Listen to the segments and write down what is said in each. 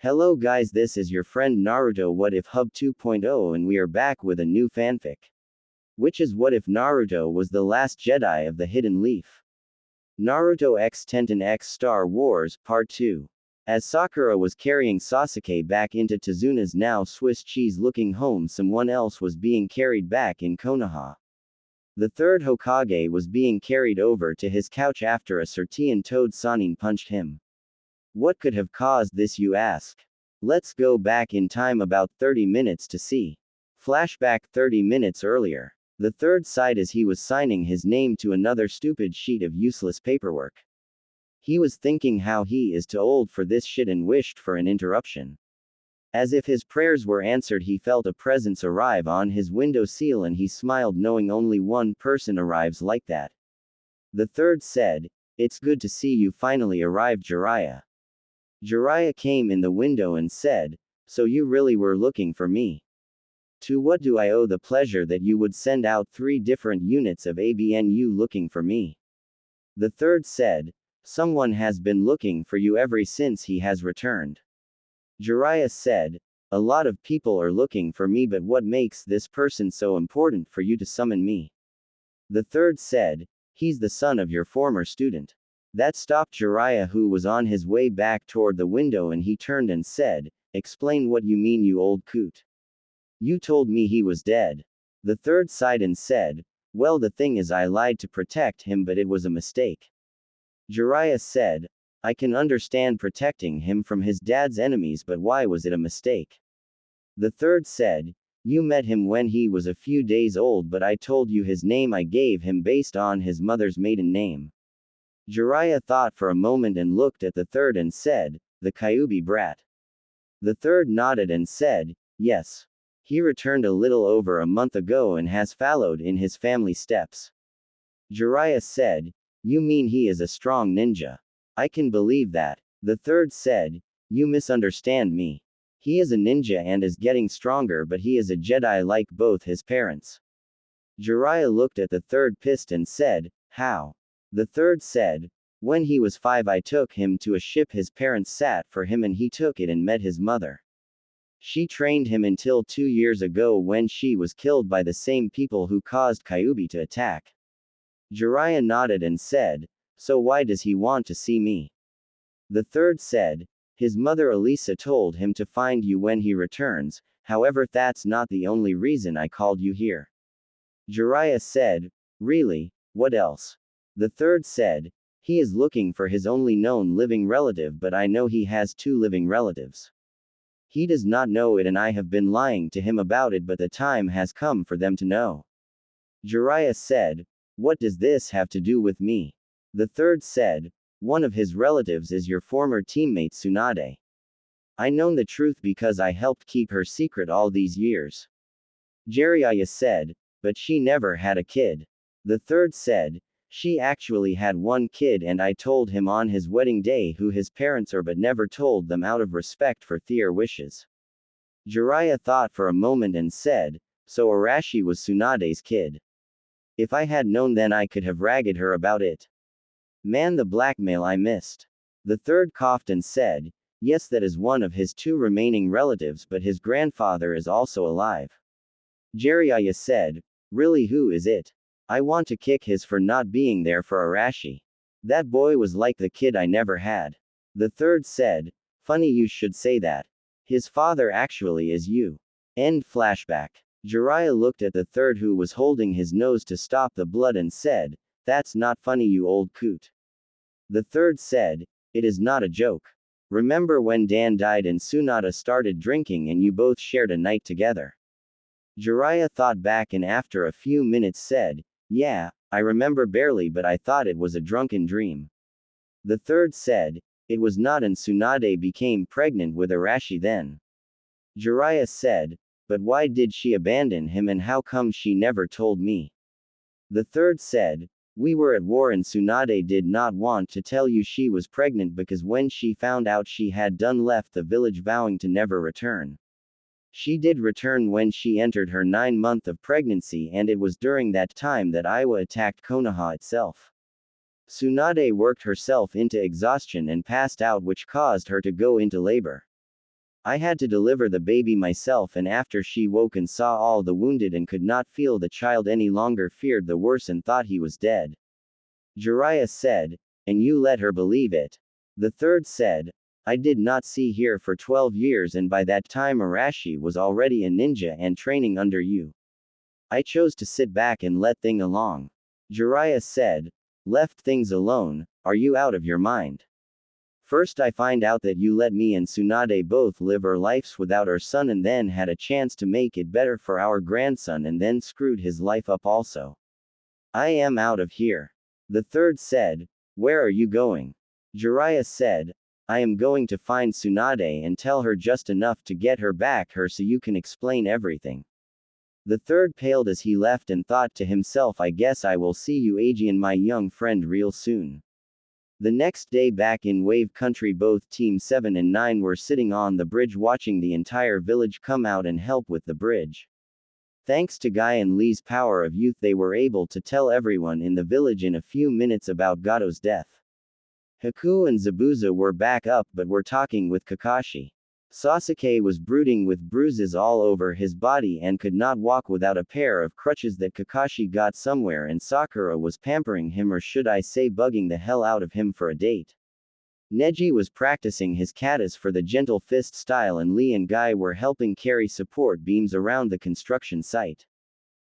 Hello guys, this is your friend Naruto What If Hub 2.0 and we are back with a new fanfic. Which is what if Naruto was the last Jedi of the Hidden Leaf? Naruto x Tenten x Star Wars, Part 2. As Sakura was carrying Sasuke back into Tezuna's now Swiss cheese-looking home, someone else was being carried back in Konoha. The third Hokage was being carried over to his couch after a Sertian toad Sanin punched him. What could have caused this, you ask? Let's go back in time about 30 minutes to see. Flashback 30 minutes earlier. The third sighed as he was signing his name to another stupid sheet of useless paperwork. He was thinking how he is too old for this shit and wished for an interruption. As if his prayers were answered, he felt a presence arrive on his window sill and he smiled, knowing only one person arrives like that. The third said, "It's good to see you finally arrived, Jiraiya." Jiraiya came in the window and said, "So you really were looking for me? To what do I owe the pleasure that you would send out 3 different units of ABNU looking for me?" The third said, "Someone has been looking for you ever since he has returned." Jiraiya said, "A lot of people are looking for me, but what makes this person so important for you to summon me?" The third said, "He's the son of your former student." That stopped Jiraiya, who was on his way back toward the window, and he turned and said, "Explain what you mean, you old coot. You told me he was dead." The third sighed and said, "Well, the thing is, I lied to protect him, but it was a mistake." Jiraiya said, "I can understand protecting him from his dad's enemies, but why was it a mistake?" The third said, "You met him when he was a few days old, but I told you his name I gave him based on his mother's maiden name." Jiraiya thought for a moment and looked at the third and said, "The Kyuubi brat." The third nodded and said, "Yes. He returned a little over a month ago and has followed in his family steps." Jiraiya said, "You mean he is a strong ninja? I can believe that." The third said, "You misunderstand me. He is a ninja and is getting stronger, but he is a Jedi like both his parents." Jiraiya looked at the third pissed and said, "How?" The third said, "When he was 5, I took him to a ship his parents sat for him and he took it and met his mother. She trained him until 2 years ago when she was killed by the same people who caused Kyuubi to attack." Jiraiya nodded and said, "So why does he want to see me?" The third said, "His mother Elisa told him to find you when he returns, however that's not the only reason I called you here." Jiraiya said, "Really? What else?" The third said, "He is looking for his only known living relative, but I know he has 2 living relatives. He does not know it and I have been lying to him about it, but the time has come for them to know." Jiraiya said, "What does this have to do with me?" The third said, "One of his relatives is your former teammate Tsunade. I know the truth because I helped keep her secret all these years." Jiraiya said, "But she never had a kid." The third said, "She actually had 1 kid and I told him on his wedding day who his parents are, but never told them out of respect for their wishes." Jiraiya thought for a moment and said, "So Arashi was Tsunade's kid. If I had known then I could have ragged her about it. Man, the blackmail I missed." The third coughed and said, "Yes, that is one of his 2 remaining relatives, but his grandfather is also alive." Jiraiya said, "Really, who is it? I want to kick his for not being there for Arashi. That boy was like the kid I never had." The third said, "Funny you should say that. His father actually is you." End flashback. Jiraiya looked at the third, who was holding his nose to stop the blood, and said, "That's not funny, you old coot." The third said, "It is not a joke. Remember when Dan died and Tsunade started drinking and you both shared a night together?" Jiraiya thought back and after a few minutes said, "Yeah, I remember barely, but I thought it was a drunken dream." The third said, "It was not, and Tsunade became pregnant with Arashi then." Jiraiya said, "But why did she abandon him and how come she never told me?" The third said, "We were at war and Tsunade did not want to tell you she was pregnant because when she found out she had done left the village vowing to never return. She did return when she entered her 9th month of pregnancy, and it was during that time that Iwa attacked Konoha itself. Tsunade worked herself into exhaustion and passed out, which caused her to go into labor. I had to deliver the baby myself, and after she woke and saw all the wounded and could not feel the child any longer, feared the worst and thought he was dead. Jiraiya said, and you let her believe it. The third said, I did not see here for 12 years, and by that time Arashi was already a ninja and training under you. I chose to sit back and let things along. Jiraiya said, left things alone, are you out of your mind? First I find out that you let me and Tsunade both live our lives without our son, and then had a chance to make it better for our grandson and then screwed his life up also. I am out of here. The third said, where are you going? Jiraiya said, I am going to find Tsunade and tell her just enough to get her back here so you can explain everything. The third paled as he left and thought to himself, I guess I will see you Aegean, my young friend, real soon. The next day back in Wave Country, both Team 7 and 9 were sitting on the bridge watching the entire village come out and help with the bridge. Thanks to Guy and Lee's power of youth, they were able to tell everyone in the village in a few minutes about Gato's death. Haku and Zabuza were back up but were talking with Kakashi. Sasuke was brooding with bruises all over his body and could not walk without a pair of crutches that Kakashi got somewhere, and Sakura was pampering him, or should I say bugging the hell out of him for a date. Neji was practicing his katas for the gentle fist style, and Lee and Guy were helping carry support beams around the construction site.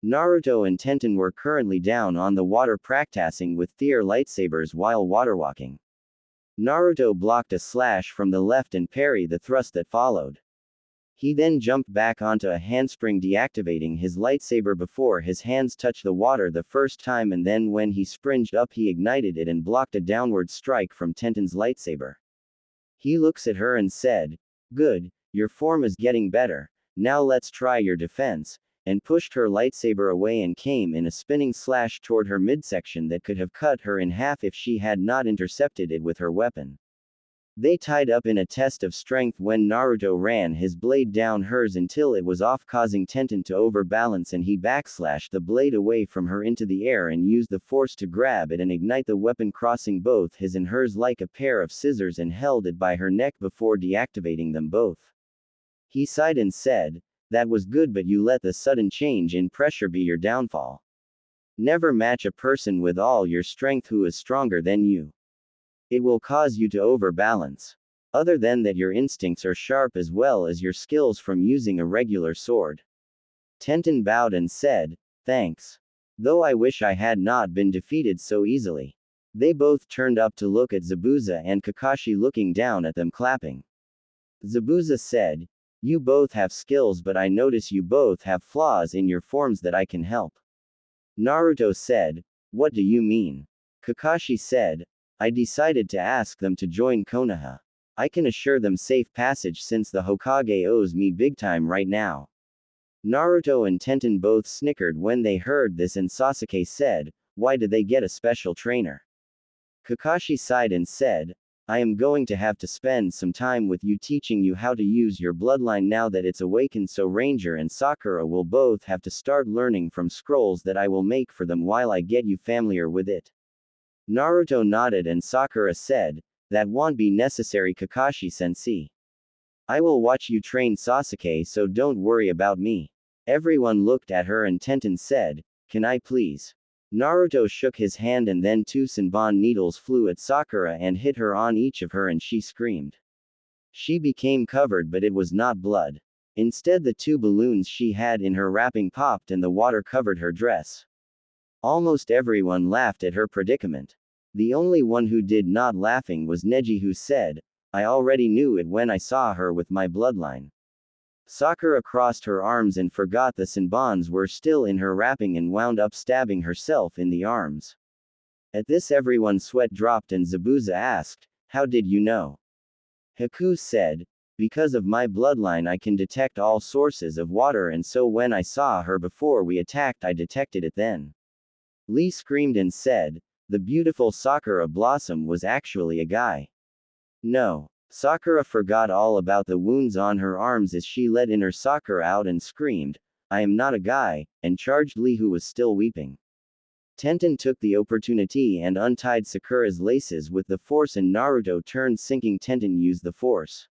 Naruto and Tenten were currently down on the water practicing with their lightsabers while waterwalking. Naruto blocked a slash from the left and parried the thrust that followed. He then jumped back onto a handspring, deactivating his lightsaber before his hands touched the water the first time, and then when he springed up he ignited it and blocked a downward strike from Tenten's lightsaber. He looks at her and said, good, your form is getting better, now let's try your defense, and pushed her lightsaber away and came in a spinning slash toward her midsection that could have cut her in half if she had not intercepted it with her weapon. They tied up in a test of strength when Naruto ran his blade down hers until it was off, causing Tenten to overbalance, and he backslashed the blade away from her into the air and used the force to grab it and ignite the weapon, crossing both his and hers like a pair of scissors, and held it by her neck before deactivating them both. He sighed and said, that was good, but you let the sudden change in pressure be your downfall. Never match a person with all your strength who is stronger than you. It will cause you to overbalance. Other than that, your instincts are sharp as well as your skills from using a regular sword. Tenten bowed and said, thanks. Though I wish I had not been defeated so easily. They both turned up to look at Zabuza and Kakashi looking down at them clapping. Zabuza said, you both have skills, but I notice you both have flaws in your forms that I can help. Naruto said, what do you mean? Kakashi said, I decided to ask them to join Konoha. I can assure them safe passage since the Hokage owes me big time right now. Naruto and Tenten both snickered when they heard this, and Sasuke said, why do they get a special trainer? Kakashi sighed and said, I am going to have to spend some time with you teaching you how to use your bloodline now that it's awakened, so Ranger and Sakura will both have to start learning from scrolls that I will make for them while I get you familiar with it. Naruto nodded and Sakura said, that won't be necessary, Kakashi-sensei. I will watch you train Sasuke, so don't worry about me. Everyone looked at her and Tenten said, can I please? Naruto shook his hand and then 2 Senbon needles flew at Sakura and hit her on each of her, and she screamed. She became covered, but it was not blood. Instead, the 2 balloons she had in her wrapping popped and the water covered her dress. Almost everyone laughed at her predicament. The only one who did not laughing was Neji, who said, I already knew it when I saw her with my bloodline. Sakura crossed her arms and forgot the Senbons were still in her wrapping and wound up stabbing herself in the arms. At this, everyone's sweat dropped and Zabuza asked, how did you know? Haku said, because of my bloodline I can detect all sources of water, and so when I saw her before we attacked I detected it then. Lee screamed and said, the beautiful Sakura Blossom was actually a guy. No. Sakura forgot all about the wounds on her arms as she let inner Sakura out and screamed, I am not a guy, and charged Lee, who was still weeping. Tenten took the opportunity and untied Sakura's laces with the force, and Naruto turned, sinking Tenten used the force.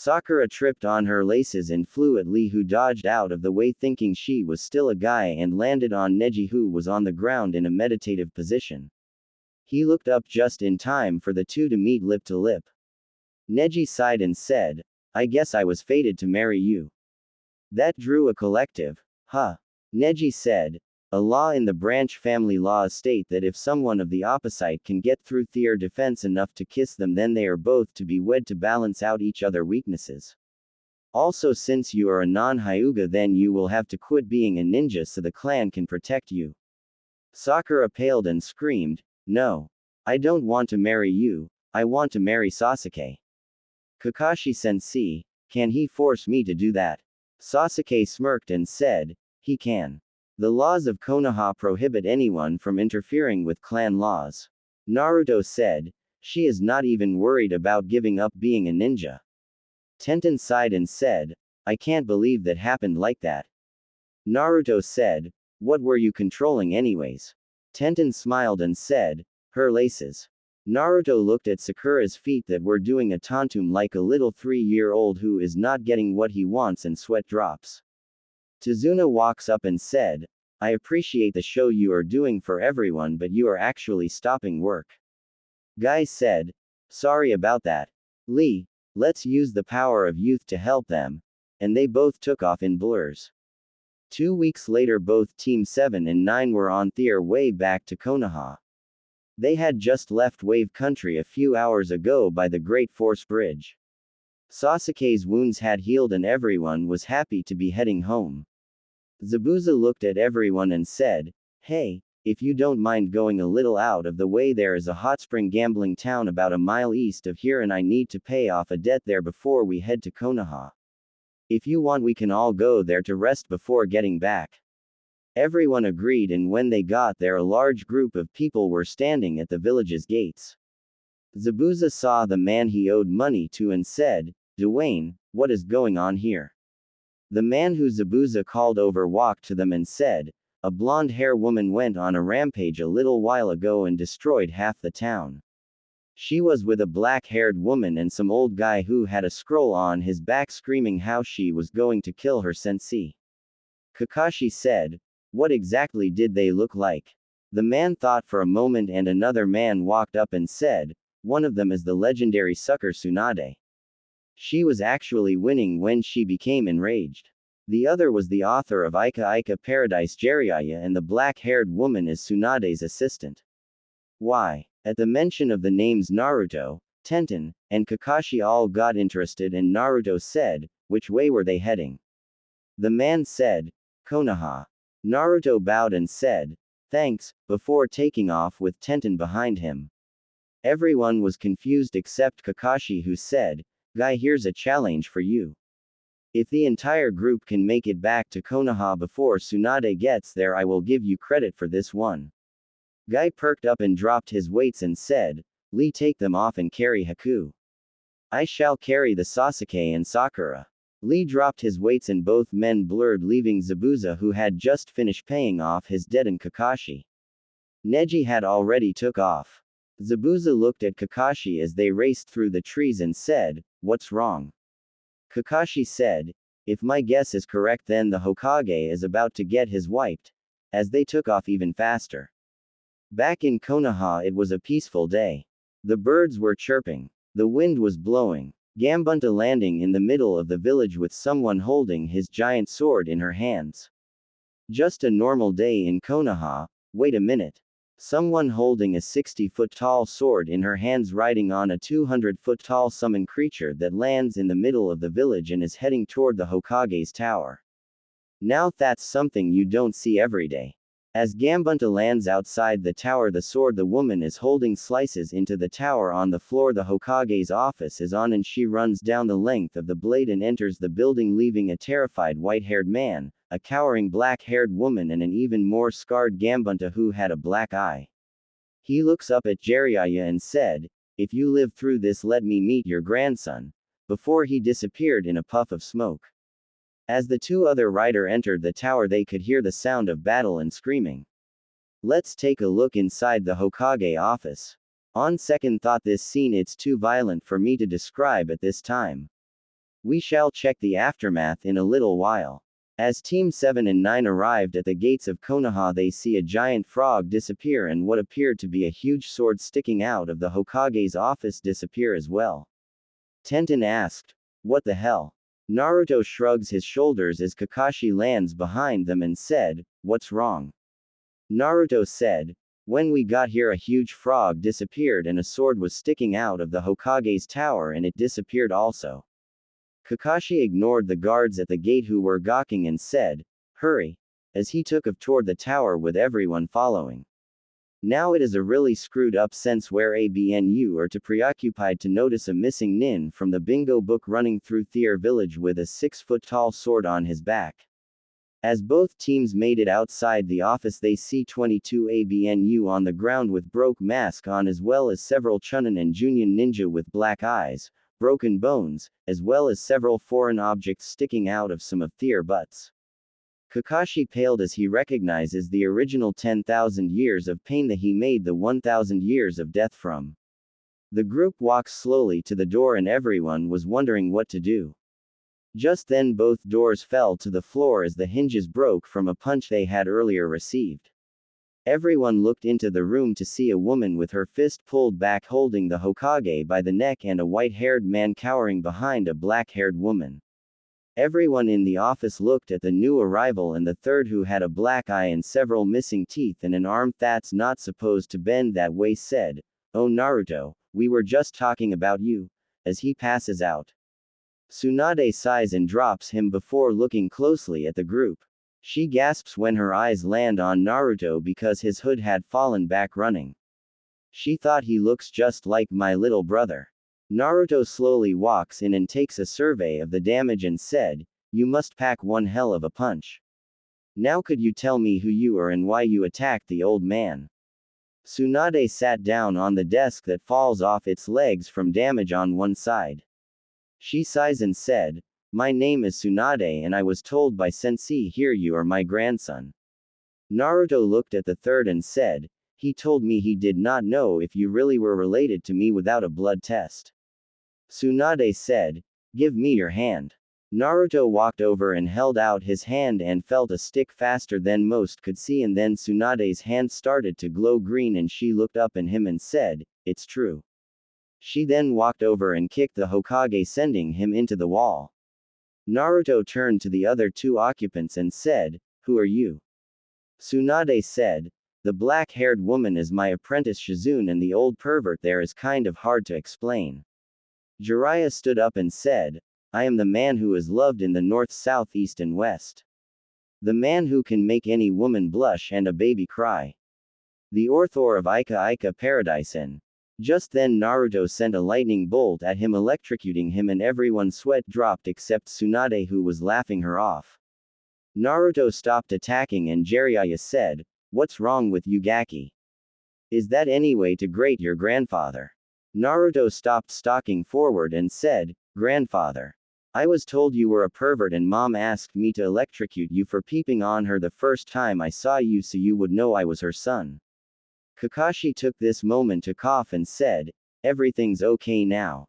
Sakura tripped on her laces and flew at Lee, who dodged out of the way thinking she was still a guy, and landed on Neji, who was on the ground in a meditative position. He looked up just in time for the two to meet lip to lip. Neji sighed and said, "I guess I was fated to marry you." That drew a collective, "Huh." Neji said, "A law in the branch family laws state that if someone of the opposite can get through their defense enough to kiss them, then they are both to be wed to balance out each other weaknesses. Also, since you are a non-Hyuga, then you will have to quit being a ninja so the clan can protect you." Sakura paled and screamed, "No. I don't want to marry you, I want to marry Sasuke." "Kakashi-sensei, can he force me to do that?" Sasuke smirked and said, "He can. The laws of Konoha prohibit anyone from interfering with clan laws." Naruto said, "She is not even worried about giving up being a ninja." Tenten sighed and said, "I can't believe that happened like that." Naruto said, "What were you controlling anyways?" Tenten smiled and said, "Her laces." Naruto looked at Sakura's feet that were doing a tantum like a little 3-year-old who is not getting what he wants, and sweat drops. Tazuna walks up and said, "I appreciate the show you are doing for everyone, but you are actually stopping work." Guy said, "Sorry about that. Lee, let's use the power of youth to help them." And they both took off in blurs. 2 weeks later, both Team 7 and 9 were on their way back to Konoha. They had just left Wave Country a few hours ago by the Great Force Bridge. Sasuke's wounds had healed and everyone was happy to be heading home. Zabuza looked at everyone and said, "Hey, if you don't mind going a little out of the way, there is a hot spring gambling town about a mile east of here, and I need to pay off a debt there before we head to Konoha. If you want, we can all go there to rest before getting back." Everyone agreed, and when they got there, a large group of people were standing at the village's gates. Zabuza saw the man he owed money to and said, "Dwayne, what is going on here?" The man who Zabuza called over walked to them and said, "A blonde-hair woman went on a rampage a little while ago and destroyed half the town. She was with a black-haired woman and some old guy who had a scroll on his back screaming how she was going to kill her sensei." Kakashi said, "What exactly did they look like?" The man thought for a moment, and another man walked up and said, "One of them is the legendary sucker Tsunade. She was actually winning when she became enraged. The other was the author of Ika Ika Paradise Jiraiya, and the black-haired woman is Tsunade's assistant." Why? At the mention of the names Naruto, Tenten, and Kakashi all got interested, and Naruto said, "Which way were they heading?" The man said, "Konoha." Naruto bowed and said, "Thanks," before taking off with Tenten behind him. Everyone was confused except Kakashi, who said, "Guy, here's a challenge for you. If the entire group can make it back to Konoha before Tsunade gets there, I will give you credit for this one." Guy perked up and dropped his weights and said, "Lee, take them off and carry Haku. I shall carry the Sasuke and Sakura." Lee dropped his weights and both men blurred, leaving Zabuza, who had just finished paying off his debt, and Kakashi. Neji had already took off. Zabuza looked at Kakashi as they raced through the trees and said, "What's wrong?" Kakashi said, "If my guess is correct, then the Hokage is about to get his wiped," as they took off even faster. Back in Konoha, it was a peaceful day. The birds were chirping. The wind was blowing. Gambunta landing in the middle of the village with someone holding his giant sword in her hands. Just a normal day in Konoha. Wait a minute. Someone holding a 60-foot-tall sword in her hands, riding on a 200-foot-tall summon creature that lands in the middle of the village and is heading toward the Hokage's tower. Now that's something you don't see every day. As Gambunta lands outside the tower, the sword the woman is holding slices into the tower on the floor the Hokage's office is on, and she runs down the length of the blade and enters the building, leaving a terrified white-haired man, a cowering black-haired woman, and an even more scarred Gambunta who had a black eye. He looks up at Jiraiya and said, "If you live through this, let me meet your grandson," before he disappeared in a puff of smoke. As the two other rider entered the tower, they could hear the sound of battle and screaming. Let's take a look inside the Hokage office. On second thought, this scene, it's too violent for me to describe at this time. We shall check the aftermath in a little while. As Team 7 and 9 arrived at the gates of Konoha, they see a giant frog disappear and what appeared to be a huge sword sticking out of the Hokage's office disappear as well. Tenten asked, "What the hell?" Naruto shrugs his shoulders as Kakashi lands behind them and said, "What's wrong?" Naruto said, "When we got here, a huge frog disappeared and a sword was sticking out of the Hokage's tower and it disappeared also." Kakashi ignored the guards at the gate who were gawking and said, "Hurry," as he took off toward the tower with everyone following. Now it is a really screwed up sense where ABNU are too preoccupied to notice a missing nin from the bingo book running through Thier village with a 6-foot-tall sword on his back. As both teams made it outside the office, they see 22 ABNU on the ground with broke mask on, as well as several Chunin and Junin ninja with black eyes, broken bones, as well as several foreign objects sticking out of some of their butts. Kakashi paled as he recognizes the original 10,000 years of pain that he made the 1,000 years of death from. The group walks slowly to the door and everyone was wondering what to do. Just then both doors fell to the floor as the hinges broke from a punch they had earlier received. Everyone looked into the room to see a woman with her fist pulled back holding the Hokage by the neck and a white-haired man cowering behind a black-haired woman. Everyone in the office looked at the new arrival, and the third, who had a black eye and several missing teeth and an arm that's not supposed to bend that way, said, "Oh Naruto, we were just talking about you," as he passes out. Tsunade sighs and drops him before looking closely at the group. She gasps when her eyes land on Naruto because his hood had fallen back running. She thought he looks just like my little brother. Naruto slowly walks in and takes a survey of the damage and said, "You must pack one hell of a punch. Now could you tell me who you are and why you attacked the old man?" Tsunade sat down on the desk that falls off its legs from damage on one side. She sighs and said, "My name is Tsunade and I was told by Sensei here you are my grandson." Naruto looked at the third and said, "He told me he did not know if you really were related to me without a blood test." Tsunade said, "Give me your hand." Naruto walked over and held out his hand and felt a stick faster than most could see, and then Tsunade's hand started to glow green and she looked up at him and said, "It's true." She then walked over and kicked the Hokage, sending him into the wall. Naruto turned to the other two occupants and said, "Who are you?" Tsunade said, "The black-haired woman is my apprentice Shizune and the old pervert there is kind of hard to explain." Jiraiya stood up and said, "I am the man who is loved in the north, south, east and west. The man who can make any woman blush and a baby cry. The author of Ika Ika Paradisen." Just then Naruto sent a lightning bolt at him, electrocuting him, and everyone's sweat dropped except Tsunade, who was laughing her off. Naruto stopped attacking and Jiraiya said, "What's wrong with you, Gaki? Is that any way to grate your grandfather?" Naruto stopped stalking forward and said, "Grandfather, I was told you were a pervert and Mom asked me to electrocute you for peeping on her the first time I saw you so you would know I was her son." Kakashi took this moment to cough and said, "Everything's okay now.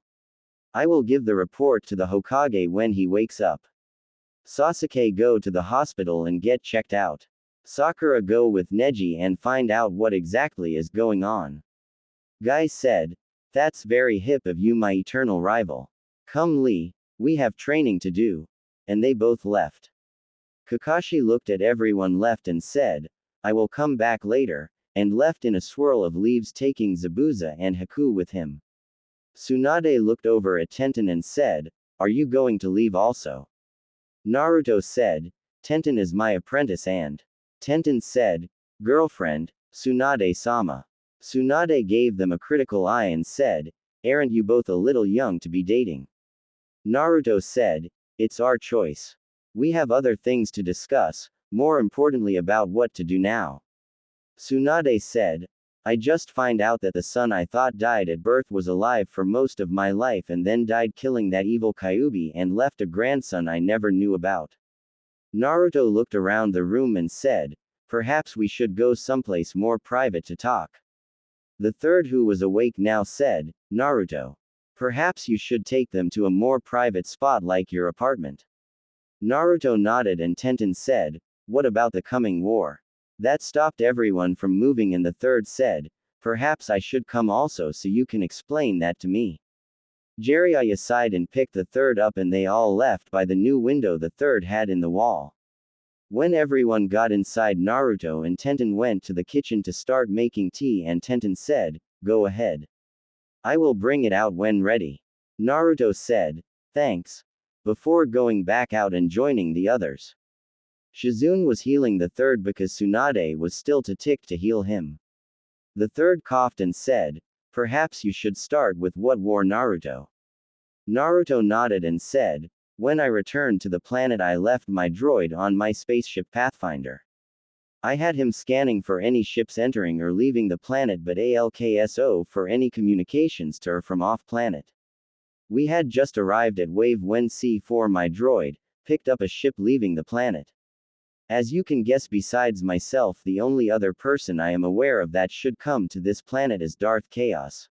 I will give the report to the Hokage when he wakes up. Sasuke, go to the hospital and get checked out. Sakura, go with Neji and find out what exactly is going on." Guy said, "That's very hip of you, my eternal rival. Come Lee, we have training to do." And they both left. Kakashi looked at everyone left and said, "I will come back later," and left in a swirl of leaves, taking Zabuza and Haku with him. Tsunade looked over at Tenten and said, "Are you going to leave also?" Naruto said, "Tenten is my apprentice and..." Tenten said, "Girlfriend, Tsunade-sama." Tsunade gave them a critical eye and said, "Aren't you both a little young to be dating?" Naruto said, "It's our choice. We have other things to discuss, more importantly about what to do now." Tsunade said, "I just find out that the son I thought died at birth was alive for most of my life and then died killing that evil Kyuubi and left a grandson I never knew about." Naruto looked around the room and said, "Perhaps we should go someplace more private to talk." The third, who was awake now, said, "Naruto, Perhaps you should take them to a more private spot like your apartment. Naruto nodded and Tenten said, what about the coming war? That stopped everyone from moving and the third said, perhaps I should come also so you can explain that to me. Jiraiya sighed and picked the third up and they all left by the new window the third had in the wall. When everyone got inside, Naruto and Tenten went to the kitchen to start making tea and Tenten said, go ahead. I will bring it out when ready. Naruto said, thanks, before going back out and joining the others. Shizune was healing the third because Tsunade was still too ticked to heal him. The third coughed and said, perhaps you should start with what war Naruto. Naruto nodded and said, when I returned to the planet I left my droid on my spaceship Pathfinder. I had him scanning for any ships entering or leaving the planet but ALKSO for any communications to or from off-planet. We had just arrived at Wave when C4 my droid picked up a ship leaving the planet. As you can guess, besides myself, the only other person I am aware of that should come to this planet is Darth Chaos.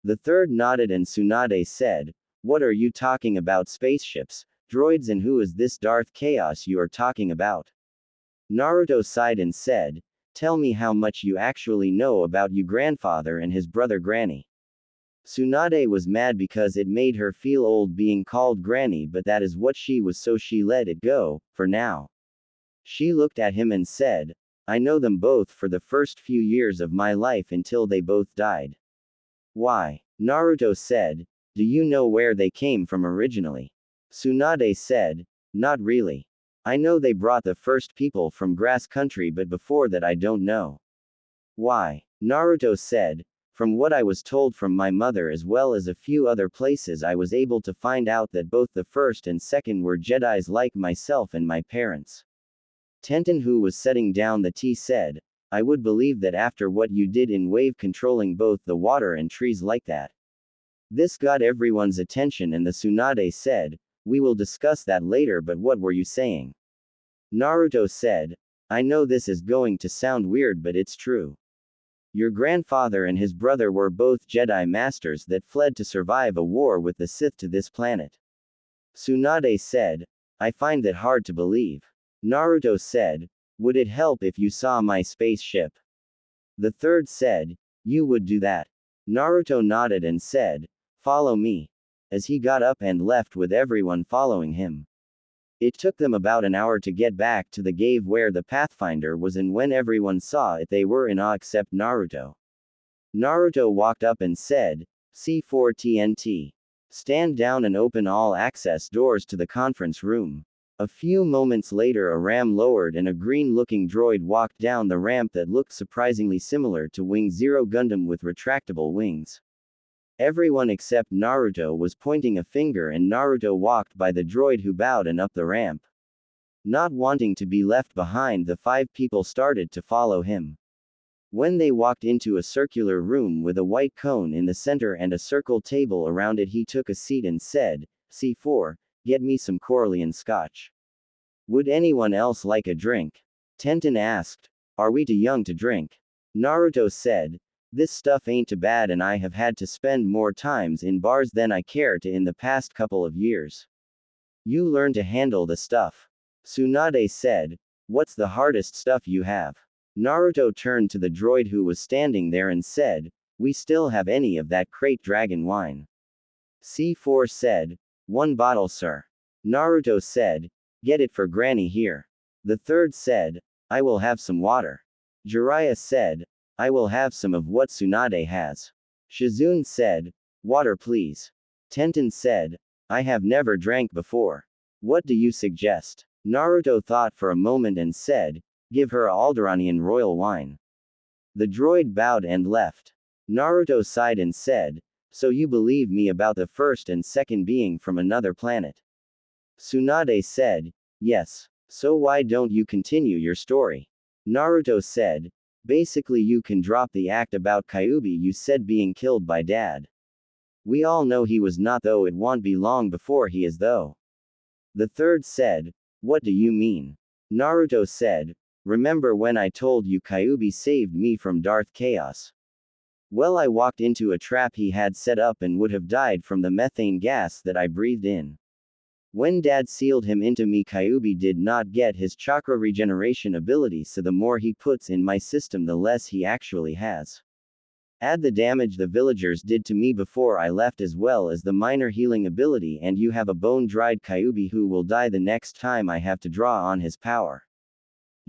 The third nodded and Tsunade said, what are you talking about, spaceships, droids, and who is this Darth Chaos you are talking about? Naruto sighed and said, tell me how much you actually know about your grandfather and his brother Granny. Tsunade was mad because it made her feel old being called Granny, but that is what she was, so she let it go, for now. She looked at him and said, I know them both for the first few years of my life until they both died. Why? Naruto said, do you know where they came from originally? Tsunade said, not really. I know they brought the first people from Grass Country, but before that I don't know. Why? Naruto said, from what I was told from my mother as well as a few other places I was able to find out that both the first and second were Jedis like myself and my parents. Tenten, who was setting down the tea, said, I would believe that after what you did in Wave, controlling both the water and trees like that. This got everyone's attention and the Tsunade said, we will discuss that later, but what were you saying? Naruto said, I know this is going to sound weird but it's true. Your grandfather and his brother were both Jedi masters that fled to survive a war with the Sith to this planet. Tsunade said, I find that hard to believe. Naruto said, would it help if you saw my spaceship? The third said, you would do that. Naruto nodded and said, follow me. As he got up and left with everyone following him. It took them about an hour to get back to the cave where the Pathfinder was, and when everyone saw it they were in awe except Naruto. Naruto walked up and said, C4 TNT. Stand down and open all access doors to the conference room. A few moments later a ram lowered and a green-looking droid walked down the ramp that looked surprisingly similar to Wing Zero Gundam with retractable wings. Everyone except Naruto was pointing a finger and Naruto walked by the droid who bowed and up the ramp. Not wanting to be left behind, the 5 people started to follow him. When they walked into a circular room with a white cone in the center and a circle table around it, he took a seat and said, C4, get me some Corleone scotch. Would anyone else like a drink? Tenten asked, are we too young to drink? Naruto said, this stuff ain't too bad and I have had to spend more times in bars than I care to in the past couple of years. You learn to handle the stuff. Tsunade said, what's the hardest stuff you have? Naruto turned to the droid who was standing there and said, we still have any of that crate dragon wine? C4 said, 1 bottle, sir. Naruto said, get it for Granny here. The third said, I will have some water. Jiraiya said, I will have some of what Tsunade has. Shizune said, water please. Tenten said, I have never drank before. What do you suggest? Naruto thought for a moment and said, give her a Alderanian royal wine. The droid bowed and left. Naruto sighed and said, so you believe me about the first and second being from another planet? Tsunade said, yes. So why don't you continue your story? Naruto said, basically you can drop the act about Kyuubi you said being killed by dad. We all know he was not, though it won't be long before he is though. The third said, what do you mean? Naruto said, remember when I told you Kyuubi saved me from Darth Chaos? Well, I walked into a trap he had set up and would have died from the methane gas that I breathed in. When Dad sealed him into me, Kyuubi did not get his chakra regeneration ability, so the more he puts in my system the less he actually has. Add the damage the villagers did to me before I left as well as the minor healing ability and you have a bone-dried Kyuubi who will die the next time I have to draw on his power.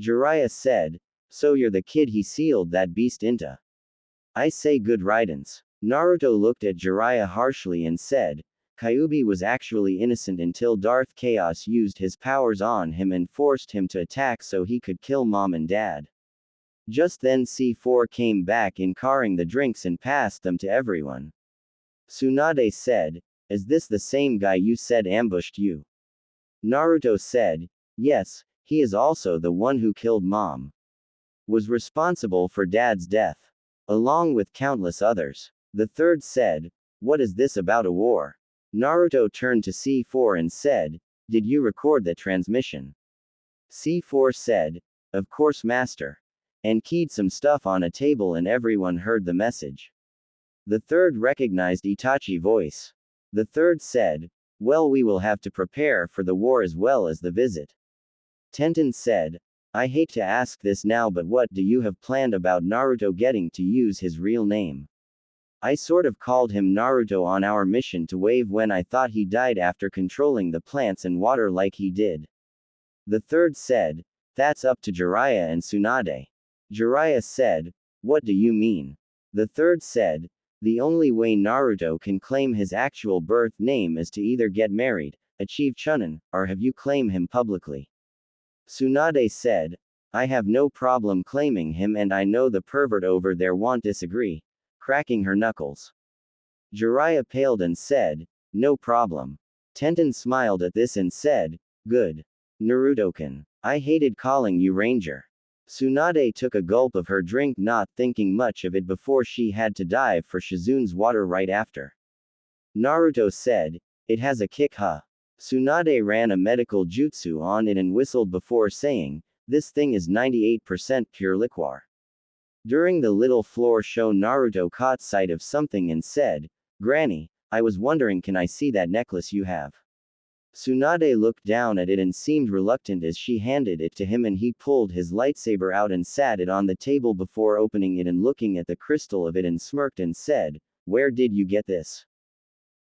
Jiraiya said, so you're the kid he sealed that beast into. I say good riddance. Naruto looked at Jiraiya harshly and said, Kyuubi was actually innocent until Darth Chaos used his powers on him and forced him to attack so he could kill Mom and Dad. Just then C4 came back in carrying the drinks and passed them to everyone. Tsunade said, is this the same guy you said ambushed you? Naruto said, yes, he is also the one who killed Mom. Was responsible for Dad's death. Along with countless others. The third said, what is this about a war? Naruto turned to C4 and said, did you record the transmission? C4 said, of course master. And keyed some stuff on a table and everyone heard the message. The third recognized Itachi's voice. The third said, well, we will have to prepare for the war as well as the visit. Tenten said, I hate to ask this now, but what do you have planned about Naruto getting to use his real name? I sort of called him Naruto on our mission to Wave when I thought he died after controlling the plants and water like he did. The third said, that's up to Jiraiya and Tsunade. Jiraiya said, what do you mean? The third said, the only way Naruto can claim his actual birth name is to either get married, achieve Chunin, or have you claim him publicly. Tsunade said, I have no problem claiming him and I know the pervert over there won't disagree, cracking her knuckles. Jiraiya paled and said, no problem. Tenten smiled at this and said, good. Naruto-kun, I hated calling you Ranger. Tsunade took a gulp of her drink, not thinking much of it before she had to dive for Shizun's water right after. Naruto said, it has a kick, huh? Tsunade ran a medical jutsu on it and whistled before saying, this thing is 98% pure liquor. During the little floor show, Naruto caught sight of something and said, Granny, I was wondering, can I see that necklace you have? Tsunade looked down at it and seemed reluctant as she handed it to him, and he pulled his lightsaber out and sat it on the table before opening it and looking at the crystal of it and smirked and said, where did you get this?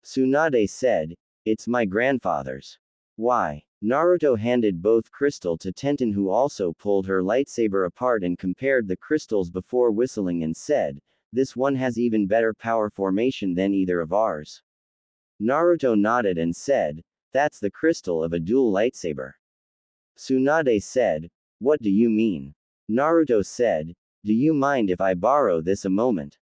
Tsunade said, it's my grandfather's. Why? Naruto handed both crystal to Tenten, who also pulled her lightsaber apart and compared the crystals before whistling and said, this one has even better power formation than either of ours. Naruto nodded and said, that's the crystal of a dual lightsaber. Tsunade said, what do you mean? Naruto said, do you mind if I borrow this a moment?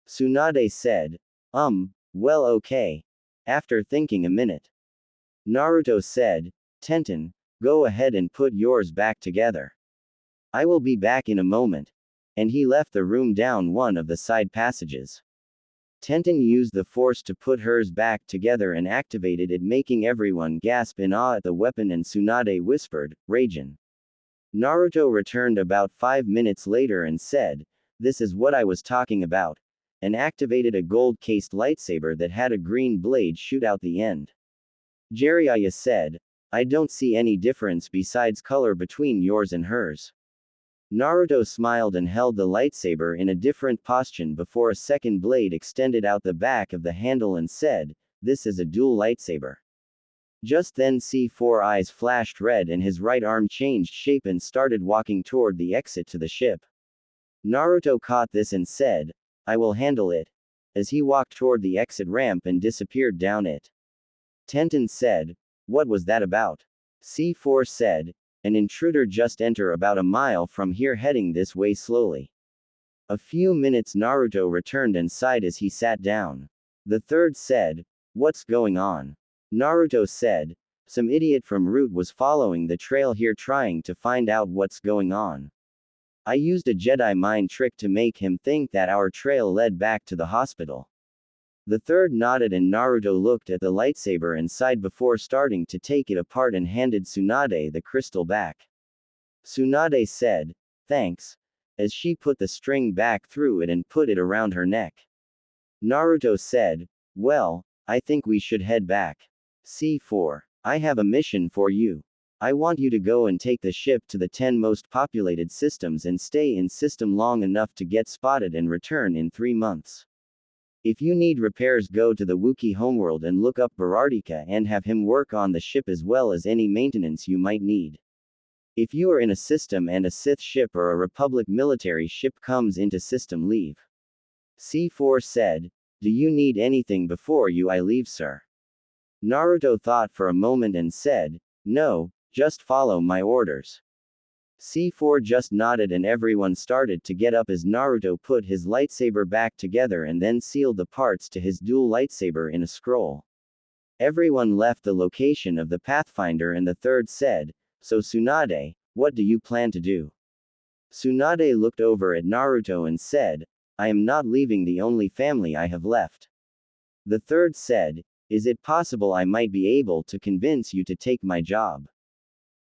Tsunade said, well, okay. After thinking a minute. Naruto said, Tenten, go ahead and put yours back together. I will be back in a moment. And he left the room down one of the side passages. Tenten used the force to put hers back together and activated it, making everyone gasp in awe at the weapon, and Tsunade whispered, Raijin. Naruto returned about 5 minutes later and said, this is what I was talking about, and activated a gold-cased lightsaber that had a green blade shoot out the end. Jiraiya said, I don't see any difference besides color between yours and hers. Naruto smiled and held the lightsaber in a different posture before a second blade extended out the back of the handle and said, this is a dual lightsaber. Just then C4's eyes flashed red and his right arm changed shape and started walking toward the exit to the ship. Naruto caught this and said, I will handle it, as he walked toward the exit ramp and disappeared down it. Tenten said, what was that about? C4 said, an intruder just entered about a mile from here heading this way slowly. A few minutes Naruto returned and sighed as he sat down. The third said, what's going on? Naruto said, some idiot from Route was following the trail here trying to find out what's going on. I used a Jedi mind trick to make him think that our trail led back to the hospital. The third nodded and Naruto looked at the lightsaber and sighed before starting to take it apart and handed Tsunade the crystal back. Tsunade said, thanks, as she put the string back through it and put it around her neck. Naruto said, "Well, I think we should head back. C4. I have a mission for you. I want you to go and take the ship to the 10 most populated systems and stay in system long enough to get spotted and return in 3 months. If you need repairs, go to the Wookiee homeworld and look up Barardika and have him work on the ship as well as any maintenance you might need. If you are in a system and a Sith ship or a Republic military ship comes into system, leave." C4 said, "Do you need anything before I leave, sir?" Naruto thought for a moment and said, "No, just follow my orders." C4 just nodded and everyone started to get up as Naruto put his lightsaber back together and then sealed the parts to his dual lightsaber in a scroll. Everyone left the location of the Pathfinder and the third said, "So Tsunade, what do you plan to do?" Tsunade looked over at Naruto and said, "I am not leaving the only family I have left." The third said, "Is it possible I might be able to convince you to take my job?"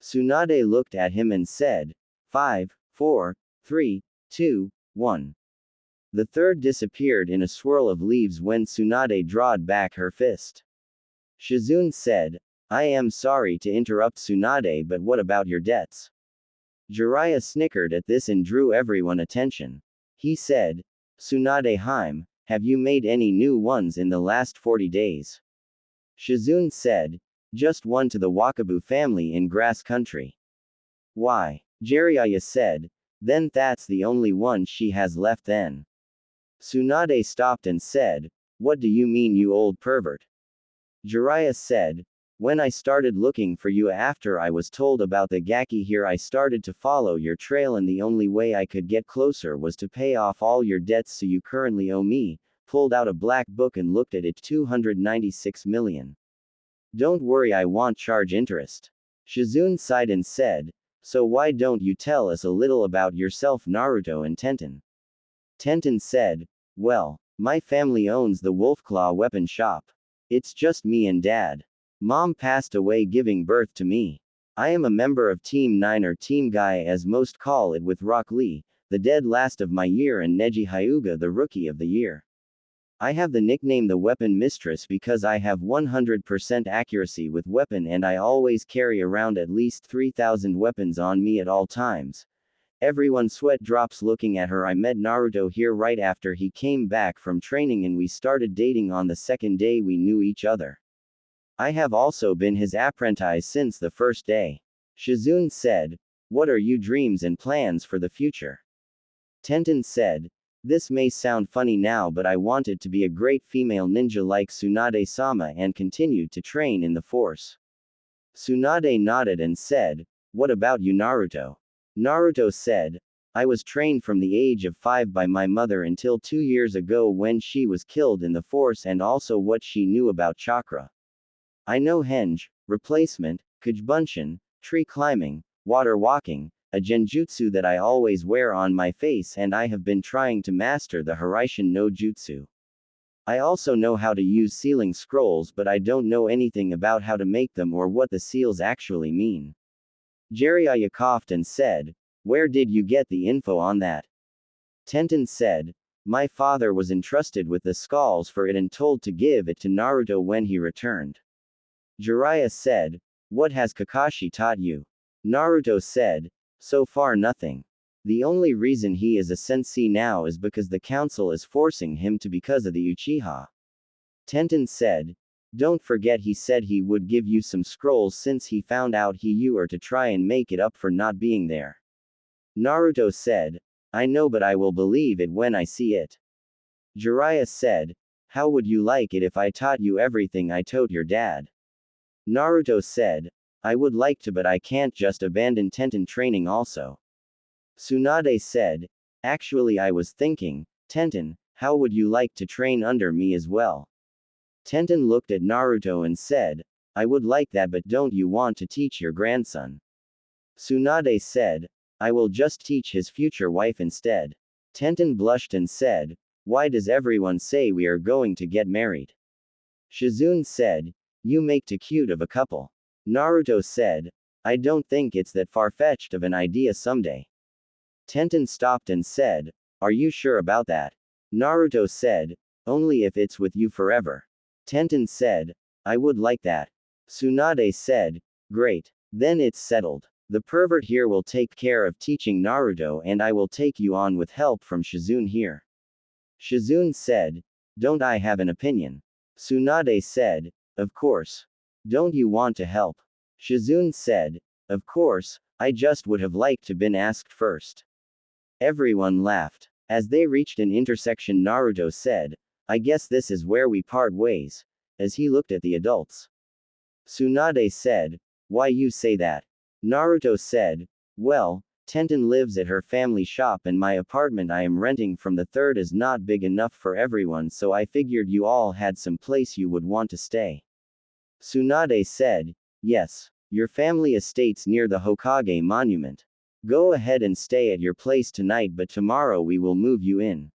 Tsunade looked at him and said, 5, 4, 3, 2, 1. The third disappeared in a swirl of leaves when Tsunade drawed back her fist. Shizune said, "I am sorry to interrupt Tsunade, but what about your debts?" Jiraiya snickered at this and drew everyone's attention. He said, "Tsunade-hime, have you made any new ones in the last 40 days?" Shizune said, "Just one to the Wakabu family in Grass Country." "Why?" Jiraiya said, "Then that's the only one she has left then." Tsunade stopped and said, "What do you mean, you old pervert?" Jiraiya said, "When I started looking for you after I was told about the Gaki here, I started to follow your trail and the only way I could get closer was to pay off all your debts, so you currently owe me," pulled out a black book and looked at it, 296 million. "Don't worry, I won't charge interest." Shizune sighed and said, "So why don't you tell us a little about yourself, Naruto and Tenten?" Tenten said, "Well, my family owns the Wolfclaw weapon shop. It's just me and Dad. Mom passed away giving birth to me. I am a member of Team 9, or Team Guy as most call it, with Rock Lee, the dead last of my year, and Neji Hyuga, the rookie of the year. I have the nickname the Weapon Mistress because I have 100% accuracy with weapon and I always carry around at least 3,000 weapons on me at all times." Everyone sweat drops looking at her. "I met Naruto here right after he came back from training and we started dating on the second day we knew each other. I have also been his apprentice since the first day." Shizune said, "What are your dreams and plans for the future?" Tenten said, "This may sound funny now, but I wanted to be a great female ninja like Tsunade-sama and continued to train in the force." Tsunade nodded and said, "What about you, Naruto?" Naruto said, "I was trained from the age of 5 by my mother until 2 years ago when she was killed in the force, and also what she knew about chakra. I know henge, replacement, kujibunshin, tree climbing, water walking, a genjutsu that I always wear on my face, and I have been trying to master the Hiraishin no Jutsu. I also know how to use sealing scrolls, but I don't know anything about how to make them or what the seals actually mean." Jiraiya coughed and said, "Where did you get the info on that?" Tenten said, "My father was entrusted with the skulls for it and told to give it to Naruto when he returned." Jiraiya said, "What has Kakashi taught you?" Naruto said, "So far nothing. The only reason he is a sensei now is because the council is forcing him to because of the Uchiha." Tenten said, "Don't forget he said he would give you some scrolls since he found out you are to try and make it up for not being there." Naruto said, "I know, but I will believe it when I see it." Jiraiya said, "How would you like it if I taught you everything I taught your dad?" Naruto said, "I would like to, but I can't just abandon Tenten training also." Tsunade said, "Actually, I was thinking, Tenten, how would you like to train under me as well?" Tenten looked at Naruto and said, "I would like that, but don't you want to teach your grandson?" Tsunade said, "I will just teach his future wife instead." Tenten blushed and said, "Why does everyone say we are going to get married?" Shizune said, "You make too cute of a couple." Naruto said, "I don't think it's that far-fetched of an idea someday." Tenten stopped and said, "Are you sure about that?" Naruto said, "Only if it's with you forever." Tenten said, "I would like that." Tsunade said, "Great. Then it's settled. The pervert here will take care of teaching Naruto and I will take you on with help from Shizune here." Shizune said, "Don't I have an opinion?" Tsunade said, "Of course. Don't you want to help?" Shizune said, "Of course, I just would have liked to been asked first." Everyone laughed. As they reached an intersection, Naruto said, "I guess this is where we part ways," as he looked at the adults. Tsunade said, "Why you say that?" Naruto said, "Well, Tenten lives at her family shop and my apartment I am renting from the third is not big enough for everyone, so I figured you all had some place you would want to stay." Tsunade said, "Yes. Your family estate's near the Hokage monument. Go ahead and stay at your place tonight, but tomorrow we will move you in."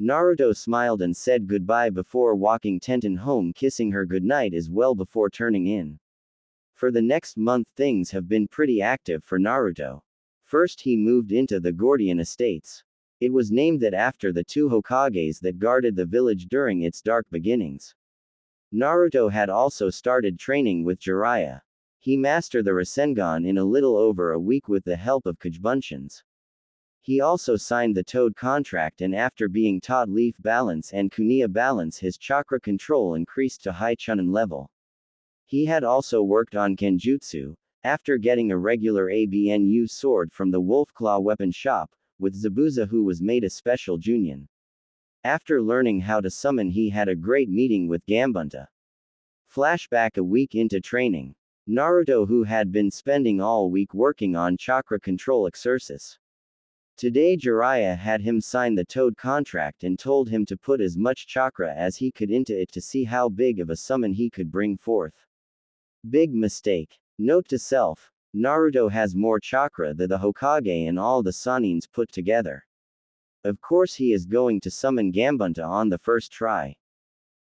Naruto smiled and said goodbye before walking Tenten home, kissing her goodnight as well before turning in. For the next month things have been pretty active for Naruto. First he moved into the Gordian Estates. It was named that after the two Hokages that guarded the village during its dark beginnings. Naruto had also started training with Jiraiya. He mastered the Rasengan in a little over a week with the help of Kajbunshians. He also signed the Toad contract, and after being taught Leaf Balance and Kunia Balance, his chakra control increased to high Chunin level. He had also worked on Kenjutsu, after getting a regular ABNU sword from the Wolfclaw weapon shop, with Zabuza, who was made a special Junin. After learning how to summon, he had a great meeting with Gambunta. Flashback a week into training. Naruto, who had been spending all week working on chakra control exercise. Today Jiraiya had him sign the Toad contract and told him to put as much chakra as he could into it to see how big of a summon he could bring forth. Big mistake. Note to self, Naruto has more chakra than the Hokage and all the Sanins put together. Of course he is going to summon Gambunta on the first try.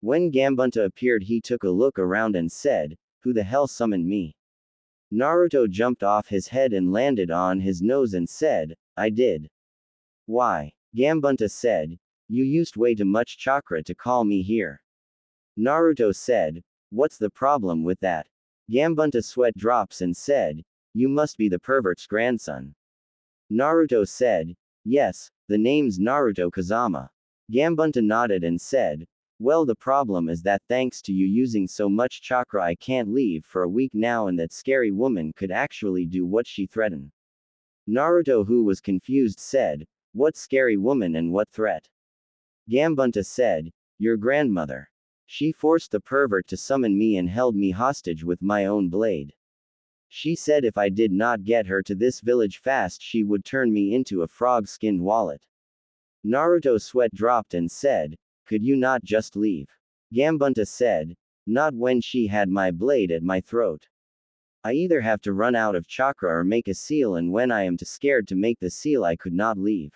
When Gambunta appeared, he took a look around and said, "Who the hell summoned me?" Naruto jumped off his head and landed on his nose and said, "I did." "Why?" Gambunta said, "You used way too much chakra to call me here." Naruto said, "What's the problem with that?" Gambunta sweat drops and said, "You must be the pervert's grandson." Naruto said, "Yes, the name's Naruto Kazama." Gambunta nodded and said, "Well, the problem is that thanks to you using so much chakra I can't leave for a week now, and that scary woman could actually do what she threatened." Naruto, who was confused, said, "What scary woman and what threat?" Gambunta said, "Your grandmother. She forced the pervert to summon me and held me hostage with my own blade. She said if I did not get her to this village fast, she would turn me into a frog-skinned wallet." Naruto sweat dropped and said, "Could you not just leave?" Gambunta said, "Not when she had my blade at my throat. I either have to run out of chakra or make a seal, and when I am too scared to make the seal I could not leave."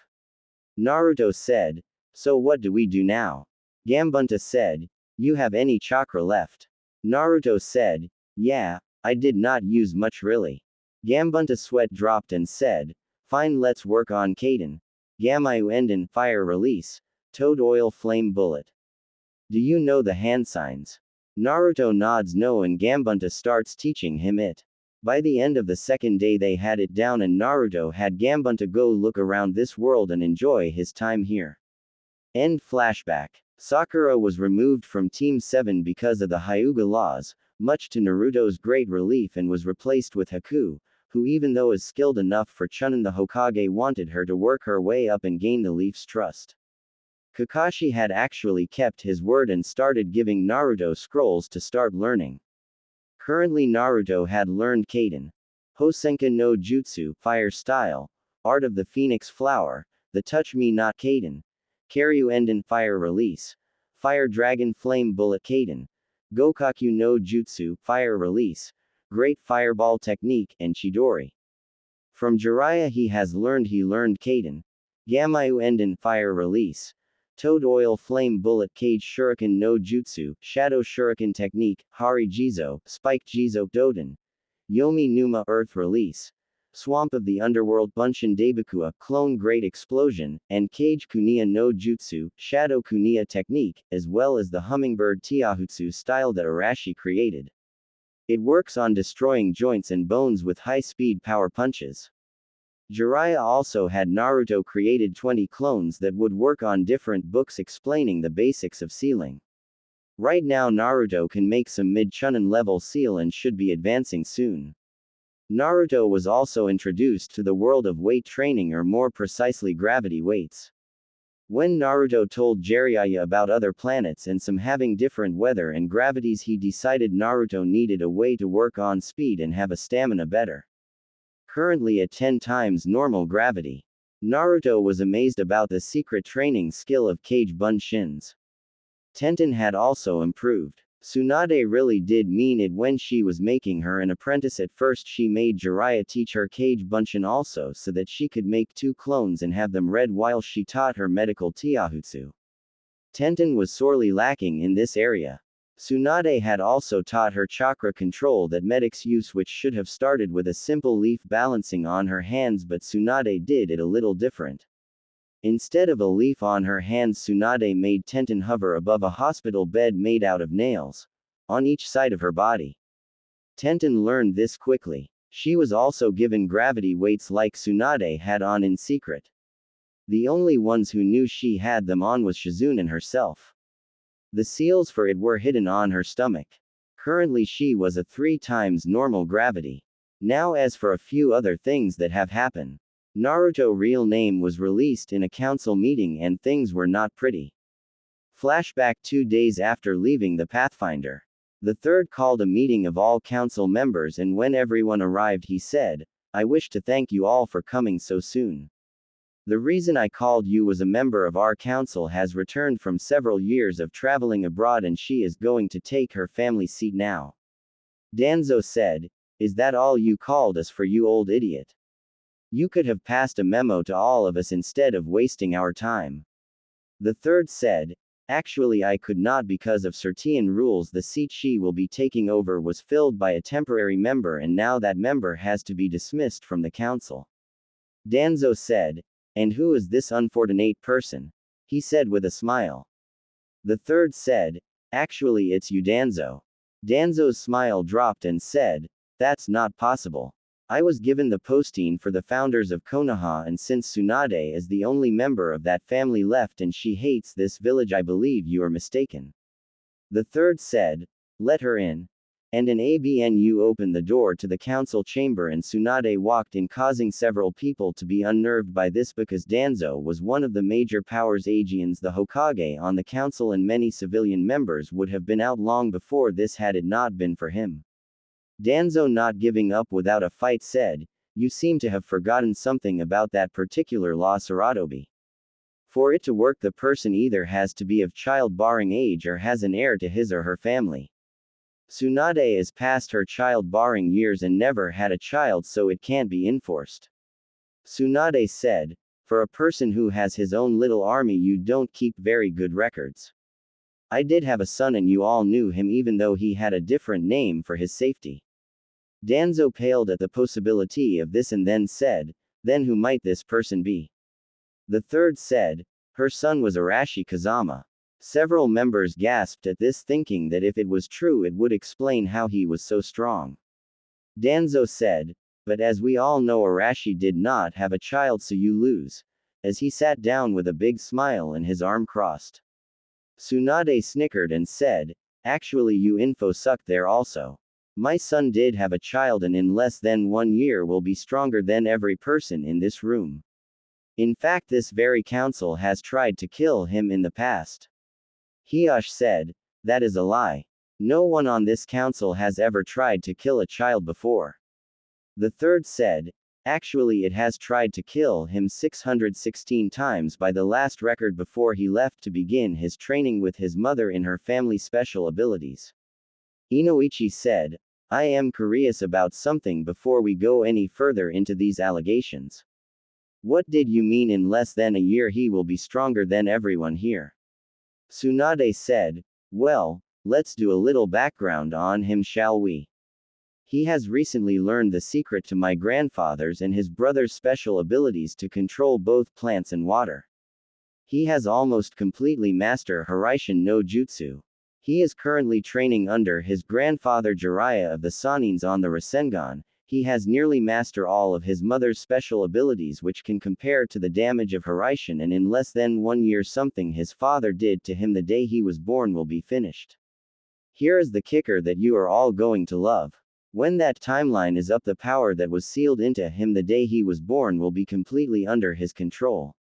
Naruto said, "So what do we do now?" Gambunta said, "You have any chakra left?" Naruto said, "Yeah, I did not use much really." Gambunta sweat dropped and said, "Fine, let's work on Kaden. Gamayu Enden, fire release. Toad oil flame bullet. Do you know the hand signs?" Naruto nods no, and Gambunta starts teaching him it. By the end of the second day they had it down, and Naruto had Gambunta go look around this world and enjoy his time here. End flashback. Sakura was removed from Team 7 because of the Hyuga laws, much to Naruto's great relief, and was replaced with Haku, who, even though is skilled enough for Chunin, the Hokage wanted her to work her way up and gain the Leaf's trust. Kakashi had actually kept his word and started giving Naruto scrolls to start learning. Currently Naruto had learned Kaden, Hosenka no Jutsu, Fire Style, Art of the Phoenix Flower, the Touch Me Not Kaden, Karyu Enden Fire Release, Fire Dragon Flame Bullet Kaden, Gokaku no Jutsu, Fire Release, Great Fireball Technique, and Chidori. From Jiraiya he learned Kaden, Gamayu Enden Fire Release, Toad Oil Flame Bullet Cage Shuriken no Jutsu, Shadow Shuriken Technique, Hari Jizo, Spike Jizo Doden, Yomi Numa Earth Release, Swamp of the Underworld Bunshin Debakua, Clone Great Explosion, and Kage Kuniya no Jutsu, Shadow Kuniya Technique, as well as the Hummingbird Tiahutsu style that Arashi created. It works on destroying joints and bones with high-speed power punches. Jiraiya also had Naruto created 20 clones that would work on different books explaining the basics of sealing. Right now Naruto can make some mid-chunin level seal and should be advancing soon. Naruto was also introduced to the world of weight training, or more precisely gravity weights. When Naruto told Jiraiya about other planets and some having different weather and gravities, he decided Naruto needed a way to work on speed and have a stamina better. Currently at 10 times normal gravity. Naruto was amazed about the secret training skill of Kage Bunshins. Tenten had also improved. Tsunade really did mean it when she was making her an apprentice. At first she made Jiraiya teach her Kage Bunshin also so that she could make 2 clones and have them read while she taught her medical Tiahutsu. Tenten was sorely lacking in this area. Tsunade had also taught her chakra control that medics use, which should have started with a simple leaf balancing on her hands, but Tsunade did it a little different. Instead of a leaf on her hands, Tsunade made Tenten hover above a hospital bed made out of nails, on each side of her body. Tenten learned this quickly. She was also given gravity weights like Tsunade had on in secret. The only ones who knew she had them on was Shizunen herself. The seals for it were hidden on her stomach. Currently she was a 3 times normal gravity. Now as for a few other things that have happened. Naruto's real name was released in a council meeting and things were not pretty. Flashback 2 days after leaving the Pathfinder. The third called a meeting of all council members, and when everyone arrived he said, "I wish to thank you all for coming so soon. The reason I called you was a member of our council has returned from several years of traveling abroad and she is going to take her family seat now." Danzo said, "Is that all you called us for, you old idiot? You could have passed a memo to all of us instead of wasting our time." The third said, "Actually I could not because of certain rules. The seat she will be taking over was filled by a temporary member and now that member has to be dismissed from the council." Danzo said, "And who is this unfortunate person?" he said with a smile. The third said, "Actually it's you, Danzo." Danzo's smile dropped and said, "That's not possible. I was given the posting for the founders of Konoha, and since Tsunade is the only member of that family left and she hates this village, I believe you are mistaken." The third said, "Let her in." And an ABNU opened the door to the council chamber and Tsunade walked in, causing several people to be unnerved by this because Danzo was one of the major powers Aegeans, the Hokage on the council, and many civilian members would have been out long before this had it not been for him. Danzo, not giving up without a fight, said, "You seem to have forgotten something about that particular law, Saratobi. For it to work, the person either has to be of childbearing age or has an heir to his or her family. Tsunade is past her childbearing years and never had a child, so it can't be enforced." Tsunade said, "For a person who has his own little army, you don't keep very good records. I did have a son and you all knew him even though he had a different name for his safety." Danzo paled at the possibility of this and then said, "Then who might this person be?" The third said, "Her son was Arashi Kazama." Several members gasped at this, thinking that if it was true it would explain how he was so strong. Danzo said, "But as we all know, Arashi did not have a child, so you lose," as he sat down with a big smile and his arm crossed. Tsunade snickered and said, "Actually you info sucked there also. My son did have a child and in less than 1 year will be stronger than every person in this room. In fact, this very council has tried to kill him in the past." Hiyoshi said, "That is a lie. No one on this council has ever tried to kill a child before." The third said, "Actually it has tried to kill him 616 times by the last record before he left to begin his training with his mother in her family special abilities." Inoichi said, "I am curious about something before we go any further into these allegations. What did you mean in less than a year he will be stronger than everyone here?" Tsunade said, "Well, let's do a little background on him, shall we?" He has recently learned the secret to my grandfather's and his brother's special abilities to control both plants and water. He has almost completely mastered Hiraishin no Jutsu. He is currently training under his grandfather Jiraiya of the Sanins on the Rasengan. He has nearly mastered all of his mother's special abilities, which can compare to the damage of Hiraishin, and in less than 1 year something his father did to him the day he was born will be finished. Here is the kicker that you are all going to love. When that timeline is up, the power that was sealed into him the day he was born will be completely under his control.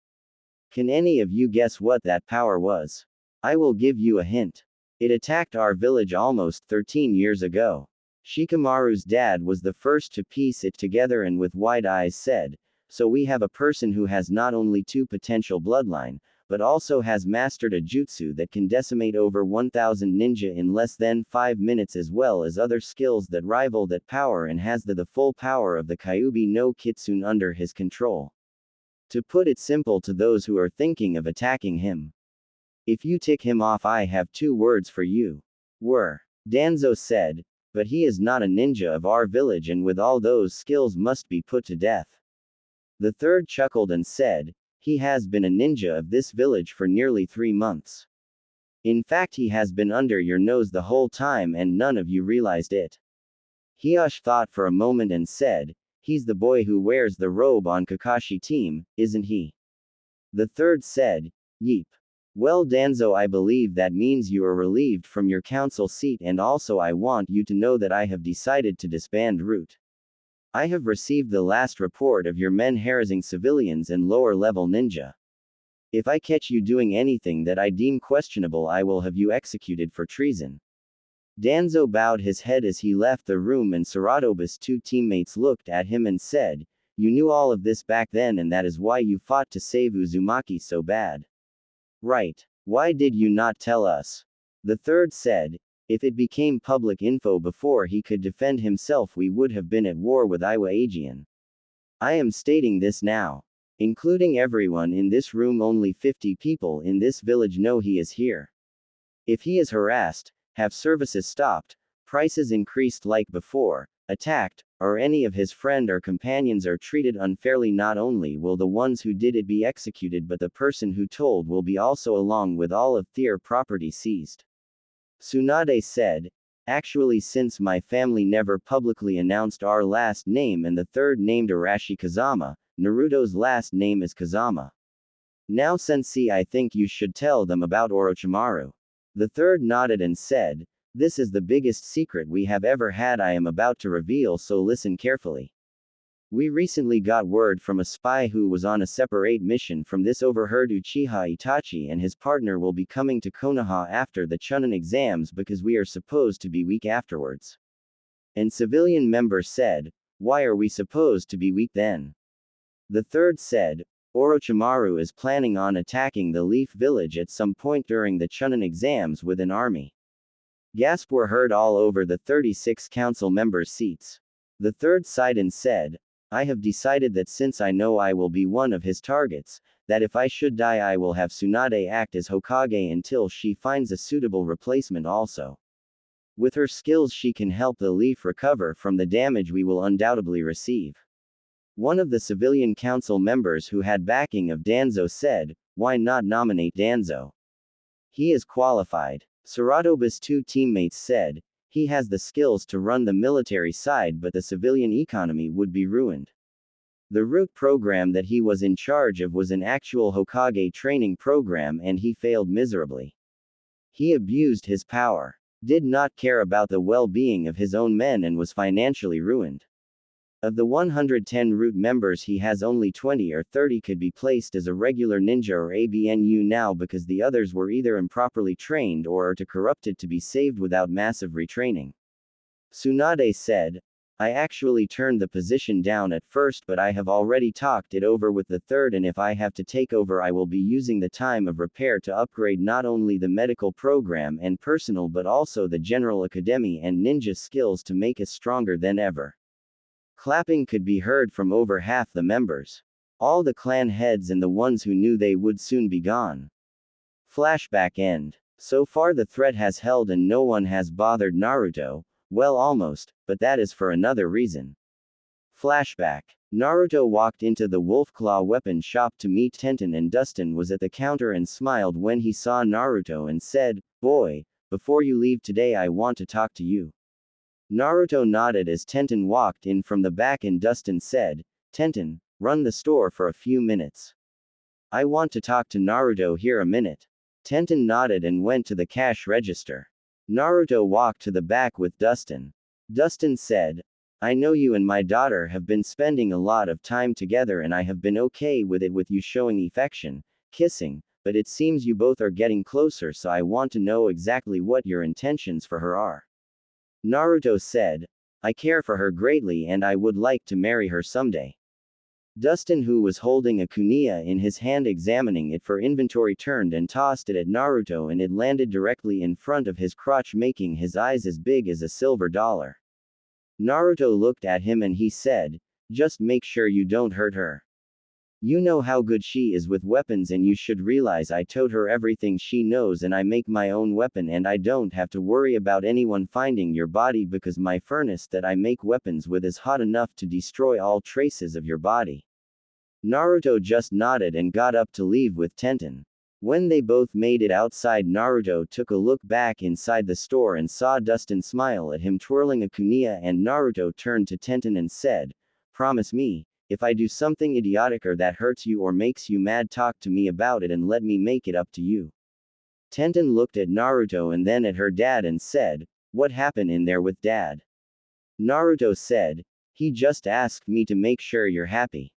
Can any of you guess what that power was? I will give you a hint. It attacked our village almost 13 years ago. Shikamaru's dad was the first to piece it together and with wide eyes said, "So we have a person who has not only 2 potential bloodline, but also has mastered a jutsu that can decimate over 1,000 ninja in less than 5 minutes, as well as other skills that rival that power, and has the full power of the Kyuubi no Kitsune under his control." To put it simple to those who are thinking of attacking him, if you tick him off, I have 2 words for you. Danzo said, "But he is not a ninja of our village, and with all those skills must be put to death." The third chuckled and said, "He has been a ninja of this village for nearly 3 months. In fact, he has been under your nose the whole time and none of you realized it." Hiyoshi thought for a moment and said, "He's the boy who wears the robe on Kakashi team, isn't he?" The third said, "Yeep. Well, Danzo, I believe that means you are relieved from your council seat, and also I want you to know that I have decided to disband Root. I have received the last report of your men harassing civilians and lower-level ninja. If I catch you doing anything that I deem questionable, I will have you executed for treason." Danzo bowed his head as he left the room, and Saratoba's 2 teammates looked at him and said, "You knew all of this back then, and that is why you fought to save Uzumaki so bad. Right. Why did you not tell us?" The third said, "If it became public info before he could defend himself, we would have been at war with Iwa Aegean. I am stating this now. Including everyone in this room, only 50 people in this village know he is here. If he is harassed, have services stopped, prices increased like before, attacked, or any of his friend or companions are treated unfairly, not only will the ones who did it be executed, but the person who told will be also, along with all of their property seized." Tsunade said, "Actually, since my family never publicly announced our last name and the third named Arashi Kazama, Naruto's last name is Kazama. Now Sensei, I think you should tell them about Orochimaru." The third nodded and said, "This is the biggest secret we have ever had I am about to reveal, so listen carefully. We recently got word from a spy who was on a separate mission from this, overheard Uchiha Itachi and his partner will be coming to Konoha after the Chunin exams because we are supposed to be weak afterwards." And civilian member said, "Why are we supposed to be weak then?" The third said, "Orochimaru is planning on attacking the Leaf Village at some point during the Chunin exams with an army." Gasps were heard all over the 36 council members' seats. The third sighed and said, "I have decided that since I know I will be one of his targets, that if I should die I will have Tsunade act as Hokage until she finds a suitable replacement also. With her skills she can help the Leaf recover from the damage we will undoubtedly receive." One of the civilian council members who had backing of Danzo said, "Why not nominate Danzo? He is qualified." Saratoba's 2 teammates said, "He has the skills to run the military side, but the civilian economy would be ruined. The Root program that he was in charge of was an actual Hokage training program and he failed miserably. He abused his power, did not care about the well-being of his own men, and was financially ruined. Of the 110 Root members, he has only 20 or 30 could be placed as a regular ninja or ABNU now, because the others were either improperly trained or are too corrupted to be saved without massive retraining." Tsunade said, "I actually turned the position down at first, but I have already talked it over with the third, and if I have to take over I will be using the time of repair to upgrade not only the medical program and personnel but also the general academy and ninja skills to make us stronger than ever." Clapping could be heard from over half the members. All the clan heads and the ones who knew they would soon be gone. Flashback end. So far the threat has held and no one has bothered Naruto. Well, almost, but that is for another reason. Flashback. Naruto walked into the Wolfclaw weapon shop to meet Tenten, and Dustin was at the counter and smiled when he saw Naruto and said, "Boy, before you leave today I want to talk to you." Naruto nodded as Tenten walked in from the back and Dustin said, "Tenten, run the store for a few minutes. I want to talk to Naruto here a minute." Tenten nodded and went to the cash register. Naruto walked to the back with Dustin. Dustin said, "I know you and my daughter have been spending a lot of time together and I have been okay with it, with you showing affection, kissing, but it seems you both are getting closer, so I want to know exactly what your intentions for her are." Naruto said, "I care for her greatly and I would like to marry her someday." Dustin, who was holding a kunai in his hand examining it for inventory, turned and tossed it at Naruto and it landed directly in front of his crotch, making his eyes as big as a silver dollar. Naruto looked at him and he said, "Just make sure you don't hurt her. You know how good she is with weapons and you should realize I taught her everything she knows and I make my own weapon and I don't have to worry about anyone finding your body because my furnace that I make weapons with is hot enough to destroy all traces of your body." Naruto just nodded and got up to leave with Tenten. When they both made it outside, Naruto took a look back inside the store and saw Dustin smile at him twirling a kunai, and Naruto turned to Tenten and said, "Promise me, if I do something idiotic or that hurts you or makes you mad, talk to me about it and let me make it up to you." Tenten looked at Naruto and then at her dad and said, "What happened in there with Dad?" Naruto said, "He just asked me to make sure you're happy."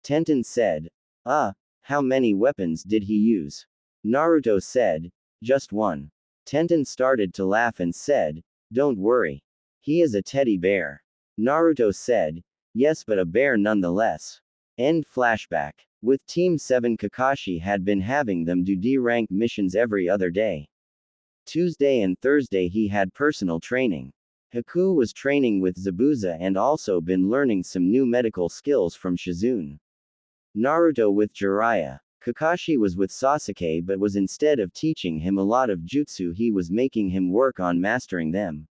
Tenten said, "How many weapons did he use?" Naruto said, "Just one." Tenten started to laugh and said, "Don't worry. He is a teddy bear." Naruto said, "Yes, but a bear nonetheless." End flashback. With Team 7, Kakashi had been having them do D-rank missions every other day. Tuesday and Thursday he had personal training. Haku was training with Zabuza and also been learning some new medical skills from Shizune. Naruto with Jiraiya. Kakashi was with Sasuke, but was instead of teaching him a lot of jutsu, he was making him work on mastering them.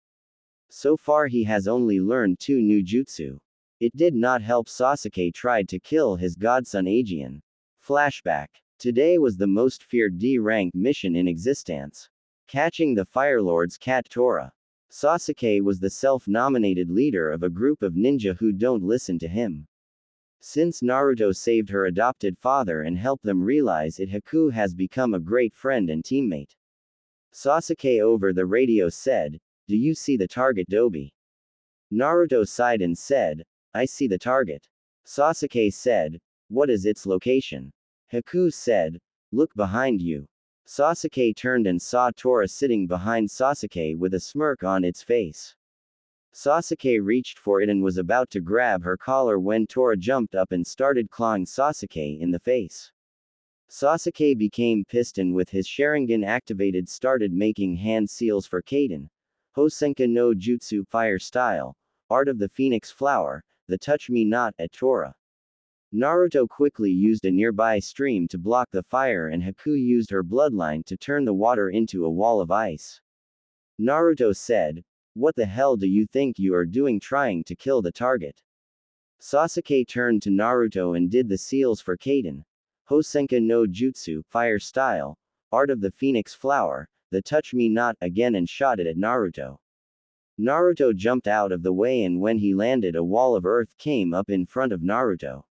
So far he has only learned 2 new jutsu. It did not help. Sasuke tried to kill his godson Aegeon. Flashback. Today was the most feared D-rank mission in existence. Catching the Firelord's cat Tora. Sasuke was the self-nominated leader of a group of ninja who don't listen to him. Since Naruto saved her adopted father and helped them realize it, Haku has become a great friend and teammate. Sasuke over the radio said, "Do you see the target, Dobi?" Naruto sighed and said, "I see the target." Sasuke said, "What is its location?" Haku said, "Look behind you." Sasuke turned and saw Tora sitting behind Sasuke with a smirk on its face. Sasuke reached for it and was about to grab her collar when Tora jumped up and started clawing Sasuke in the face. Sasuke became pissed and with his Sharingan activated started making hand seals for Kaden. Hosenka no Jutsu Fire Style, Art of the Phoenix Flower, the Touch Me Not at Tora. Naruto quickly used a nearby stream to block the fire and Haku used her bloodline to turn the water into a wall of ice. Naruto said, "What the hell do you think you are doing trying to kill the target?" Sasuke turned to Naruto and did the seals for Kaden. Hosenka no Jutsu, Fire Style, Art of the Phoenix Flower, the Touch Me Not again and shot it at Naruto. Naruto jumped out of the way and when he landed a wall of earth came up in front of Naruto.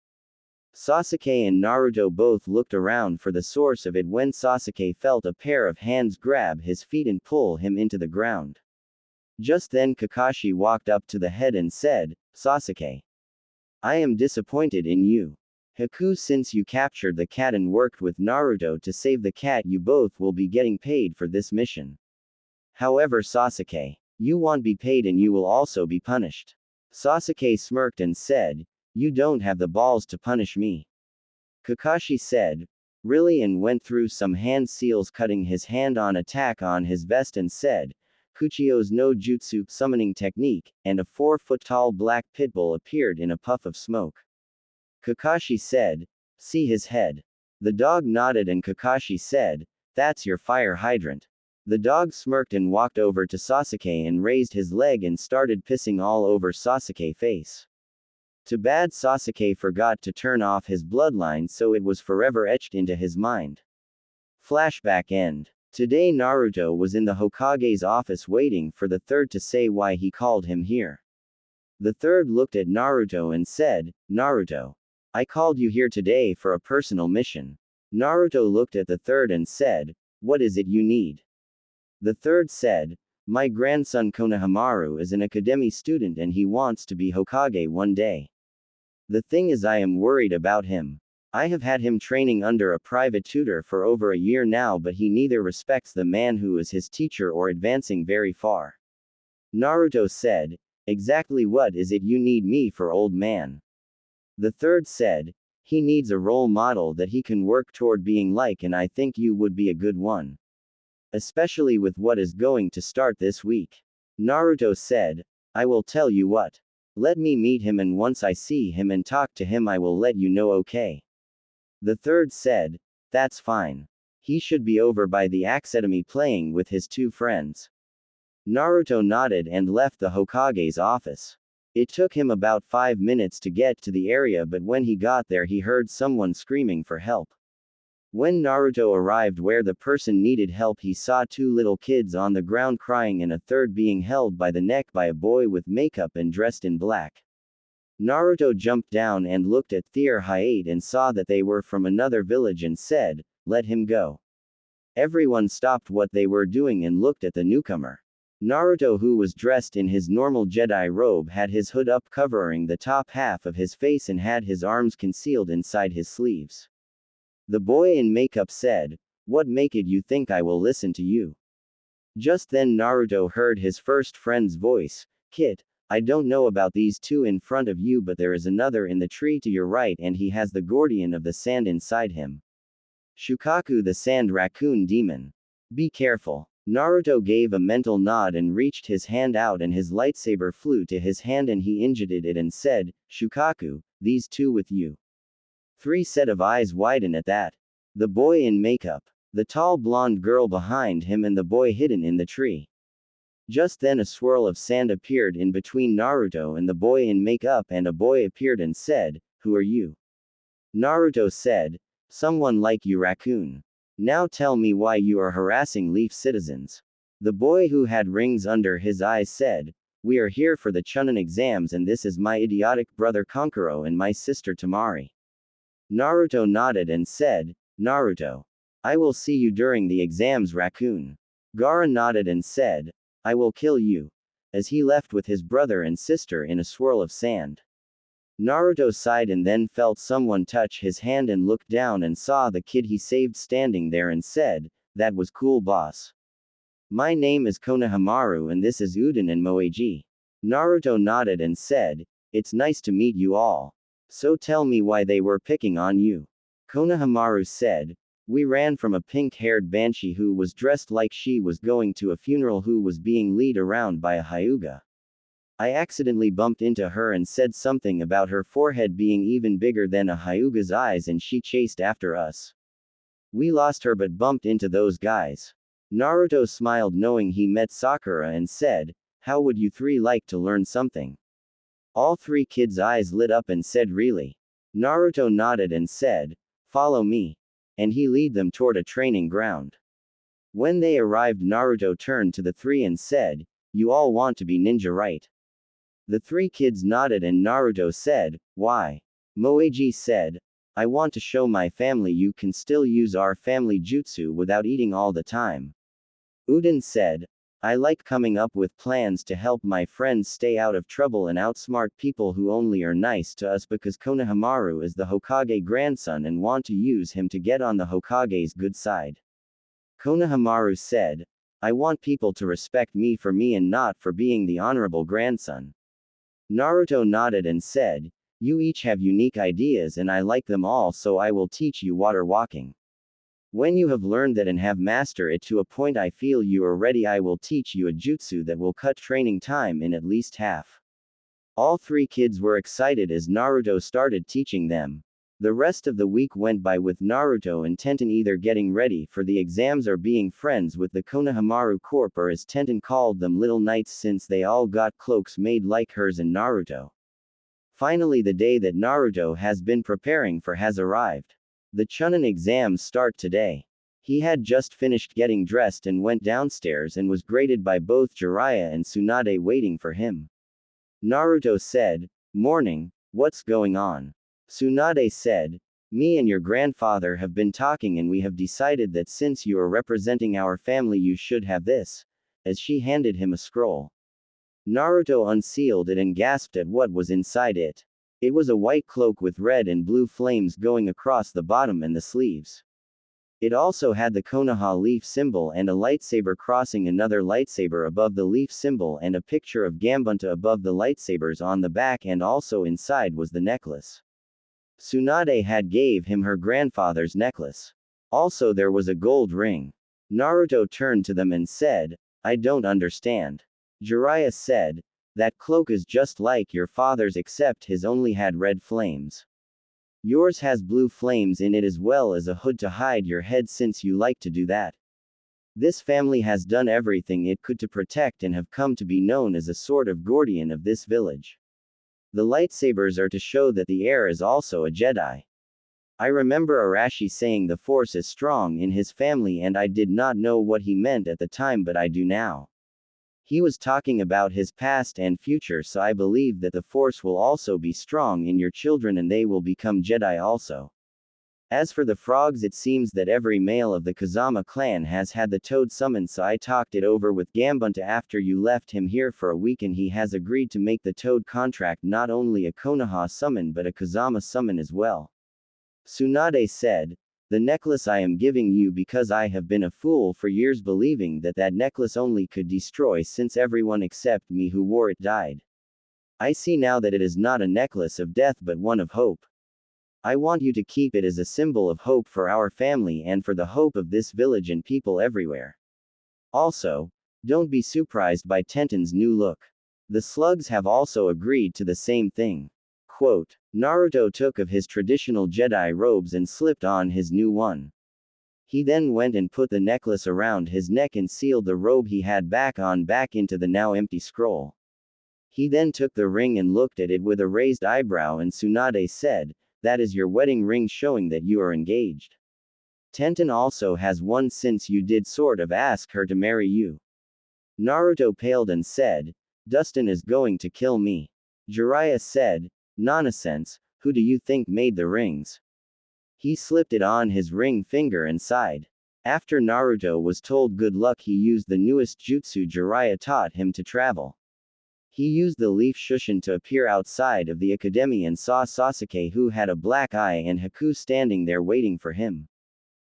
Sasuke and Naruto both looked around for the source of it when Sasuke felt a pair of hands grab his feet and pull him into the ground. Just then Kakashi walked up to the head and said, "Sasuke, I am disappointed in you. Haku, since you captured the cat and worked with Naruto to save the cat, you both will be getting paid for this mission. However, Sasuke, you won't be paid and you will also be punished." Sasuke smirked and said, "You don't have the balls to punish me." Kakashi said, "Really?" and went through some hand seals, cutting his hand on attack on his vest and said, "Kuchio's no Jutsu summoning technique," and a 4-foot-tall black pitbull appeared in a puff of smoke. Kakashi said, "See his head?" The dog nodded and Kakashi said, "That's your fire hydrant. The dog smirked and walked over to Sasuke and raised his leg and started pissing all over Sasuke's face. Too bad Sasuke forgot to turn off his bloodline, so it was forever etched into his mind. Flashback end. Today Naruto was in the Hokage's office waiting for the third to say why he called him here. The third looked at Naruto and said, "Naruto, I called you here today for a personal mission." Naruto looked at the third and said, "What is it you need?" The third said, "My grandson Konohamaru is an academy student and he wants to be Hokage one day. The thing is, I am worried about him. I have had him training under a private tutor for over a year now, but he neither respects the man who is his teacher or advancing very far." Naruto said, "Exactly what is it you need me for, old man?" The third said, "He needs a role model that he can work toward being like, and I think you would be a good one. Especially with what is going to start this week." Naruto said, "I will tell you what. Let me meet him, and once I see him and talk to him I will let you know, okay?" The third said, "That's fine. He should be over by the academy playing with his two friends." Naruto nodded and left the Hokage's office. It took him about 5 minutes to get to the area, but when he got there he heard someone screaming for help. When Naruto arrived where the person needed help, he saw 2 little kids on the ground crying and a third being held by the neck by a boy with makeup and dressed in black. Naruto jumped down and looked at their height and saw that they were from another village and said, "Let him go." Everyone stopped what they were doing and looked at the newcomer. Naruto, who was dressed in his normal Jedi robe, had his hood up covering the top half of his face and had his arms concealed inside his sleeves. The boy in makeup said, "What maketh you think I will listen to you?" Just then Naruto heard his first friend's voice, "Kid, I don't know about these 2 in front of you, but there is another in the tree to your right and he has the guardian of the sand inside him. Shukaku, the sand raccoon demon. Be careful." Naruto gave a mental nod and reached his hand out and his lightsaber flew to his hand and he injured it and said, "Shukaku, these 2 with you." 3 set of eyes widened at that. The boy in makeup, the tall blonde girl behind him and the boy hidden in the tree. Just then a swirl of sand appeared in between Naruto and the boy in makeup, and a boy appeared and said, "Who are you?" Naruto said, "Someone like you, raccoon. Now tell me why you are harassing Leaf citizens." The boy who had rings under his eyes said, "We are here for the Chunin exams and this is my idiotic brother Kankuro and my sister Tamari." Naruto nodded and said, "Naruto, I will see you during the exams, raccoon." Gaara nodded and said, "I will kill you," as he left with his brother and sister in a swirl of sand. Naruto sighed and then felt someone touch his hand and looked down and saw the kid he saved standing there and said, "That was cool, boss. My name is Konohamaru and this is Uden and Moeji." Naruto nodded and said, "It's nice to meet you all. So tell me why they were picking on you." Konohamaru said, "We ran from a pink-haired banshee who was dressed like she was going to a funeral who was being led around by a hyuga. I accidentally bumped into her and said something about her forehead being even bigger than a hyuga's eyes and she chased after us. We lost her but bumped into those guys." Naruto smiled knowing he met Sakura and said, "How would you 3 like to learn something?" All 3 kids' eyes lit up and said, "Really?" Naruto nodded and said, "Follow me." And he led them toward a training ground. When they arrived, Naruto turned to the 3 and said, "You all want to be ninja, right?" The 3 kids nodded and Naruto said, "Why?" Moeji said, "I want to show my family you can still use our family jutsu without eating all the time." Uden said, "I like coming up with plans to help my friends stay out of trouble and outsmart people who only are nice to us because Konohamaru is the Hokage grandson and want to use him to get on the Hokage's good side." Konohamaru said, "I want people to respect me and not for being the honorable grandson." Naruto nodded and said, "You each have unique ideas and I like them all, so I will teach you water walking. When you have learned that and have mastered it to a point I feel you are ready, I will teach you a jutsu that will cut training time in at least half." All 3 kids were excited as Naruto started teaching them. The rest of the week went by with Naruto and Tenten either getting ready for the exams or being friends with the Konohamaru Corp, or as Tenten called them, Little Knights, since they all got cloaks made like hers and Naruto. Finally, the day that Naruto has been preparing for has arrived. The Chunin exams start today. He had just finished getting dressed and went downstairs and was greeted by both Jiraiya and Tsunade waiting for him. Naruto said, "Morning, what's going on?" Tsunade said, "Me and your grandfather have been talking and we have decided that since you are representing our family you should have this," as she handed him a scroll. Naruto unsealed it and gasped at what was inside it. It was a white cloak with red and blue flames going across the bottom and the sleeves. It also had the Konoha leaf symbol and a lightsaber crossing another lightsaber above the leaf symbol and a picture of Gambunta above the lightsabers on the back, and also inside was the necklace. Tsunade had gave him her grandfather's necklace. Also there was a gold ring. Naruto turned to them and said, "I don't understand." Jiraiya said, "That cloak is just like your father's except his only had red flames. Yours has blue flames in it as well as a hood to hide your head since you like to do that. This family has done everything it could to protect and have come to be known as a sort of guardian of this village. The lightsabers are to show that the heir is also a Jedi. I remember Arashi saying the Force is strong in his family and I did not know what he meant at the time, but I do now. He was talking about his past and future, so I believe that the Force will also be strong in your children and they will become Jedi also. As for the frogs, it seems that every male of the Kazama clan has had the toad summoned, so I talked it over with Gambunta after you left him here for a week and he has agreed to make the toad contract not only a Konoha summon but a Kazama summon as well." Tsunade said, "The necklace I am giving you because I have been a fool for years believing that that necklace only could destroy since everyone except me who wore it died. I see now that it is not a necklace of death but one of hope. I want you to keep it as a symbol of hope for our family and for the hope of this village and people everywhere. Also, don't be surprised by Tenten's new look. The slugs have also agreed to the same thing." Quote, Naruto took of his traditional Jedi robes and slipped on his new one. He then went and put the necklace around his neck and sealed the robe he had back into the now empty scroll. He then took the ring and looked at it with a raised eyebrow, and Tsunade said, "That is your wedding ring showing that you are engaged. Tenten also has one since you did sort of ask her to marry you." Naruto paled and said, "Dustin is going to kill me." Jiraiya said, "Nonsense, who do you think made the rings?" He slipped it on his ring finger and sighed. After Naruto was told good luck, he used the newest jutsu Jiraiya taught him to travel. He used the leaf shushin to appear outside of the academy and saw Sasuke, who had a black eye, and Haku standing there waiting for him.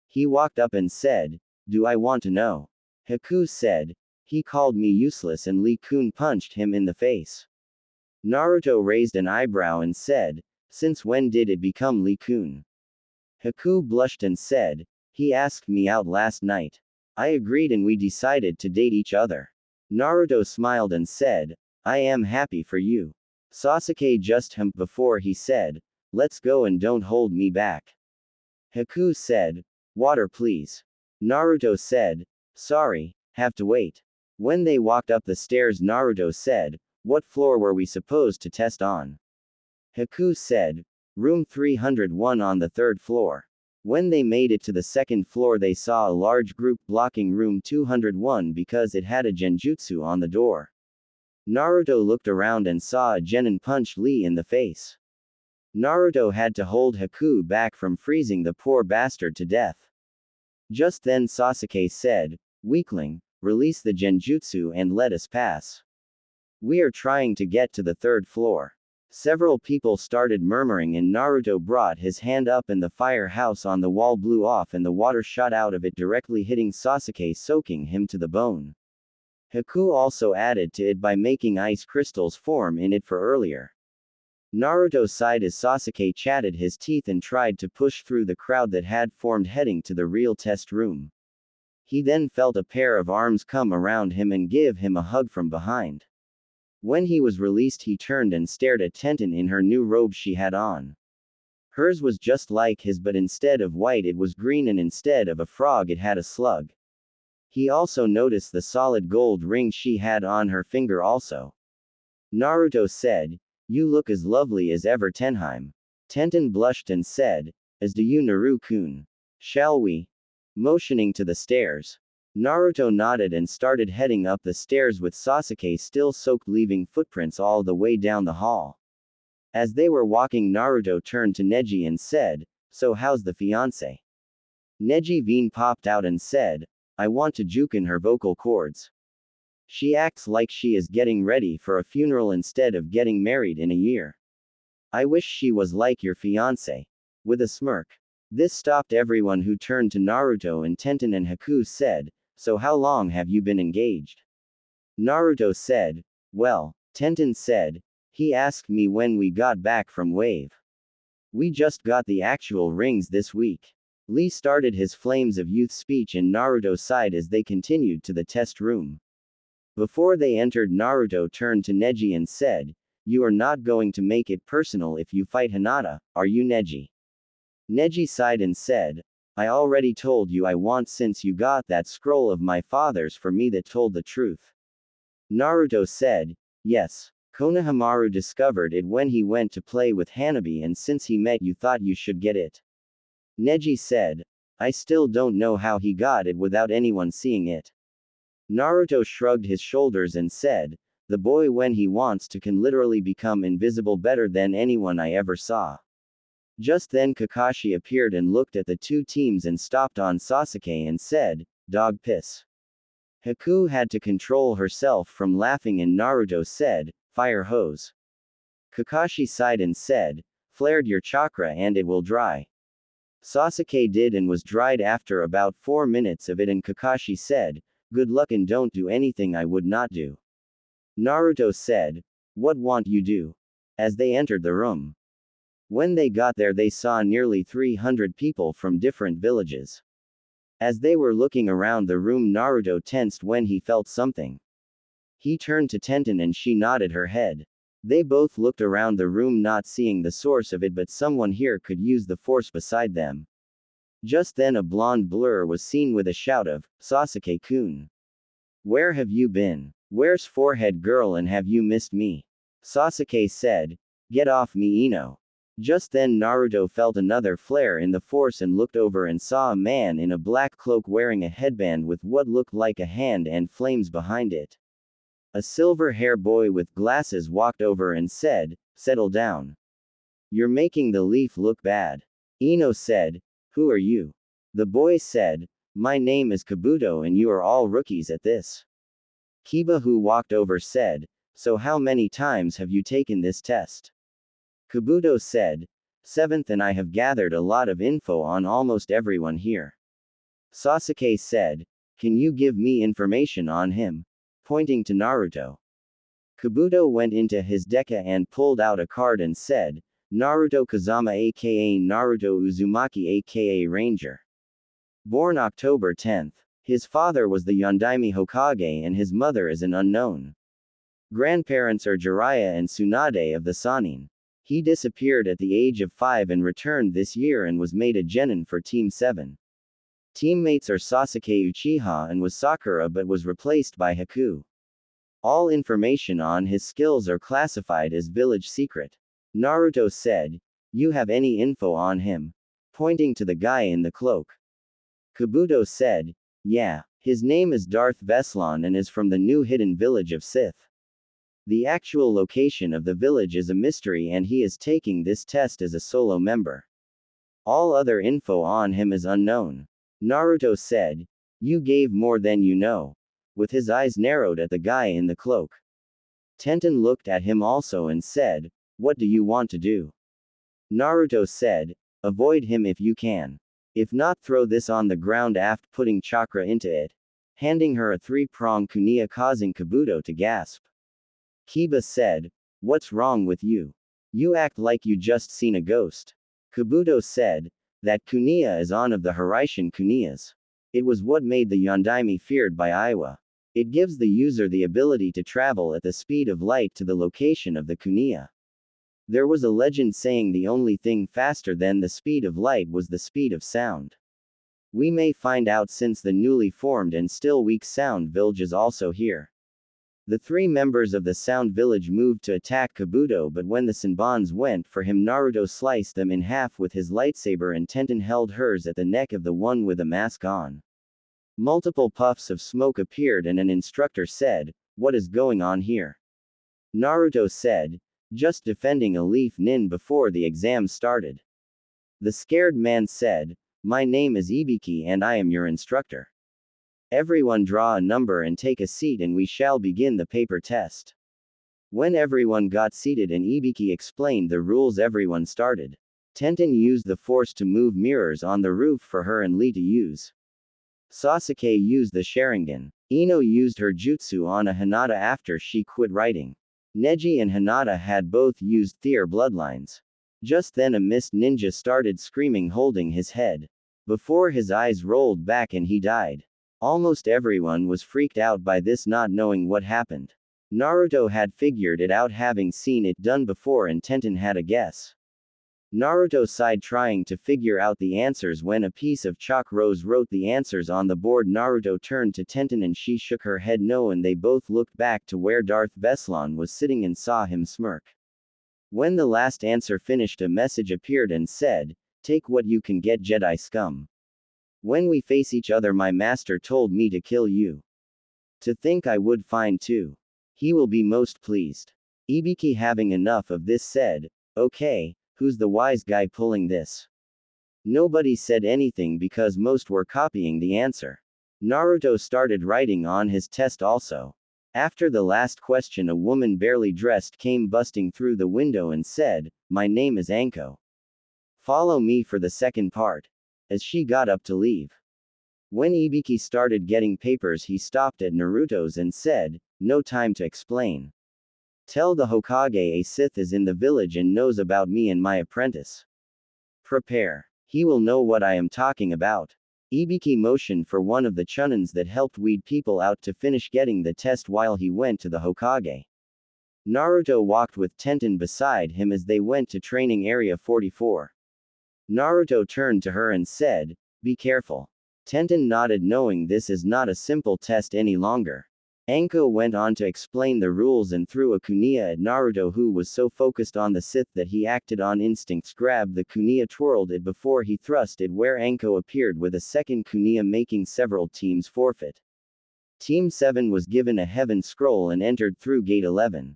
He walked up and said, "Do I want to know?" Haku said, "He called me useless and Lee Kun punched him in the face." Naruto raised an eyebrow and said, "Since when did it become Lee Kun?" Haku blushed and said, "He asked me out last night. I agreed and we decided to date each other." Naruto smiled and said, "I am happy for you." Sasuke just humped before he said, "Let's go and don't hold me back." Haku said, "Water please." Naruto said, "Sorry, have to wait." When they walked up the stairs, Naruto said, "What floor were we supposed to test on?" Haku said, "Room 301 on the 3rd floor. When they made it to the 2nd floor, they saw a large group blocking room 201 because it had a genjutsu on the door. Naruto looked around and saw a genin punch Lee in the face. Naruto had to hold Haku back from freezing the poor bastard to death. Just then Sasuke said, "Weakling, release the genjutsu and let us pass. We are trying to get to the 3rd floor." Several people started murmuring and Naruto brought his hand up and the firehouse on the wall blew off and the water shot out of it directly hitting Sasuke, soaking him to the bone. Haku also added to it by making ice crystals form in it for earlier. Naruto sighed as Sasuke chatted his teeth and tried to push through the crowd that had formed heading to the real test room. He then felt a pair of arms come around him and give him a hug from behind. When he was released, he turned and stared at Tenten in her new robe she had on. Hers was just like his, but instead of white it was green, and instead of a frog it had a slug. He also noticed the solid gold ring she had on her finger also. Naruto said, "You look as lovely as ever, Tenheim." Tenten blushed and said, "As do you, Naru-kun. Shall we?" Motioning to the stairs. Naruto nodded and started heading up the stairs with Sasuke still soaked, leaving footprints all the way down the hall. As they were walking, Naruto turned to Neji and said, "So how's the fiancé?" Neji Veen popped out and said, "I want to juke in her vocal cords. She acts like she is getting ready for a funeral instead of getting married in a year. I wish she was like your fiancé." With a smirk. This stopped everyone, who turned to Naruto, and Tenten and Haku said, "So how long have you been engaged?" Naruto said, "Well," Tenten said, "he asked me when we got back from Wave. We just got the actual rings this week." Lee started his Flames of Youth speech in Naruto's side as they continued to the test room. Before they entered, Naruto turned to Neji and said, "You are not going to make it personal if you fight Hinata, are you, Neji?" Neji sighed and said, "I already told you I want, since you got that scroll of my father's for me that told the truth." Naruto said, "Yes. Konohamaru discovered it when he went to play with Hanabi, and since he met you thought you should get it." Neji said, "I still don't know how he got it without anyone seeing it." Naruto shrugged his shoulders and said, "The boy, when he wants to, can literally become invisible better than anyone I ever saw." Just then Kakashi appeared and looked at the two teams and stopped on Sasuke and said, "Dog piss." Haku had to control herself from laughing, and Naruto said, "Fire hose." Kakashi sighed and said, "Flared your chakra and it will dry." Sasuke did and was dried after about 4 minutes of it, and Kakashi said, "Good luck and don't do anything I would not do." Naruto said, "What won't you do?" As they entered the room. When they got there, they saw nearly 300 people from different villages. As they were looking around the room, Naruto tensed when he felt something. He turned to Tenten and she nodded her head. They both looked around the room, not seeing the source of it, but someone here could use the force beside them. Just then a blonde blur was seen with a shout of, "Sasuke-kun. Where have you been? Where's Forehead Girl, and have you missed me?" Sasuke said, "Get off me, Ino." Just then Naruto felt another flare in the force and looked over and saw a man in a black cloak wearing a headband with what looked like a hand and flames behind it. A silver hair boy with glasses walked over and said, "Settle down. You're making the leaf look bad." Ino said, "Who are you?" The boy said, "My name is Kabuto and you are all rookies at this." Kiba, who walked over, said, "So how many times have you taken this test?" Kabuto said, "7th, and I have gathered a lot of info on almost everyone here." Sasuke said, "Can you give me information on him?" Pointing to Naruto. Kabuto went into his deca and pulled out a card and said, "Naruto Kazama aka Naruto Uzumaki aka Ranger. Born October 10th. His father was the Yondaime Hokage and his mother is an unknown. Grandparents are Jiraiya and Tsunade of the Sannin. He disappeared at the age of 5 and returned this year and was made a genin for Team 7. Teammates are Sasuke Uchiha and was Sakura but was replaced by Haku. All information on his skills are classified as village secret." Naruto said, "You have any info on him?" Pointing to the guy in the cloak. Kabuto said, "Yeah. His name is Darth Veslan and is from the new hidden village of Sith. The actual location of the village is a mystery and he is taking this test as a solo member. All other info on him is unknown." Naruto said, "You gave more than you know," with his eyes narrowed at the guy in the cloak. Tenten looked at him also and said, "What do you want to do?" Naruto said, "Avoid him if you can. If not, throw this on the ground aft, putting chakra into it." Handing her a 3-prong kunai, causing Kabuto to gasp. Kiba said, "What's wrong with you? You act like you just seen a ghost." Kabuto said, "That kunai is one of the Hiraishin kunais. It was what made the Yondaime feared by Aiwa. It gives the user the ability to travel at the speed of light to the location of the kunai. There was a legend saying the only thing faster than the speed of light was the speed of sound. We may find out since the newly formed and still weak Sound Village is also here. The three members of the Sound Village moved to attack Kabuto, but when the Senbons went for him, Naruto sliced them in half with his lightsaber and Tenten held hers at the neck of the one with a mask on. Multiple puffs of smoke appeared and an instructor said, "What is going on here?" Naruto said, "Just defending a leaf nin before the exam started." The scared man said, "My name is Ibiki and I am your instructor. Everyone draw a number and take a seat and we shall begin the paper test." When everyone got seated and Ibiki explained the rules, everyone started. Tenten used the force to move mirrors on the roof for her and Lee to use. Sasuke used the Sharingan. Ino used her jutsu on a Hinata after she quit writing. Neji and Hinata had both used their bloodlines. Just then a mist ninja started screaming, holding his head. Before his eyes rolled back and he died. Almost everyone was freaked out by this, not knowing what happened. Naruto had figured it out, having seen it done before, and Tenten had a guess. Naruto sighed, trying to figure out the answers, when a piece of chalk rose wrote the answers on the board. Naruto turned to Tenten and she shook her head no, and they both looked back to where Darth Veslan was sitting and saw him smirk. When the last answer finished, a message appeared and said, "Take what you can get, Jedi scum. When we face each other, my master told me to kill you. To think I would find two. He will be most pleased." Ibiki, having enough of this, said, "Okay, who's the wise guy pulling this?" Nobody said anything because most were copying the answer. Naruto started writing on his test also. After the last question, a woman barely dressed came busting through the window and said, "My name is Anko. Follow me for the second part." As she got up to leave. When Ibiki started getting papers, he stopped at Naruto's and said, "No time to explain. Tell the Hokage a Sith is in the village and knows about me and my apprentice. Prepare. He will know what I am talking about." Ibiki motioned for one of the Chunins that helped weed people out to finish getting the test while he went to the Hokage. Naruto walked with Tenten beside him as they went to training area 44. Naruto turned to her and said, "Be careful." Tenten nodded, knowing this is not a simple test any longer. Anko went on to explain the rules and threw a kunai at Naruto, who was so focused on the Sith that he acted on instincts, grabbed the kunai, twirled it before he thrust it where Anko appeared with a second kunai, making several teams forfeit. Team 7 was given a heaven scroll and entered through gate 11.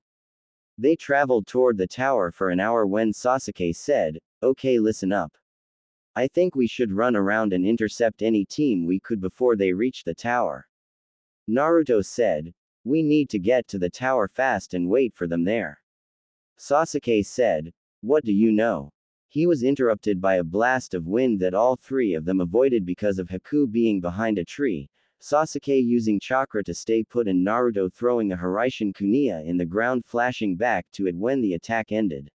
They traveled toward the tower for an hour when Sasuke said, "Okay, listen up. I think we should run around and intercept any team we could before they reach the tower." Naruto said, "We need to get to the tower fast and wait for them there." Sasuke said, "What do you know?" He was interrupted by a blast of wind that all three of them avoided because of Haku being behind a tree, Sasuke using chakra to stay put and Naruto throwing a Hiraishin kunai in the ground, flashing back to it when the attack ended.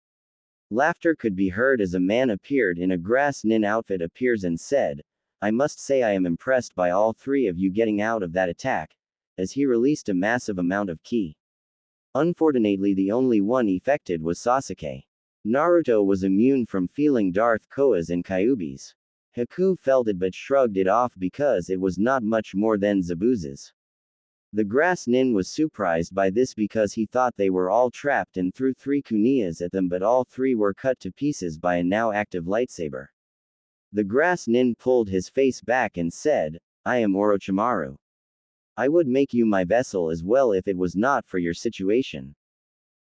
Laughter could be heard as a man appeared in a grass nin outfit appears and said, "I must say I am impressed by all three of you getting out of that attack," as he released a massive amount of ki. Unfortunately, the only one affected was Sasuke. Naruto was immune from feeling Darth Koa's and Kyuubi's. Haku felt it but shrugged it off because it was not much more than Zabuza's. The grass nin was surprised by this because he thought they were all trapped and threw 3 kunais at them, but all 3 were cut to pieces by a now active lightsaber. The grass nin pulled his face back and said, "I am Orochimaru. I would make you my vessel as well if it was not for your situation.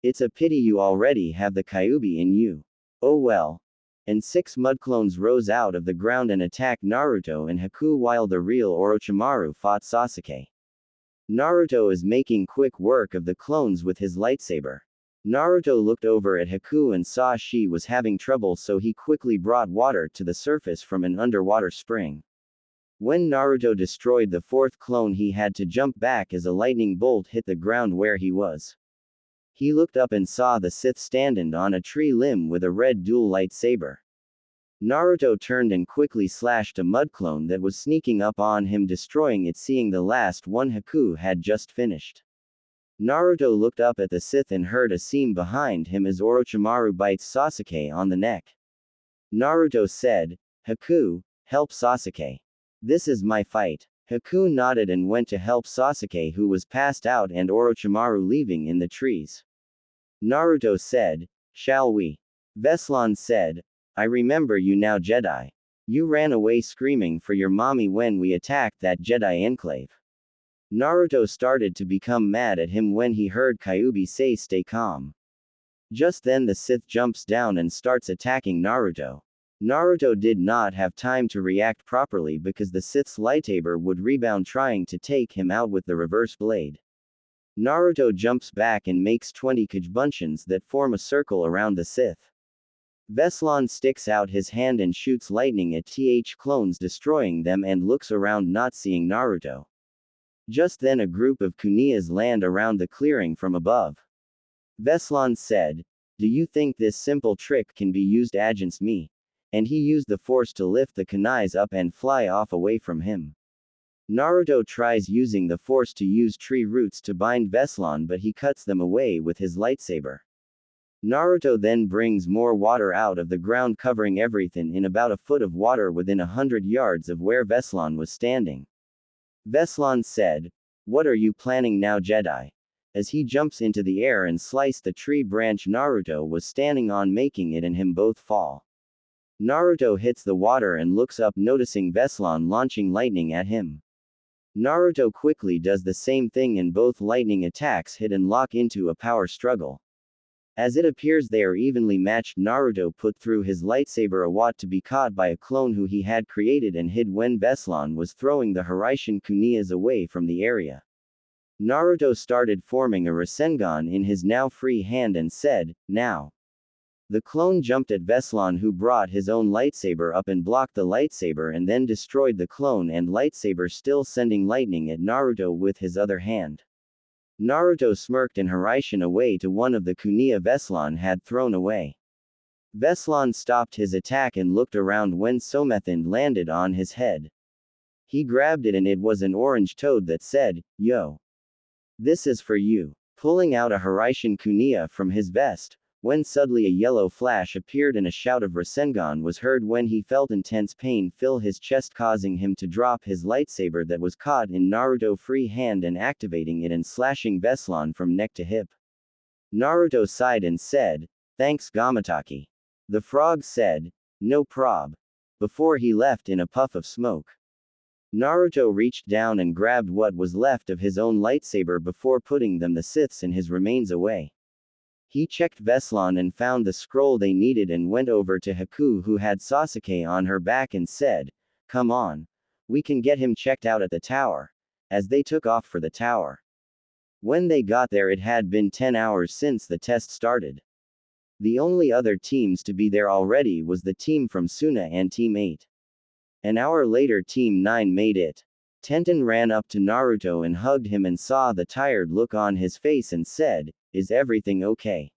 It's a pity you already have the Kyuubi in you. Oh well." And 6 mudclones rose out of the ground and attacked Naruto and Haku while the real Orochimaru fought Sasuke. Naruto is making quick work of the clones with his lightsaber. Naruto looked over at Haku and saw she was having trouble, so he quickly brought water to the surface from an underwater spring. When Naruto destroyed the 4th clone, he had to jump back as a lightning bolt hit the ground where he was. He looked up and saw the Sith standing on a tree limb with a red dual lightsaber. Naruto turned and quickly slashed a mudclone that was sneaking up on him, destroying it. Seeing the last one Haku had just finished. Naruto looked up at the Sith and heard a scene behind him as Orochimaru bites Sasuke on the neck. Naruto said, "Haku, help Sasuke. This is my fight." Haku nodded and went to help Sasuke, who was passed out, and Orochimaru leaving in the trees. Naruto said, "Shall we?" Veslan said, "I remember you now, Jedi. You ran away screaming for your mommy when we attacked that Jedi enclave." Naruto started to become mad at him when he heard Kyuubi say stay calm. Just then the Sith jumps down and starts attacking Naruto. Naruto did not have time to react properly because the Sith's lightsaber would rebound, trying to take him out with the reverse blade. Naruto jumps back and makes 20 Kajbunshians that form a circle around the Sith. Veslan sticks out his hand and shoots lightning at clones, destroying them, and looks around not seeing Naruto. Just then a group of Kuniyas land around the clearing from above. Veslan said, "Do you think this simple trick can be used against me?" And he used the force to lift the kunais up and fly off away from him. Naruto tries using the force to use tree roots to bind Veslan, but he cuts them away with his lightsaber. Naruto then brings more water out of the ground, covering everything in about a foot of water within 100 yards of where Veslan was standing. Veslan said, "What are you planning now, Jedi?" As he jumps into the air and sliced the tree branch Naruto was standing on, making it and him both fall. Naruto hits the water and looks up, noticing Veslan launching lightning at him. Naruto quickly does the same thing and both lightning attacks hit and lock into a power struggle. As it appears they are evenly matched, Naruto put through his lightsaber a watt to be caught by a clone who he had created and hid when Veslan was throwing the Hiraishin Kuniyas away from the area. Naruto started forming a Rasengan in his now free hand and said, "Now." The clone jumped at Veslan, who brought his own lightsaber up and blocked the lightsaber and then destroyed the clone and lightsaber, still sending lightning at Naruto with his other hand. Naruto smirked and Hiraishin away to one of the Kuniya Veslan had thrown away. Veslan stopped his attack and looked around when Somethin landed on his head. He grabbed it and it was an orange toad that said, "Yo. This is for you." Pulling out a Hiraishin Kuniya from his vest, when suddenly a yellow flash appeared and a shout of Rasengan was heard when he felt intense pain fill his chest, causing him to drop his lightsaber that was caught in Naruto's free hand and activating it and slashing Veslan from neck to hip. Naruto sighed and said, "Thanks, Gamataki." The frog said, "No prob," before he left in a puff of smoke. Naruto reached down and grabbed what was left of his own lightsaber before putting the Sith's and his remains away. He checked Veslan and found the scroll they needed and went over to Haku, who had Sasuke on her back, and said, "Come on. We can get him checked out at the tower," as they took off for the tower. When they got there, it had been 10 hours since the test started. The only other teams to be there already was the team from Suna and Team 8. An hour later, Team 9 made it. Tenten ran up to Naruto and hugged him and saw the tired look on his face and said, "Is everything okay?"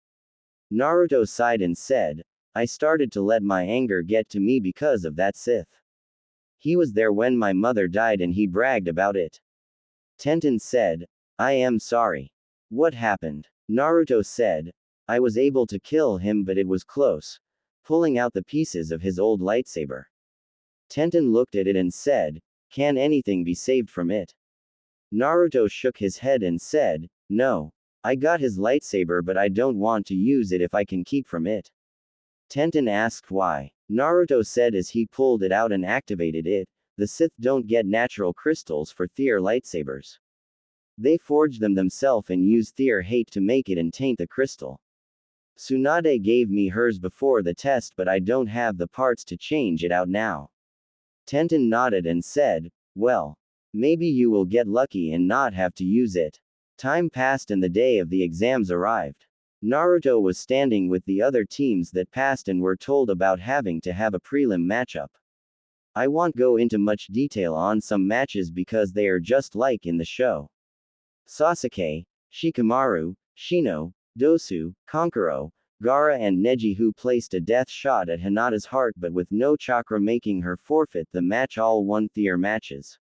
Naruto sighed and said, "I started to let my anger get to me because of that Sith. He was there when my mother died and he bragged about it." Tenten said, "I am sorry. What happened?" Naruto said, "I was able to kill him, but it was close," pulling out the pieces of his old lightsaber. Tenten looked at it and said, "Can anything be saved from it?" Naruto shook his head and said, "No. I got his lightsaber, but I don't want to use it if I can keep from it." Tenten asked why. Naruto said as he pulled it out and activated it, "The Sith don't get natural crystals for their lightsabers. They forge them themselves and use their hate to make it and taint the crystal. Tsunade gave me hers before the test, but I don't have the parts to change it out now." Tenten nodded and said, "Well, maybe you will get lucky and not have to use it." Time passed and the day of the exams arrived. Naruto was standing with the other teams that passed and were told about having to have a prelim matchup. I won't go into much detail on some matches because they are just like in the show. Sasuke, Shikamaru, Shino, Dosu, Kankuro, Gaara and Neji, who placed a death shot at Hinata's heart but with no chakra, making her forfeit the match, all won their matches.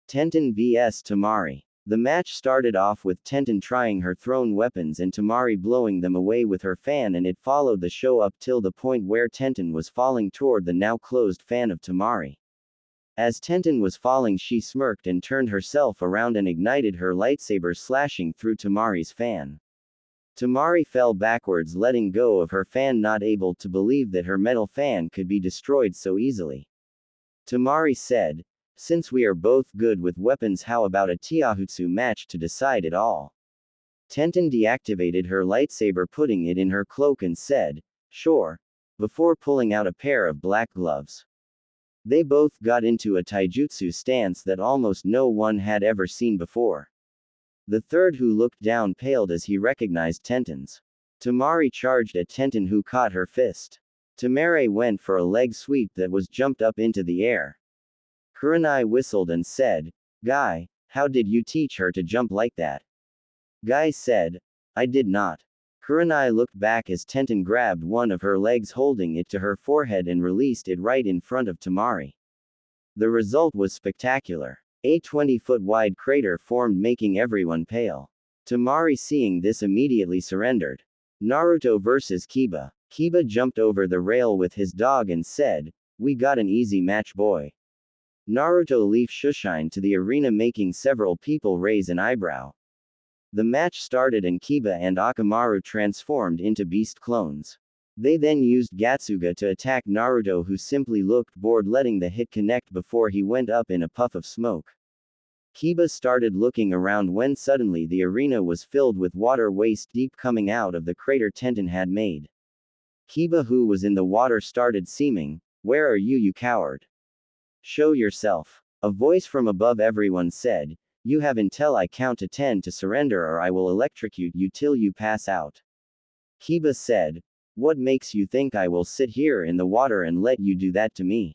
Tenten vs Tamari. The match started off with Tenten trying her thrown weapons and Tamari blowing them away with her fan, and it followed the show up till the point where Tenten was falling toward the now closed fan of Tamari. As Tenten was falling, she smirked and turned herself around and ignited her lightsaber, slashing through Tamari's fan. Tamari fell backwards, letting go of her fan, not able to believe that her metal fan could be destroyed so easily. Tamari said, "Since we are both good with weapons, how about a Tiahutsu match to decide it all?" Tenten deactivated her lightsaber, putting it in her cloak, and said, "Sure," before pulling out a pair of black gloves. They both got into a taijutsu stance that almost no one had ever seen before. The third, who looked down, paled as he recognized Tenten's. Tamari charged at Tenten, who caught her fist. Tamare went for a leg sweep that was jumped up into the air. Kurenai whistled and said, "Guy, how did you teach her to jump like that?" Guy said, "I did not." Kurenai looked back as Tenten grabbed one of her legs, holding it to her forehead, and released it right in front of Tamari. The result was spectacular. A 20-foot wide crater formed, making everyone pale. Tamari, seeing this, immediately surrendered. Naruto vs. Kiba. Kiba jumped over the rail with his dog and said, "We got an easy match, boy." Naruto leaped Shushine to the arena, making several people raise an eyebrow. The match started and Kiba and Akamaru transformed into beast clones. They then used Gatsuga to attack Naruto, who simply looked bored, letting the hit connect before he went up in a puff of smoke. Kiba started looking around when suddenly the arena was filled with water, waist deep, coming out of the crater Tenten had made. Kiba, who was in the water, started screaming, "Where are you, you coward? Show yourself." A voice from above everyone said, "You have until I count to 10 to surrender, or I will electrocute you till you pass out." Kiba said, "What makes you think I will sit here in the water and let you do that to me?"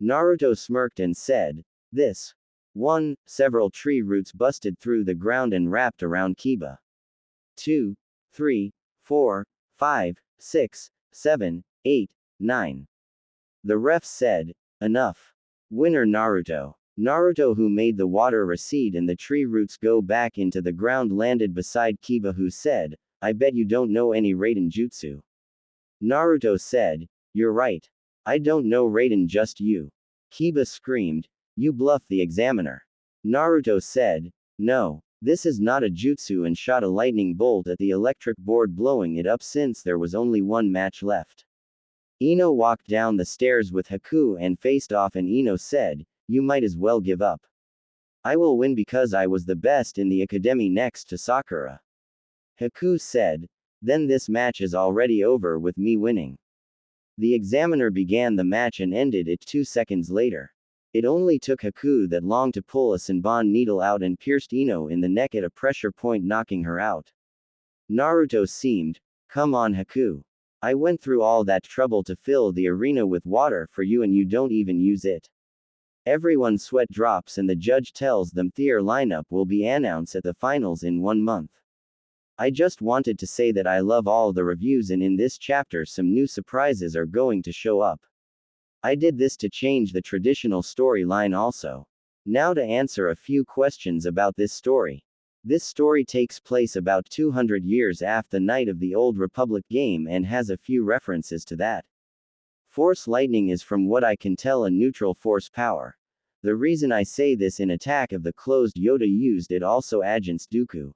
Naruto smirked and said, "This one." Several tree roots busted through the ground and wrapped around Kiba. 2, 3, 4, 5, 6, 7, 8, 9. The ref said, "Enough." Winner Naruto. Naruto, who made the water recede and the tree roots go back into the ground, landed beside Kiba, who said, "I bet you don't know any Raiden Jutsu." Naruto said, "You're right. I don't know Raiden, just you." Kiba screamed, "You bluff the examiner." Naruto said, "No, this is not a jutsu," and shot a lightning bolt at the electric board, blowing it up since there was only one match left. Ino walked down the stairs with Haku and faced off, and Ino said, "You might as well give up. I will win because I was the best in the academy next to Sakura." Haku said, "Then this match is already over with me winning." The examiner began the match and ended it 2 seconds later. It only took Haku that long to pull a Senbon needle out and pierced Ino in the neck at a pressure point, knocking her out. Naruto seemed, "Come on, Haku. I went through all that trouble to fill the arena with water for you and you don't even use it." Everyone's sweat drops and the judge tells them their lineup will be announced at the finals in 1 month. I just wanted to say that I love all the reviews, and in this chapter some new surprises are going to show up. I did this to change the traditional storyline also. Now to answer a few questions about this story. This story takes place about 200 years after the night of the Old Republic game and has a few references to that. Force lightning is, from what I can tell, a neutral force power. The reason I say this: in Attack of the Closed, Yoda used it also against Dooku.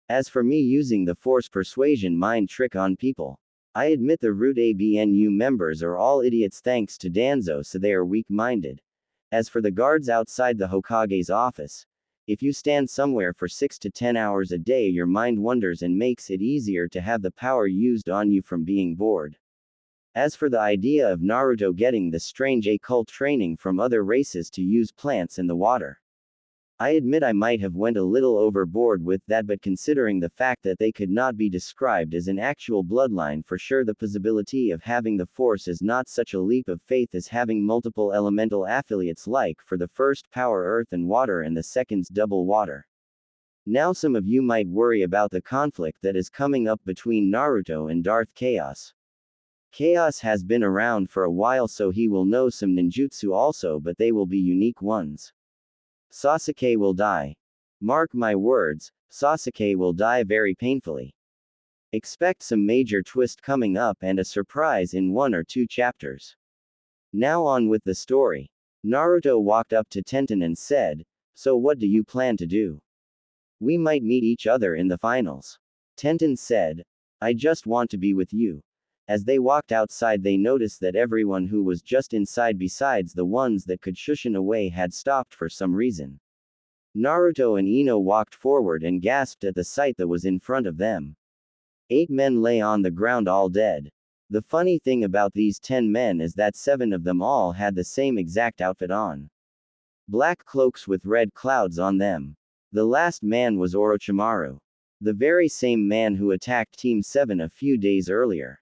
As for me using the force persuasion mind trick on people, I admit the Root ABNU members are all idiots thanks to Danzo, so they are weak-minded. As for the guards outside the Hokage's office, if you stand somewhere for 6 to 10 hours a day, your mind wanders and makes it easier to have the power used on you from being bored. As for the idea of Naruto getting the strange occult training from other races to use plants in the water, I admit I might have went a little overboard with that, but considering the fact that they could not be described as an actual bloodline, for sure the possibility of having the force is not such a leap of faith as having multiple elemental affiliates, like for the first power earth and water and the second's double water. Now some of you might worry about the conflict that is coming up between Naruto and Darth Chaos. Chaos has been around for a while, so he will know some ninjutsu also, but they will be unique ones. Sasuke will die. Mark my words, Sasuke will die very painfully. Expect some major twist coming up and a surprise in 1 or 2 chapters. Now on with the story. Naruto walked up to Tenten and said, "So what do you plan to do? We might meet each other in the finals." Tenten said, "I just want to be with you." As they walked outside, they noticed that everyone who was just inside besides the ones that could shushin away had stopped for some reason. Naruto and Ino walked forward and gasped at the sight that was in front of them. 8 men lay on the ground all dead. The funny thing about these 10 men is that 7 of them all had the same exact outfit on. Black cloaks with red clouds on them. The last man was Orochimaru. The very same man who attacked Team 7 a few days earlier.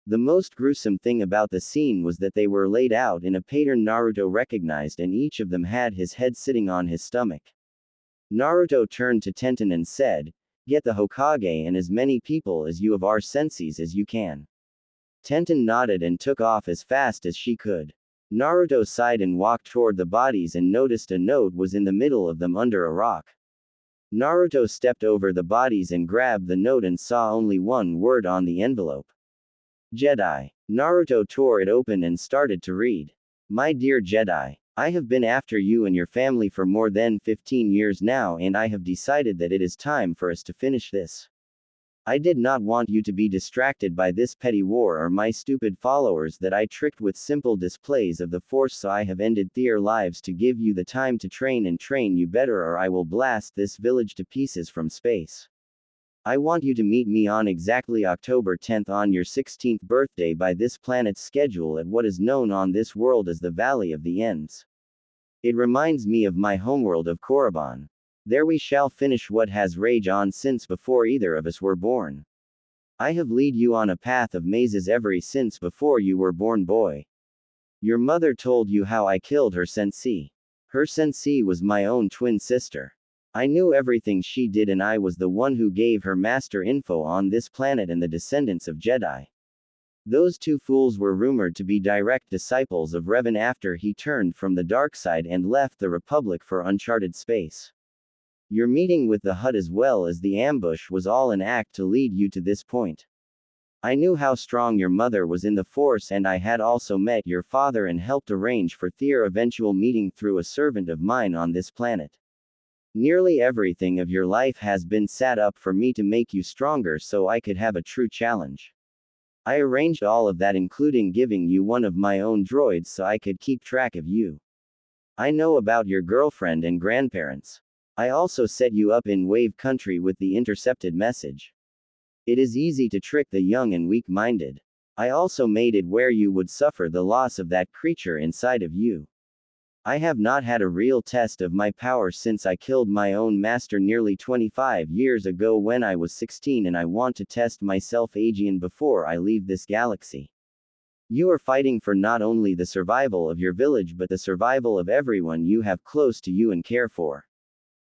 The most gruesome thing about the scene was that they were laid out in a pattern Naruto recognized, and each of them had his head sitting on his stomach. Naruto turned to Tenten and said, "Get the Hokage and as many people as you of our senseis as you can." Tenten nodded and took off as fast as she could. Naruto sighed and walked toward the bodies and noticed a note was in the middle of them under a rock. Naruto stepped over the bodies and grabbed the note and saw only one word on the envelope. Jedi. Naruto tore it open and started to read. "My dear Jedi, I have been after you and your family for more than 15 years now, and I have decided that it is time for us to finish this. I did not want you to be distracted by this petty war or my stupid followers that I tricked with simple displays of the Force, so I have ended their lives to give you the time to train and train you better, or I will blast this village to pieces from space. I want you to meet me on exactly October 10th on your 16th birthday by this planet's schedule at what is known on this world as the Valley of the Ends. It reminds me of my homeworld of Korriban. There we shall finish what has raged on since before either of us were born. I have led you on a path of mazes ever since before you were born, boy. Your mother told you how I killed her sensei. Her sensei was my own twin sister. I knew everything she did, and I was the one who gave her master info on this planet and the descendants of Jedi. Those 2 fools were rumored to be direct disciples of Revan after he turned from the dark side and left the Republic for uncharted space. Your meeting with the Hutt as well as the ambush was all an act to lead you to this point. I knew how strong your mother was in the Force, and I had also met your father and helped arrange for their eventual meeting through a servant of mine on this planet. Nearly everything of your life has been set up for me to make you stronger so I could have a true challenge. I arranged all of that, including giving you one of my own droids so I could keep track of you. I know about your girlfriend and grandparents. I also set you up in Wave Country with the intercepted message. It is easy to trick the young and weak-minded. I also made it where you would suffer the loss of that creature inside of you. I have not had a real test of my power since I killed my own master nearly 25 years ago when I was 16, and I want to test myself again before I leave this galaxy. You are fighting for not only the survival of your village but the survival of everyone you have close to you and care for.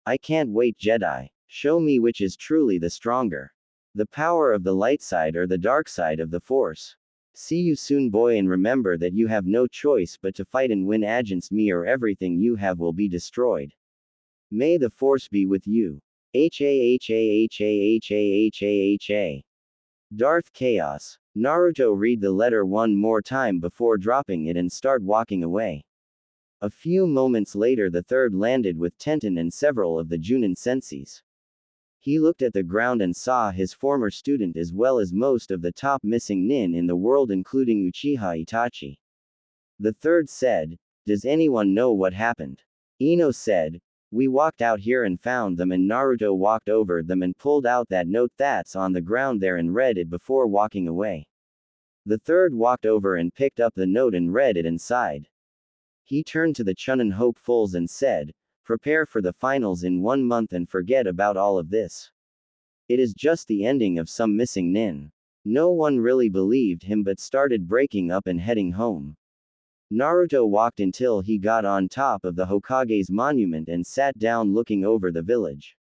I can't wait, Jedi. Show me which is truly the stronger. The power of the light side or the dark side of the Force. See you soon, boy, and remember that you have no choice but to fight and win against me, or everything you have will be destroyed. May the Force be with you. HAHAHAHAHAHA. Darth Chaos. Naruto read the letter one more time before dropping it and start walking away. A few moments later, the third landed with Tenten and several of the Junin senseis. He looked at the ground and saw his former student as well as most of the top missing nin in the world, including Uchiha Itachi. The third said, "Does anyone know what happened?" Ino said, "We walked out here and found them, and Naruto walked over them and pulled out that note that's on the ground there and read it before walking away." The third walked over and picked up the note and read it and sighed. He turned to the Chunin hopefuls and said, "Prepare for the finals in 1 month and forget about all of this. It is just the ending of some missing nin." No one really believed him but started breaking up and heading home. Naruto walked until he got on top of the Hokage's monument and sat down looking over the village.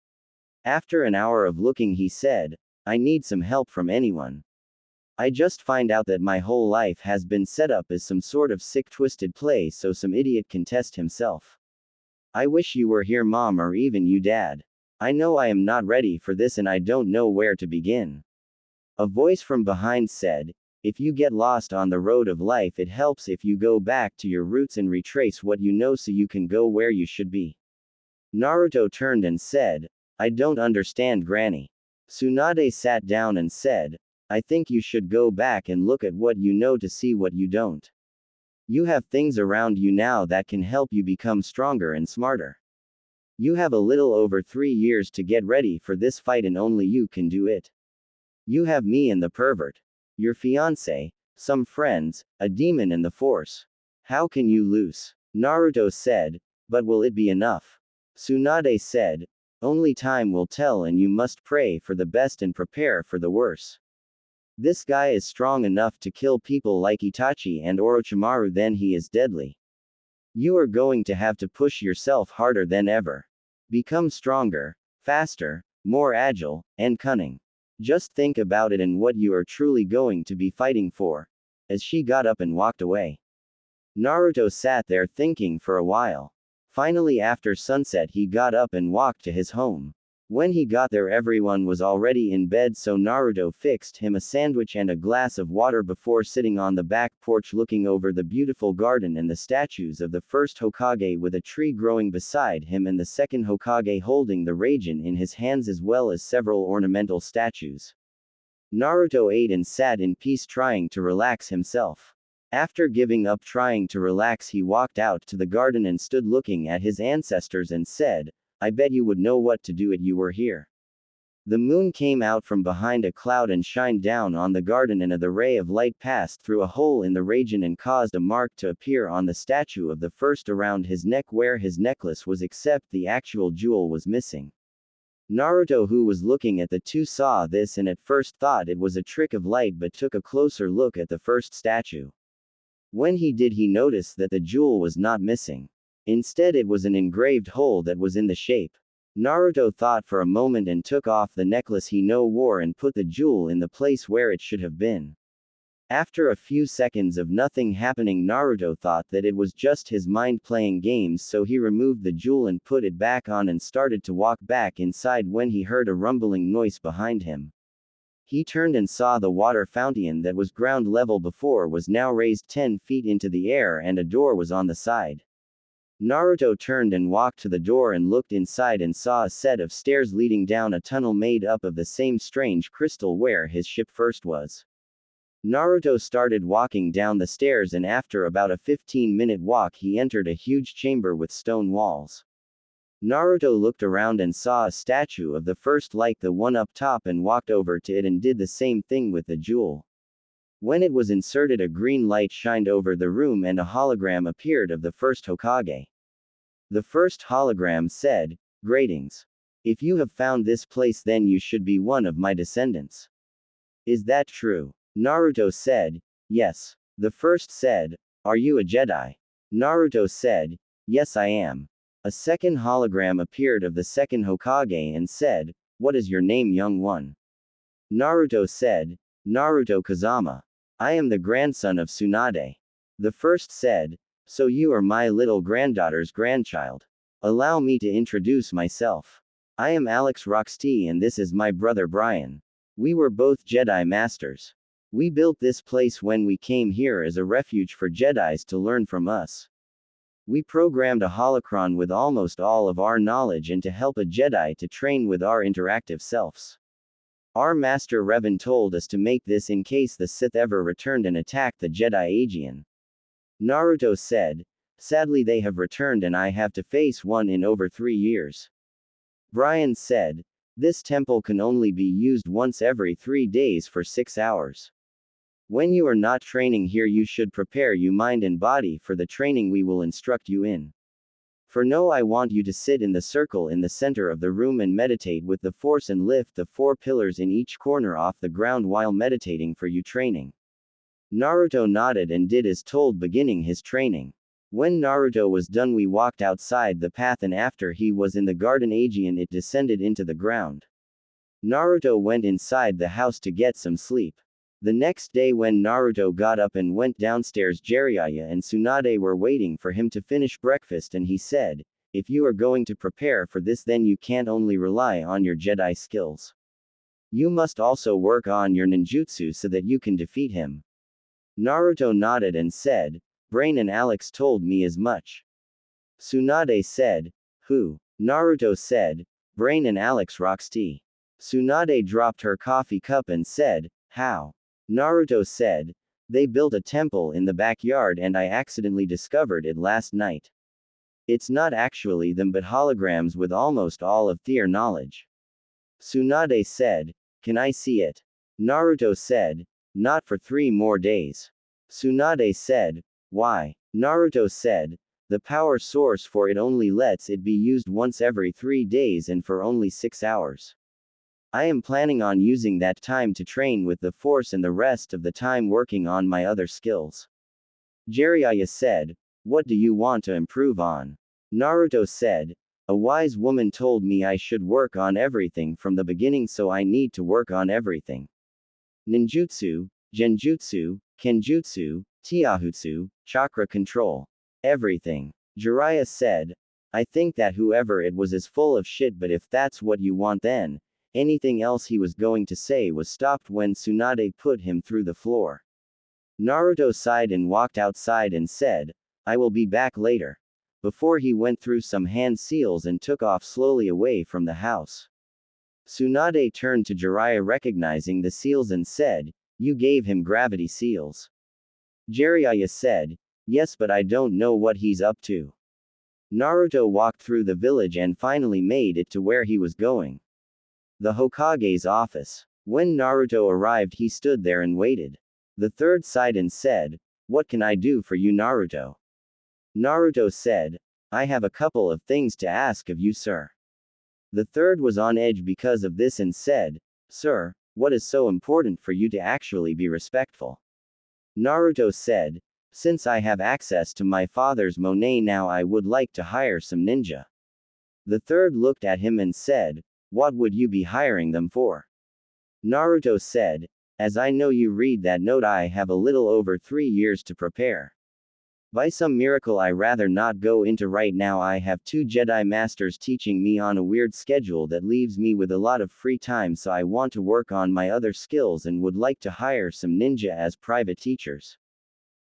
After an hour of looking, he said, "I need some help from anyone. I just find out that my whole life has been set up as some sort of sick twisted play so some idiot can test himself. I wish you were here, Mom, or even you, Dad. I know I am not ready for this and I don't know where to begin. A voice from behind said, if you get lost on the road of life, it helps if you go back to your roots and retrace what you know so you can go where you should be. Naruto turned and said, I don't understand, Granny. Tsunade sat down and said, I think you should go back and look at what you know to see what you don't. You have things around you now that can help you become stronger and smarter. You have a little over 3 years to get ready for this fight and only you can do it. You have me and the pervert, your fiancé, some friends, a demon and the Force. How can you lose? Naruto said, but will it be enough? Tsunade said, only time will tell and you must pray for the best and prepare for the worst. This guy is strong enough to kill people like Itachi and Orochimaru, then he is deadly. You are going to have to push yourself harder than ever. Become stronger, faster, more agile, and cunning. Just think about it and what you are truly going to be fighting for. As she got up and walked away. Naruto sat there thinking for a while. Finally, after sunset, he got up and walked to his home. When he got there, everyone was already in bed, so Naruto fixed him a sandwich and a glass of water before sitting on the back porch looking over the beautiful garden and the statues of the first Hokage with a tree growing beside him and the second Hokage holding the Raijin in his hands as well as several ornamental statues. Naruto ate and sat in peace trying to relax himself. After giving up trying to relax, he walked out to the garden and stood looking at his ancestors and said, I bet you would know what to do if you were here. The moon came out from behind a cloud and shined down on the garden, and the ray of light passed through a hole in the Raijin and caused a mark to appear on the statue of the first around his neck where his necklace was, except the actual jewel was missing. Naruto, who was looking at the two, saw this and at first thought it was a trick of light but took a closer look at the first statue. When he did, he noticed that the jewel was not missing. Instead, it was an engraved hole that was in the shape. Naruto thought for a moment and took off the necklace he wore and put the jewel in the place where it should have been. After a few seconds of nothing happening, Naruto thought that it was just his mind playing games, so he removed the jewel and put it back on and started to walk back inside when he heard a rumbling noise behind him. He turned and saw the water fountain that was ground level before was now raised 10 feet into the air and a door was on the side. Naruto turned and walked to the door and looked inside and saw a set of stairs leading down a tunnel made up of the same strange crystal where his ship first was. Naruto started walking down the stairs and after about a 15-minute walk he entered a huge chamber with stone walls. Naruto looked around and saw a statue of the first like the one up top and walked over to it and did the same thing with the jewel. When it was inserted, a green light shined over the room and a hologram appeared of the first Hokage. The first hologram said, Greetings. If you have found this place, then you should be one of my descendants. Is that true? Naruto said, Yes. The first said, Are you a Jedi? Naruto said, Yes, I am. A second hologram appeared of the second Hokage and said, What is your name, young one? Naruto said, Naruto Kazama. I am the grandson of Tsunade. The first said, So you are my little granddaughter's grandchild. Allow me to introduce myself. I am Alex Roxty and this is my brother Brian. We were both Jedi Masters. We built this place when we came here as a refuge for Jedis to learn from us. We programmed a holocron with almost all of our knowledge and to help a Jedi to train with our interactive selves. Our master Revan told us to make this in case the Sith ever returned and attacked the Jedi Aegean. Naruto said, Sadly they have returned and I have to face one in over 3 years. Brian said, This temple can only be used once every 3 days for 6 hours. When you are not training here, you should prepare your mind and body for the training we will instruct you in. For now, I want you to sit in the circle in the center of the room and meditate with the Force and lift the 4 pillars in each corner off the ground while meditating for you training. Naruto nodded and did as told, beginning his training. When Naruto was done, we walked outside the path and after he was in the garden Aegean, it descended into the ground. Naruto went inside the house to get some sleep. The next day when Naruto got up and went downstairs, Jiraiya and Tsunade were waiting for him to finish breakfast and he said, if you are going to prepare for this, then you can't only rely on your Jedi skills. You must also work on your ninjutsu so that you can defeat him. Naruto nodded and said, Brain and Alex told me as much. Tsunade said, Who? Naruto said, Brain and Alex rocks tea. Tsunade dropped her coffee cup and said, How? Naruto said, They built a temple in the backyard and I accidentally discovered it last night. It's not actually them but holograms with almost all of their knowledge. Tsunade said, Can I see it? Naruto said, Not for 3 more days. Tsunade said, Why? Naruto said, The power source for it only lets it be used once every 3 days and for only 6 hours. I am planning on using that time to train with the Force and the rest of the time working on my other skills. Jiraiya said, What do you want to improve on? Naruto said, A wise woman told me I should work on everything from the beginning, so I need to work on everything. Ninjutsu, Genjutsu, Kenjutsu, Taijutsu, chakra control. Everything. Jiraiya said, I think that whoever it was is full of shit, but if that's what you want, then anything else he was going to say was stopped when Tsunade put him through the floor. Naruto sighed and walked outside and said, I will be back later. Before he went through some hand seals and took off slowly away from the house. Tsunade turned to Jiraiya recognizing the seals and said, You gave him gravity seals. Jiraiya said, Yes, but I don't know what he's up to. Naruto walked through the village and finally made it to where he was going. The Hokage's office. When Naruto arrived, he stood there and waited. The third sighed and said, What can I do for you, Naruto? Naruto said, I have a couple of things to ask of you, sir. The third was on edge because of this and said, Sir, what is so important for you to actually be respectful? Naruto said, Since I have access to my father's money now, I would like to hire some ninja. The third looked at him and said, What would you be hiring them for? Naruto said, As I know you read that note, I have a little over 3 years to prepare. By some miracle I rather not go into right now. I have 2 Jedi Masters teaching me on a weird schedule that leaves me with a lot of free time, so I want to work on my other skills and would like to hire some ninja as private teachers.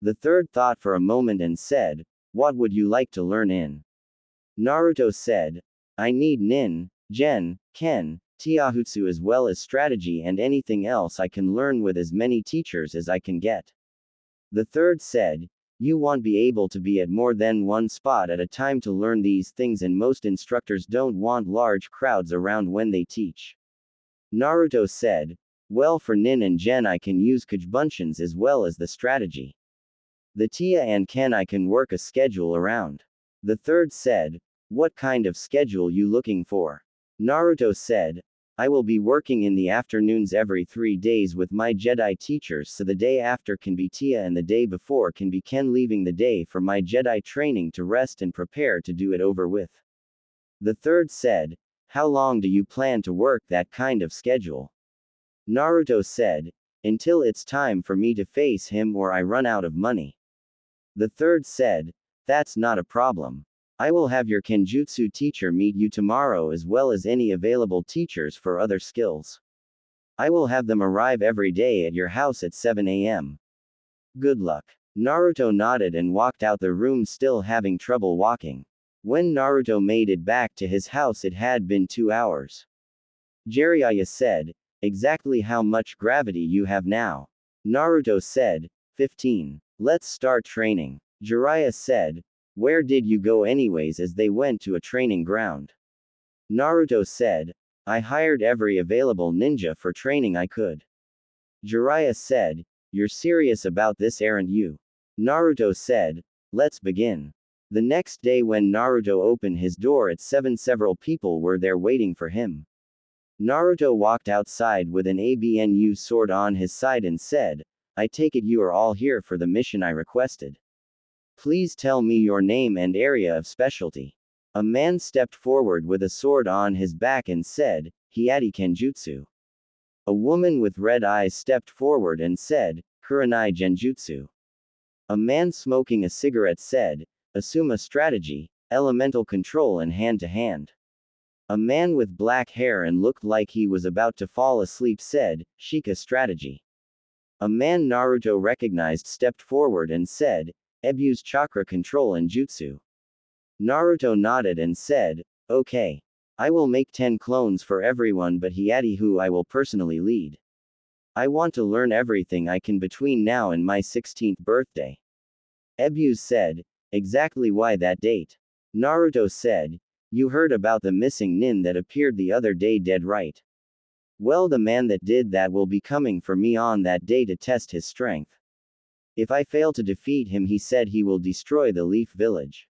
The third thought for a moment and said, What would you like to learn in? Naruto said, I need nin, gen, ken, taijutsu as well as strategy and anything else I can learn with as many teachers as I can get. The third said, You won't be able to be at more than one spot at a time to learn these things, and most instructors don't want large crowds around when they teach. Naruto said, Well, for nin and gen I can use Kujbunshians as well as the strategy. The tia and ken I can work a schedule around. The third said, What kind of schedule you looking for? Naruto said, I will be working in the afternoons every 3 days with my Jedi teachers, so the day after can be tia and the day before can be ken, leaving the day for my Jedi training to rest and prepare to do it over with. The third said, How long do you plan to work that kind of schedule? Naruto said, Until it's time for me to face him or I run out of money. The third said, That's not a problem. I will have your Kenjutsu teacher meet you tomorrow as well as any available teachers for other skills. I will have them arrive every day at your house at 7 a.m. Good luck. Naruto nodded and walked out the room, still having trouble walking. When Naruto made it back to his house, it had been 2 hours. Jiraiya said, Exactly how much gravity you have now? Naruto said, 15. Let's start training. Jiraiya said, Where did you go anyways? As they went to a training ground. Naruto said, I hired every available ninja for training I could. Jiraiya said, You're serious about this, aren't you? Naruto said, Let's begin. The next day when Naruto opened his door at 7, several people were there waiting for him. Naruto walked outside with an ABNU sword on his side and said, I take it you are all here for the mission I requested. Please tell me your name and area of specialty. A man stepped forward with a sword on his back and said, Hyadi Kenjutsu. A woman with red eyes stepped forward and said, Kurenai Genjutsu. A man smoking a cigarette said, Asuma Strategy, elemental control and hand-to-hand. A man with black hair and looked like he was about to fall asleep said, Sheikah strategy. A man Naruto recognized stepped forward and said, Ebu's chakra control and jutsu. Naruto nodded and said, okay. I will make 10 clones for everyone but Hyade who I will personally lead. I want to learn everything I can between now and my 16th birthday. Ebu said, exactly why that date? Naruto said, you heard about the missing nin that appeared the other day dead right? Well, the man that did that will be coming for me on that day to test his strength. If I fail to defeat him, he said he will destroy the Leaf Village.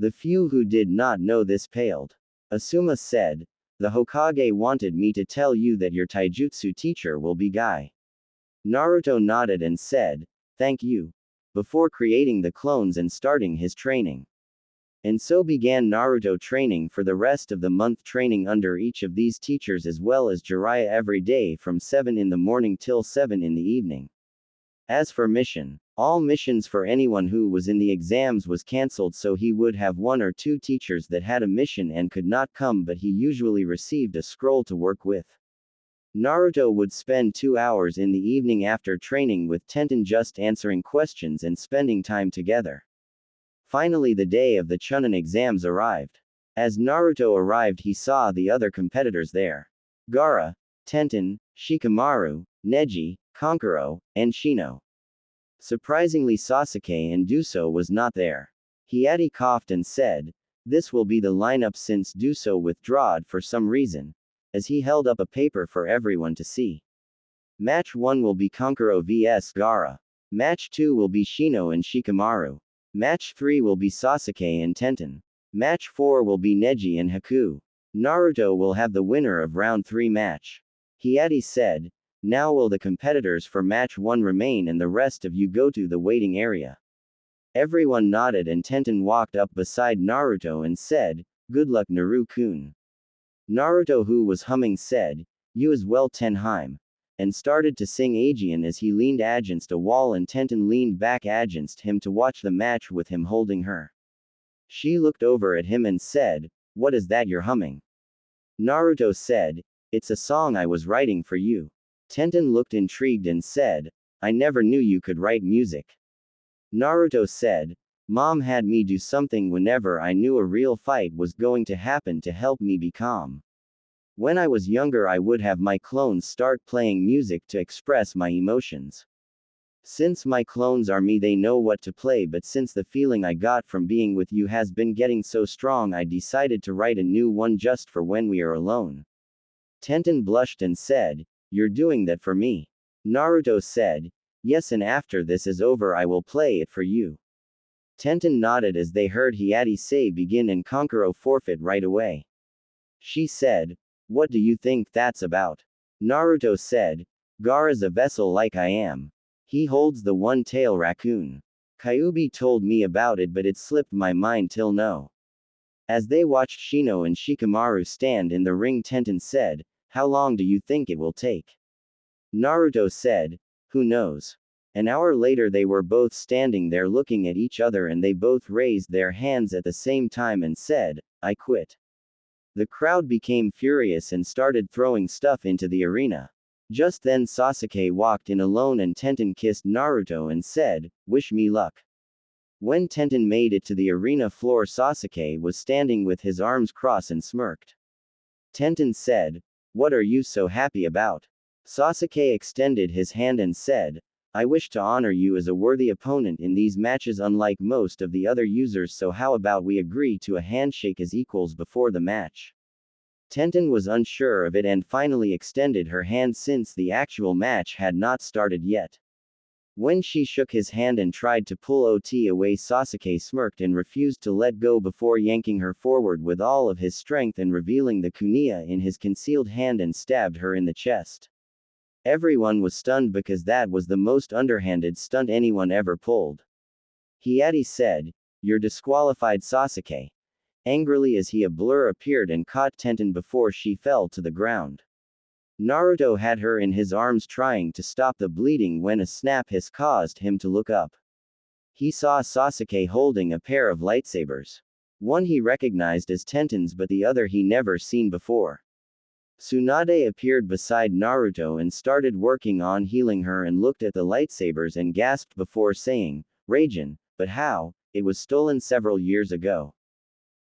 The few who did not know this paled. Asuma said, the Hokage wanted me to tell you that your taijutsu teacher will be Guy. Naruto nodded and said, thank you. Before creating the clones and starting his training. And so began Naruto training for the rest of the month, training under each of these teachers as well as Jiraiya every day from 7 in the morning till 7 in the evening. As for mission, all missions for anyone who was in the exams was cancelled, so he would have 1 or 2 teachers that had a mission and could not come, but he usually received a scroll to work with. Naruto would spend 2 hours in the evening after training with Tenten just answering questions and spending time together. Finally, the day of the Chunin exams arrived. As Naruto arrived, he saw the other competitors there. Gaara, Tenten, Shikamaru, Neji, Kankuro, and Shino. Surprisingly, Sasuke and Duso was not there. Hyade coughed and said, this will be the lineup since Duso withdrawed for some reason, as he held up a paper for everyone to see. Match 1 will be Kankuro vs Gaara. Match 2 will be Shino and Shikamaru. Match 3 will be Sasuke and Tenten. Match 4 will be Neji and Haku. Naruto will have the winner of round 3 match. Hyade said, now will the competitors for match 1 remain and the rest of you go to the waiting area. Everyone nodded and Tenten walked up beside Naruto and said, good luck Naru-kun. Naruto, who was humming, said, you as well Tenheim, and started to sing Aegean as he leaned against a wall and Tenten leaned back against him to watch the match with him holding her. She looked over at him and said, what is that you're humming? Naruto said, it's a song I was writing for you. Tenten looked intrigued and said, I never knew you could write music. Naruto said, Mom had me do something whenever I knew a real fight was going to happen to help me be calm. When I was younger, I would have my clones start playing music to express my emotions. Since my clones are me, they know what to play, but since the feeling I got from being with you has been getting so strong, I decided to write a new one just for when we are alone. Tenten blushed and said, you're doing that for me? Naruto said, yes, and after this is over I will play it for you. Tenten nodded as they heard Hyade say begin and Kankuro forfeit right away. She said, what do you think that's about? Naruto said, Gaara's a vessel like I am. He holds the one-tail raccoon. Kyuubi told me about it, but it slipped my mind till now. As they watched Shino and Shikamaru stand in the ring, Tenten said, how long do you think it will take? Naruto said, who knows? An hour later they were both standing there looking at each other and they both raised their hands at the same time and said, I quit. The crowd became furious and started throwing stuff into the arena. Just then Sasuke walked in alone and Tenten kissed Naruto and said, wish me luck. When Tenten made it to the arena floor, Sasuke was standing with his arms crossed and smirked. Tenten said, what are you so happy about? Sasuke extended his hand and said, I wish to honor you as a worthy opponent in these matches unlike most of the other users, so how about we agree to a handshake as equals before the match? Tenten was unsure of it and finally extended her hand since the actual match had not started yet. When she shook his hand and tried to pull OT away, Sasuke smirked and refused to let go before yanking her forward with all of his strength and revealing the kunai in his concealed hand and stabbed her in the chest. Everyone was stunned because that was the most underhanded stunt anyone ever pulled. Hyade said, you're disqualified, Sasuke. Angrily, as a blur appeared and caught Tenten before she fell to the ground. Naruto had her in his arms trying to stop the bleeding when a snap hiss caused him to look up. He saw Sasuke holding a pair of lightsabers. One he recognized as Tenten's but the other he never seen before. Tsunade appeared beside Naruto and started working on healing her and looked at the lightsabers and gasped before saying, Raijin, but how? It was stolen several years ago.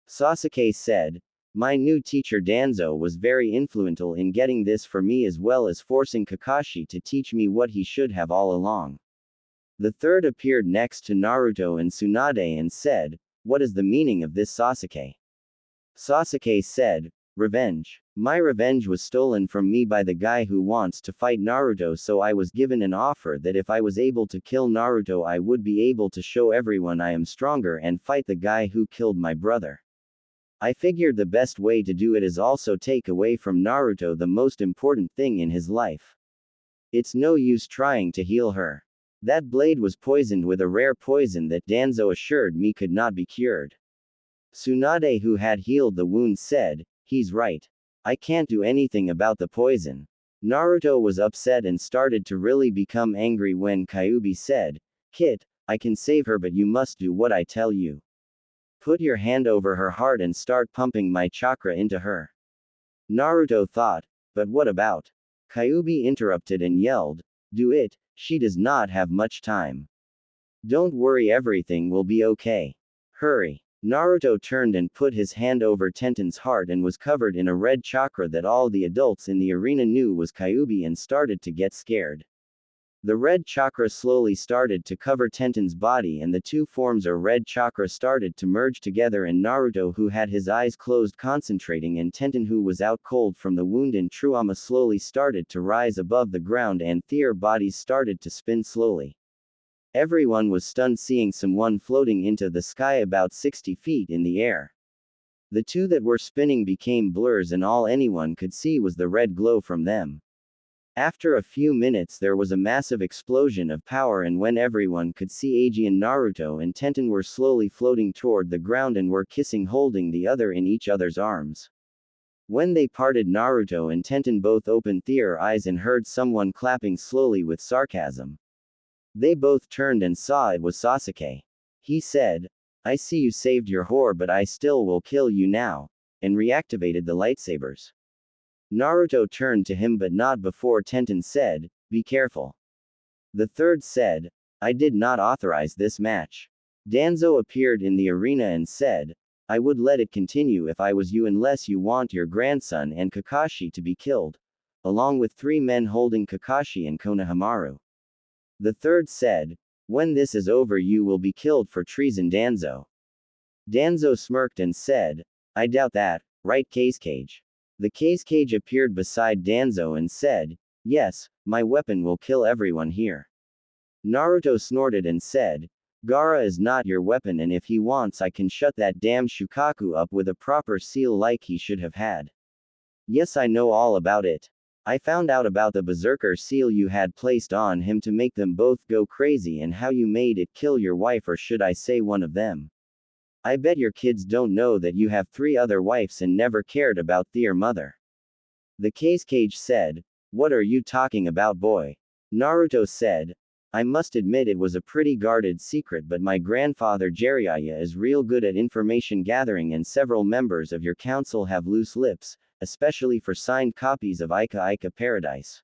Sasuke said, my new teacher Danzo was very influential in getting this for me as well as forcing Kakashi to teach me what he should have all along. The third appeared next to Naruto and Tsunade and said, what is the meaning of this Sasuke? Sasuke said, revenge. My revenge was stolen from me by the guy who wants to fight Naruto, so I was given an offer that if I was able to kill Naruto I would be able to show everyone I am stronger and fight the guy who killed my brother. I figured the best way to do it is also take away from Naruto the most important thing in his life. It's no use trying to heal her. That blade was poisoned with a rare poison that Danzo assured me could not be cured. Tsunade, who had healed the wound, said, he's right. I can't do anything about the poison. Naruto was upset and started to really become angry when Kyuubi said, Kit, I can save her but you must do what I tell you. Put your hand over her heart and start pumping my chakra into her. Naruto thought, but what about? Kyuubi interrupted and yelled, do it, she does not have much time. Don't worry, everything will be okay. Hurry. Naruto turned and put his hand over Tenten's heart and was covered in a red chakra that all the adults in the arena knew was Kyuubi and started to get scared. The red chakra slowly started to cover Tenten's body and the two forms of red chakra started to merge together, and Naruto, who had his eyes closed concentrating, and Tenten, who was out cold from the wound in trauma, slowly started to rise above the ground and their bodies started to spin slowly. Everyone was stunned seeing someone floating into the sky about 60 feet in the air. The two that were spinning became blurs and all anyone could see was the red glow from them. After a few minutes there was a massive explosion of power, and when everyone could see, Eiji and Naruto and Tenten were slowly floating toward the ground and were kissing, holding the other in each other's arms. When they parted, Naruto and Tenten both opened their eyes and heard someone clapping slowly with sarcasm. They both turned and saw it was Sasuke. He said, I see you saved your whore, but I still will kill you now, and reactivated the lightsabers. Naruto turned to him but not before Tenten said, be careful. The third said, I did not authorize this match. Danzo appeared in the arena and said, I would let it continue if I was you, unless you want your grandson and Kakashi to be killed, along with 3 men holding Kakashi and Konohamaru. The third said, when this is over you will be killed for treason, Danzo. Danzo smirked and said, I doubt that, right Cage? The Cage appeared beside Danzo and said, yes, my weapon will kill everyone here. Naruto snorted and said, Gaara is not your weapon, and if he wants I can shut that damn Shukaku up with a proper seal like he should have had. Yes, I know all about it. I found out about the berserker seal you had placed on him to make them both go crazy, and how you made it kill your wife, or should I say one of them. I bet your kids don't know that you have 3 other wives and never cared about their mother. The Cage said, what are you talking about, boy? Naruto said, I must admit it was a pretty guarded secret, but my grandfather Jiraiya is real good at information gathering, and several members of your council have loose lips, especially for signed copies of Ika Paradise.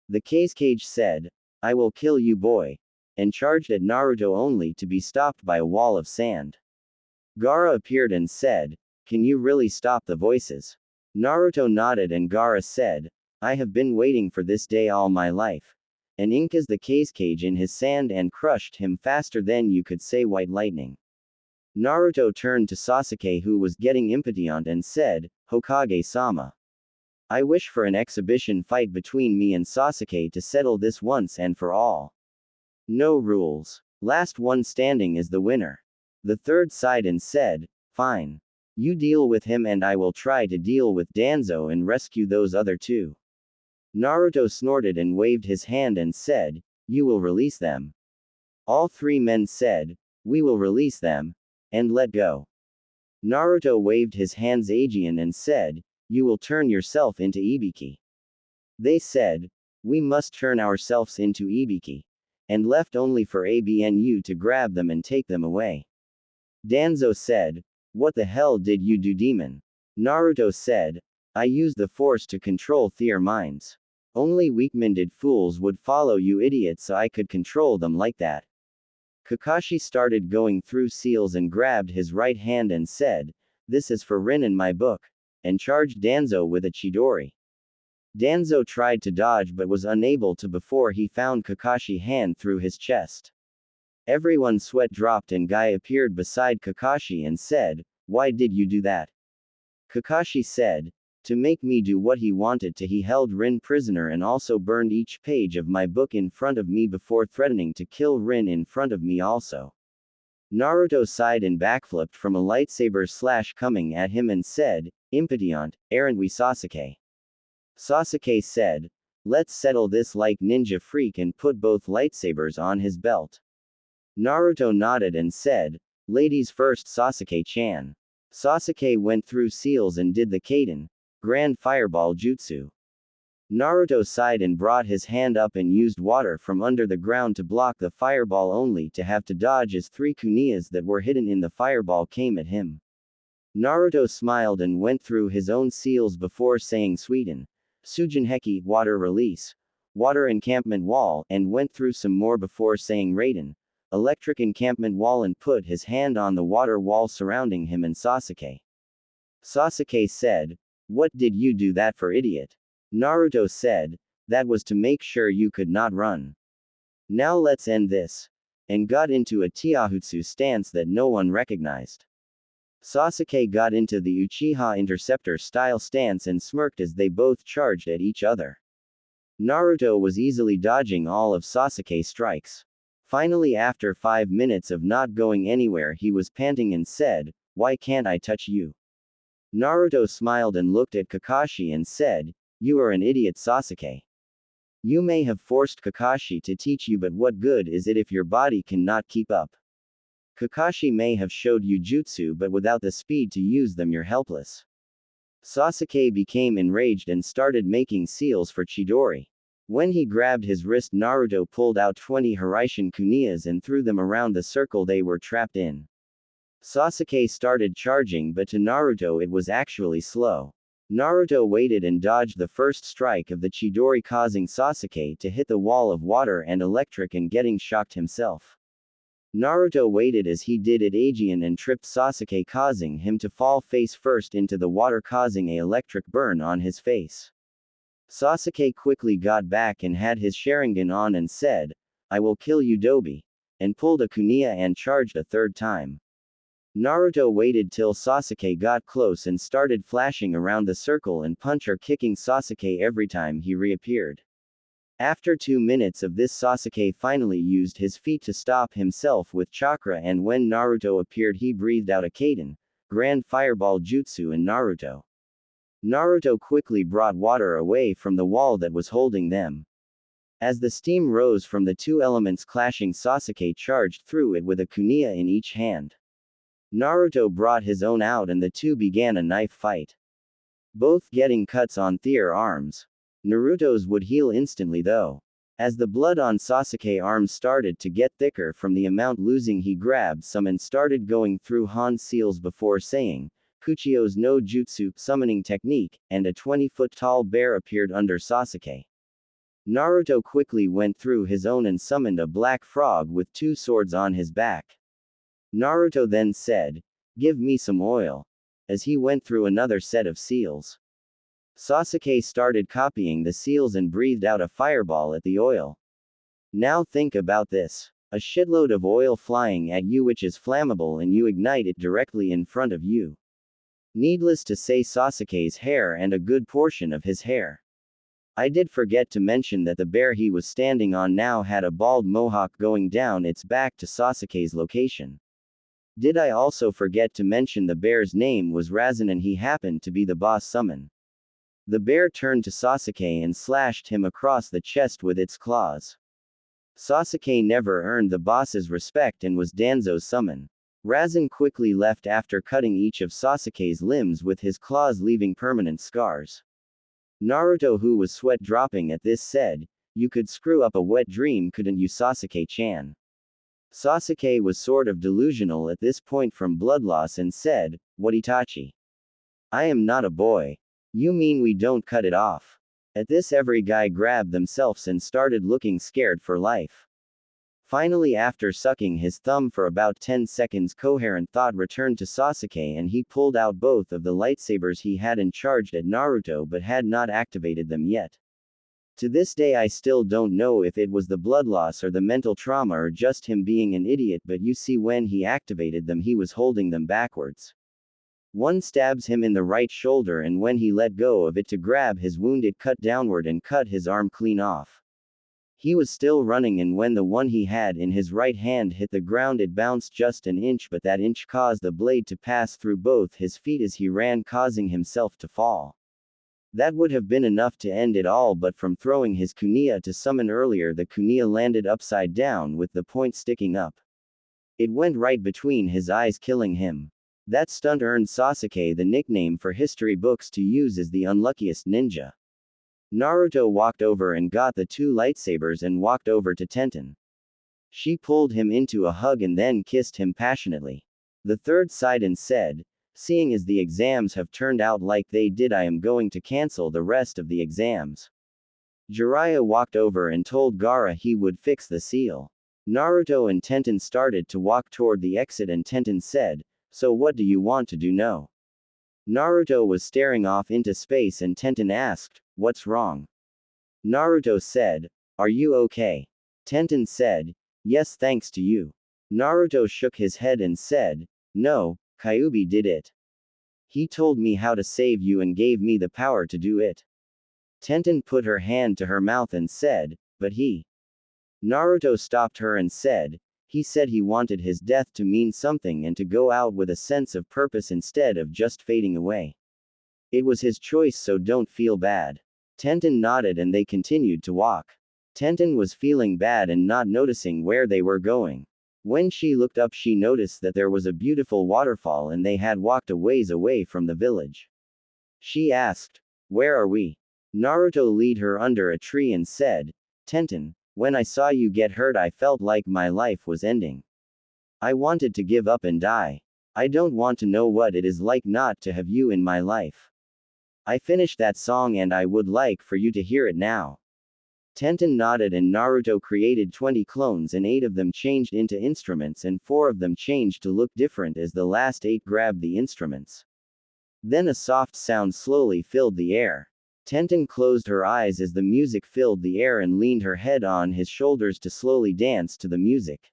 The Cage said, I will kill you, boy, and charged at Naruto only to be stopped by a wall of sand. Gaara appeared and said, can you really stop the voices? Naruto nodded and Gaara said, I have been waiting for this day all my life. And Inka's the Cage in his sand and crushed him faster than you could say white lightning. Naruto turned to Sasuke, who was getting impatient, and said, Hokage-sama. I wish for an exhibition fight between me and Sasuke to settle this once and for all. No rules. Last one standing is the winner. The third sighed and said, fine. You deal with him and I will try to deal with Danzo and rescue those other 2. Naruto snorted and waved his hand and said, you will release them. All 3 men said, we will release them, and let go. Naruto waved his hands Aegean and said, you will turn yourself into Ibiki. They said, we must turn ourselves into Ibiki, and left only for Abnu to grab them and take them away. Danzo said, What the hell did you do, demon? Naruto said, I used the force to control their minds. Only weak-minded fools would follow you idiots, so I could control them like that. Kakashi started going through seals and grabbed his right hand and said, this is for Rin in my book, and charged Danzo with a Chidori. Danzo tried to dodge but was unable to before he found Kakashi's hand through his chest. Everyone's sweat dropped and Guy appeared beside Kakashi and said, why did you do that? Kakashi said, to make me do what he wanted to. He held Rin prisoner and also burned each page of my book in front of me before threatening to kill Rin in front of me also. Naruto sighed and backflipped from a lightsaber slash coming at him and said, impatient, aren't we Sasuke? Sasuke said, let's settle this like ninja freak and put both lightsabers on his belt. Naruto nodded and said, ladies first Sasuke-chan. Sasuke went through seals and did the Kaden, Grand Fireball Jutsu. Naruto sighed and brought his hand up and used water from under the ground to block the fireball only to have to dodge as 3 kuniyas that were hidden in the fireball came at him. Naruto smiled and went through his own seals before saying Suiten, Sujinheki, water release, water encampment wall, and went through some more before saying Raiden, electric encampment wall, and put his hand on the water wall surrounding him and Sasuke. Sasuke said, what did you do that for, idiot? Naruto said, that was to make sure you could not run. Now let's end this. And got into a Taijutsu stance that no one recognized. Sasuke got into the Uchiha Interceptor style stance and smirked as they both charged at each other. Naruto was easily dodging all of Sasuke's strikes. Finally, after 5 minutes of not going anywhere, he was panting and said, why can't I touch you? Naruto smiled and looked at Kakashi and said, you are an idiot, Sasuke. You may have forced Kakashi to teach you, but what good is it if your body cannot keep up? Kakashi may have showed you jutsu, but without the speed to use them, you're helpless. Sasuke became enraged and started making seals for Chidori. When he grabbed his wrist, Naruto pulled out 20 Hiraishin kuniyas and threw them around the circle they were trapped in. Sasuke started charging, but to Naruto it was actually slow. Naruto waited and dodged the first strike of the Chidori, causing Sasuke to hit the wall of water and electric and getting shocked himself. Naruto waited as he did it Aegean and tripped Sasuke, causing him to fall face first into the water, causing a electric burn on his face. Sasuke quickly got back and had his Sharingan on and said, I will kill you, Dobi, and pulled a kuniya and charged a third time. Naruto waited till Sasuke got close and started flashing around the circle and punch or kicking Sasuke every time he reappeared. After 2 minutes of this, Sasuke finally used his feet to stop himself with chakra, and when Naruto appeared he breathed out a Kaden, Grand Fireball Jutsu in Naruto. Naruto quickly brought water away from the wall that was holding them. As the steam rose from the 2 elements clashing, Sasuke charged through it with a kuniya in each hand. Naruto brought his own out and the two began a knife fight. Both getting cuts on their arms. Naruto's would heal instantly though. As the blood on Sasuke's arms started to get thicker from the amount losing, he grabbed some and started going through Han's seals before saying, Kuchio's no jutsu summoning technique, and a 20-foot tall bear appeared under Sasuke. Naruto quickly went through his own and summoned a black frog with 2 swords on his back. Naruto then said, give me some oil. As he went through another set of seals. Sasuke started copying the seals and breathed out a fireball at the oil. Now think about this. A shitload of oil flying at you which is flammable and you ignite it directly in front of you. Needless to say, Sasuke's hair and a good portion of his hair. I did forget to mention that the bear he was standing on now had a bald mohawk going down its back to Sasuke's location. Did I also forget to mention the bear's name was Razan and he happened to be the boss summon. The bear turned to Sasuke and slashed him across the chest with its claws. Sasuke never earned the boss's respect and was Danzo's summon. Razan quickly left after cutting each of Sasuke's limbs with his claws, leaving permanent scars. Naruto, who was sweat dropping at this, said, you could screw up a wet dream, couldn't you, Sasuke-chan? Sasuke was sort of delusional at this point from blood loss and said, "What, Itachi? I am not a boy. You mean we don't cut it off?" At this, every guy grabbed themselves and started looking scared for life. Finally, after sucking his thumb for about 10 seconds, coherent thought returned to Sasuke and he pulled out both of the lightsabers he had and charged at Naruto but had not activated them yet. To this day I still don't know if it was the blood loss or the mental trauma or just him being an idiot, but you see, when he activated them he was holding them backwards. One stabs him in the right shoulder, and when he let go of it to grab his wound it cut downward and cut his arm clean off. He was still running, and when the one he had in his right hand hit the ground it bounced just an inch, but that inch caused the blade to pass through both his feet as he ran, causing himself to fall. That would have been enough to end it all, but from throwing his kunai to summon earlier, the kunai landed upside down with the point sticking up. It went right between his eyes, killing him. That stunt earned Sasuke the nickname for history books to use as the unluckiest ninja. Naruto walked over and got the two lightsabers and walked over to Tenten. She pulled him into a hug and then kissed him passionately. The third sighed and said, "Seeing as the exams have turned out like they did, I am going to cancel the rest of the exams." Jiraiya walked over and told Gaara he would fix the seal. Naruto and Tenten started to walk toward the exit and Tenten said, "So what do you want to do now?" Naruto was staring off into space and Tenten asked, "What's wrong?" Naruto said, "Are you okay?" Tenten said, "Yes, thanks to you." Naruto shook his head and said, "No, Kyuubi did it. He told me how to save you and gave me the power to do it." Tenten put her hand to her mouth and said, "But he..." Naruto stopped her and said, "He said he wanted his death to mean something and to go out with a sense of purpose instead of just fading away. It was his choice, so don't feel bad." Tenten nodded and they continued to walk. Tenten was feeling bad and not noticing where they were going. When she looked up she noticed that there was a beautiful waterfall and they had walked a ways away from the village. She asked, "Where are we?" Naruto led her under a tree and said, "Tenten, when I saw you get hurt I felt like my life was ending. I wanted to give up and die. I don't want to know what it is like not to have you in my life. I finished that song and I would like for you to hear it now." Tenten nodded and Naruto created 20 clones and 8 of them changed into instruments and 4 of them changed to look different as the last 8 grabbed the instruments. Then a soft sound slowly filled the air. Tenten closed her eyes as the music filled the air and leaned her head on his shoulders to slowly dance to the music.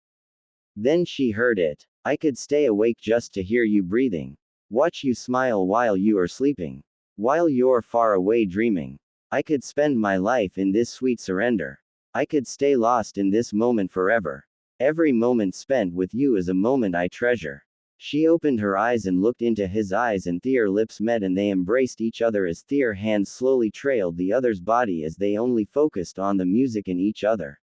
Then she heard it. "I could stay awake just to hear you breathing. Watch you smile while you are sleeping. While you're far away dreaming. I could spend my life in this sweet surrender. I could stay lost in this moment forever. Every moment spent with you is a moment I treasure." She opened her eyes and looked into his eyes and their lips met and they embraced each other as their hands slowly trailed the other's body as they only focused on the music and each other.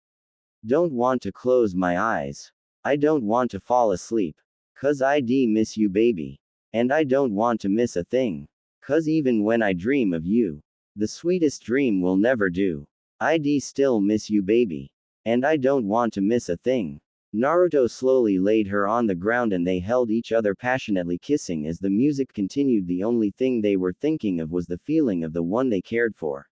"Don't want to close my eyes. I don't want to fall asleep. 'Cause I miss you, baby. And I don't want to miss a thing. 'Cause even when I dream of you, the sweetest dream will never do. I still miss you, baby. And I don't want to miss a thing." Naruto slowly laid her on the ground and they held each other passionately kissing as the music continued. The only thing they were thinking of was the feeling of the one they cared for.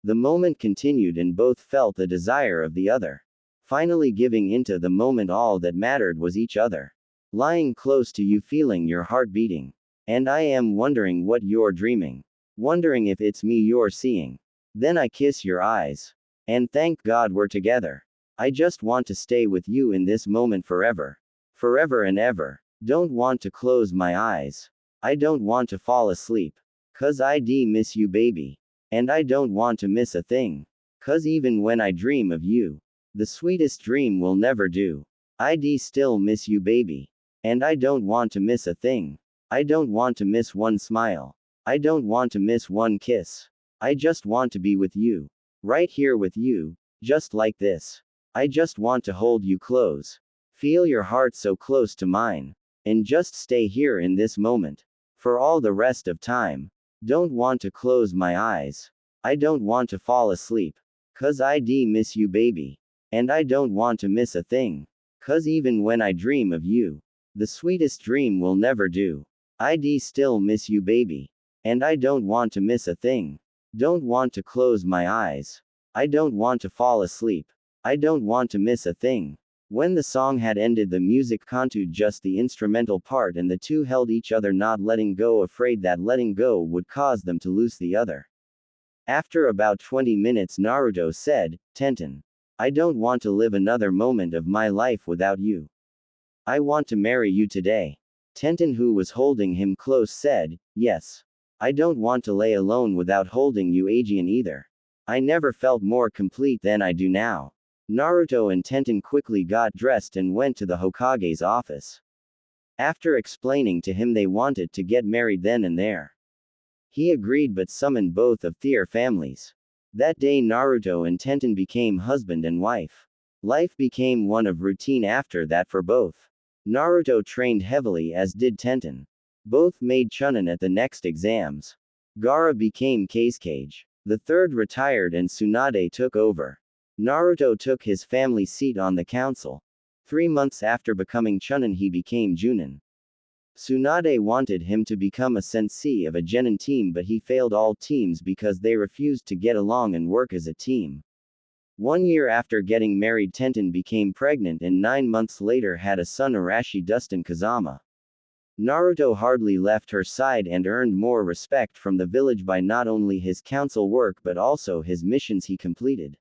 The moment continued and both felt the desire of the other. Finally giving into the moment, all that mattered was each other. Lying close to you, feeling your heart beating. And I am wondering what you're dreaming. Wondering if it's me you're seeing. Then I kiss your eyes. And thank God we're together. I just want to stay with you in this moment forever. Forever and ever. Don't want to close my eyes. I don't want to fall asleep. 'Cause I miss you, baby. And I don't want to miss a thing. 'Cause even when I dream of you, the sweetest dream will never do. I still miss you, baby. And I don't want to miss a thing. I don't want to miss one smile. I don't want to miss one kiss. I just want to be with you. Right here with you. Just like this. I just want to hold you close. Feel your heart so close to mine. And just stay here in this moment. For all the rest of time. Don't want to close my eyes. I don't want to fall asleep. 'Cause I miss you, baby. And I don't want to miss a thing. 'Cause even when I dream of you, the sweetest dream will never do. I still miss you, baby. And I don't want to miss a thing. Don't want to close my eyes. I don't want to fall asleep. I don't want to miss a thing. When the song had ended, the music continued just the instrumental part, and the two held each other, not letting go, afraid that letting go would cause them to lose the other. After about 20 minutes, Naruto said, Tenten, I don't want to live another moment of my life without you. I want to marry you today. Tenten, who was holding him close, said, yes. I don't want to lay alone without holding you, Aegean, either. I never felt more complete than I do now. Naruto and Tenten quickly got dressed and went to the Hokage's office. After explaining to him they wanted to get married then and there, he agreed but summoned both of their families. That day Naruto and Tenten became husband and wife. Life became one of routine after that for both. Naruto trained heavily, as did Tenten. Both made Chunin at the next exams. Gaara became Kazekage. The third retired and Tsunade took over. Naruto took his family seat on the council. 3 months after becoming Chunin, he became Junin. Tsunade wanted him to become a sensei of a genin team, but he failed all teams because they refused to get along and work as a team. 1 year after getting married, Tenten became pregnant and 9 months later had a son, Arashi Dustin Kazama. Naruto hardly left her side and earned more respect from the village by not only his council work but also his missions he completed.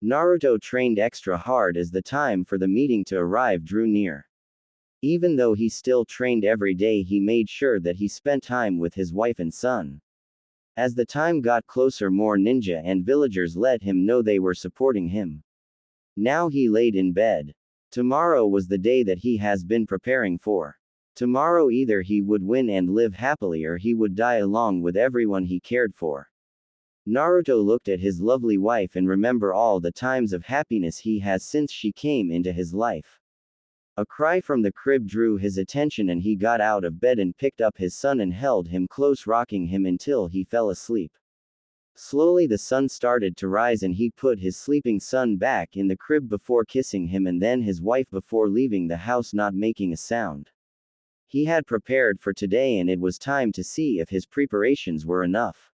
Naruto trained extra hard as the time for the meeting to arrive drew near. Even though he still trained every day, he made sure that he spent time with his wife and son. As the time got closer, more ninja and villagers let him know they were supporting him. Now he laid in bed. Tomorrow was the day that he has been preparing for. Tomorrow either he would win and live happily, or he would die along with everyone he cared for. Naruto looked at his lovely wife and remembered all the times of happiness he has since she came into his life. A cry from the crib drew his attention, and he got out of bed and picked up his son and held him close, rocking him until he fell asleep. Slowly the sun started to rise and he put his sleeping son back in the crib before kissing him and then his wife before leaving the house, not making a sound. He had prepared for today and it was time to see if his preparations were enough.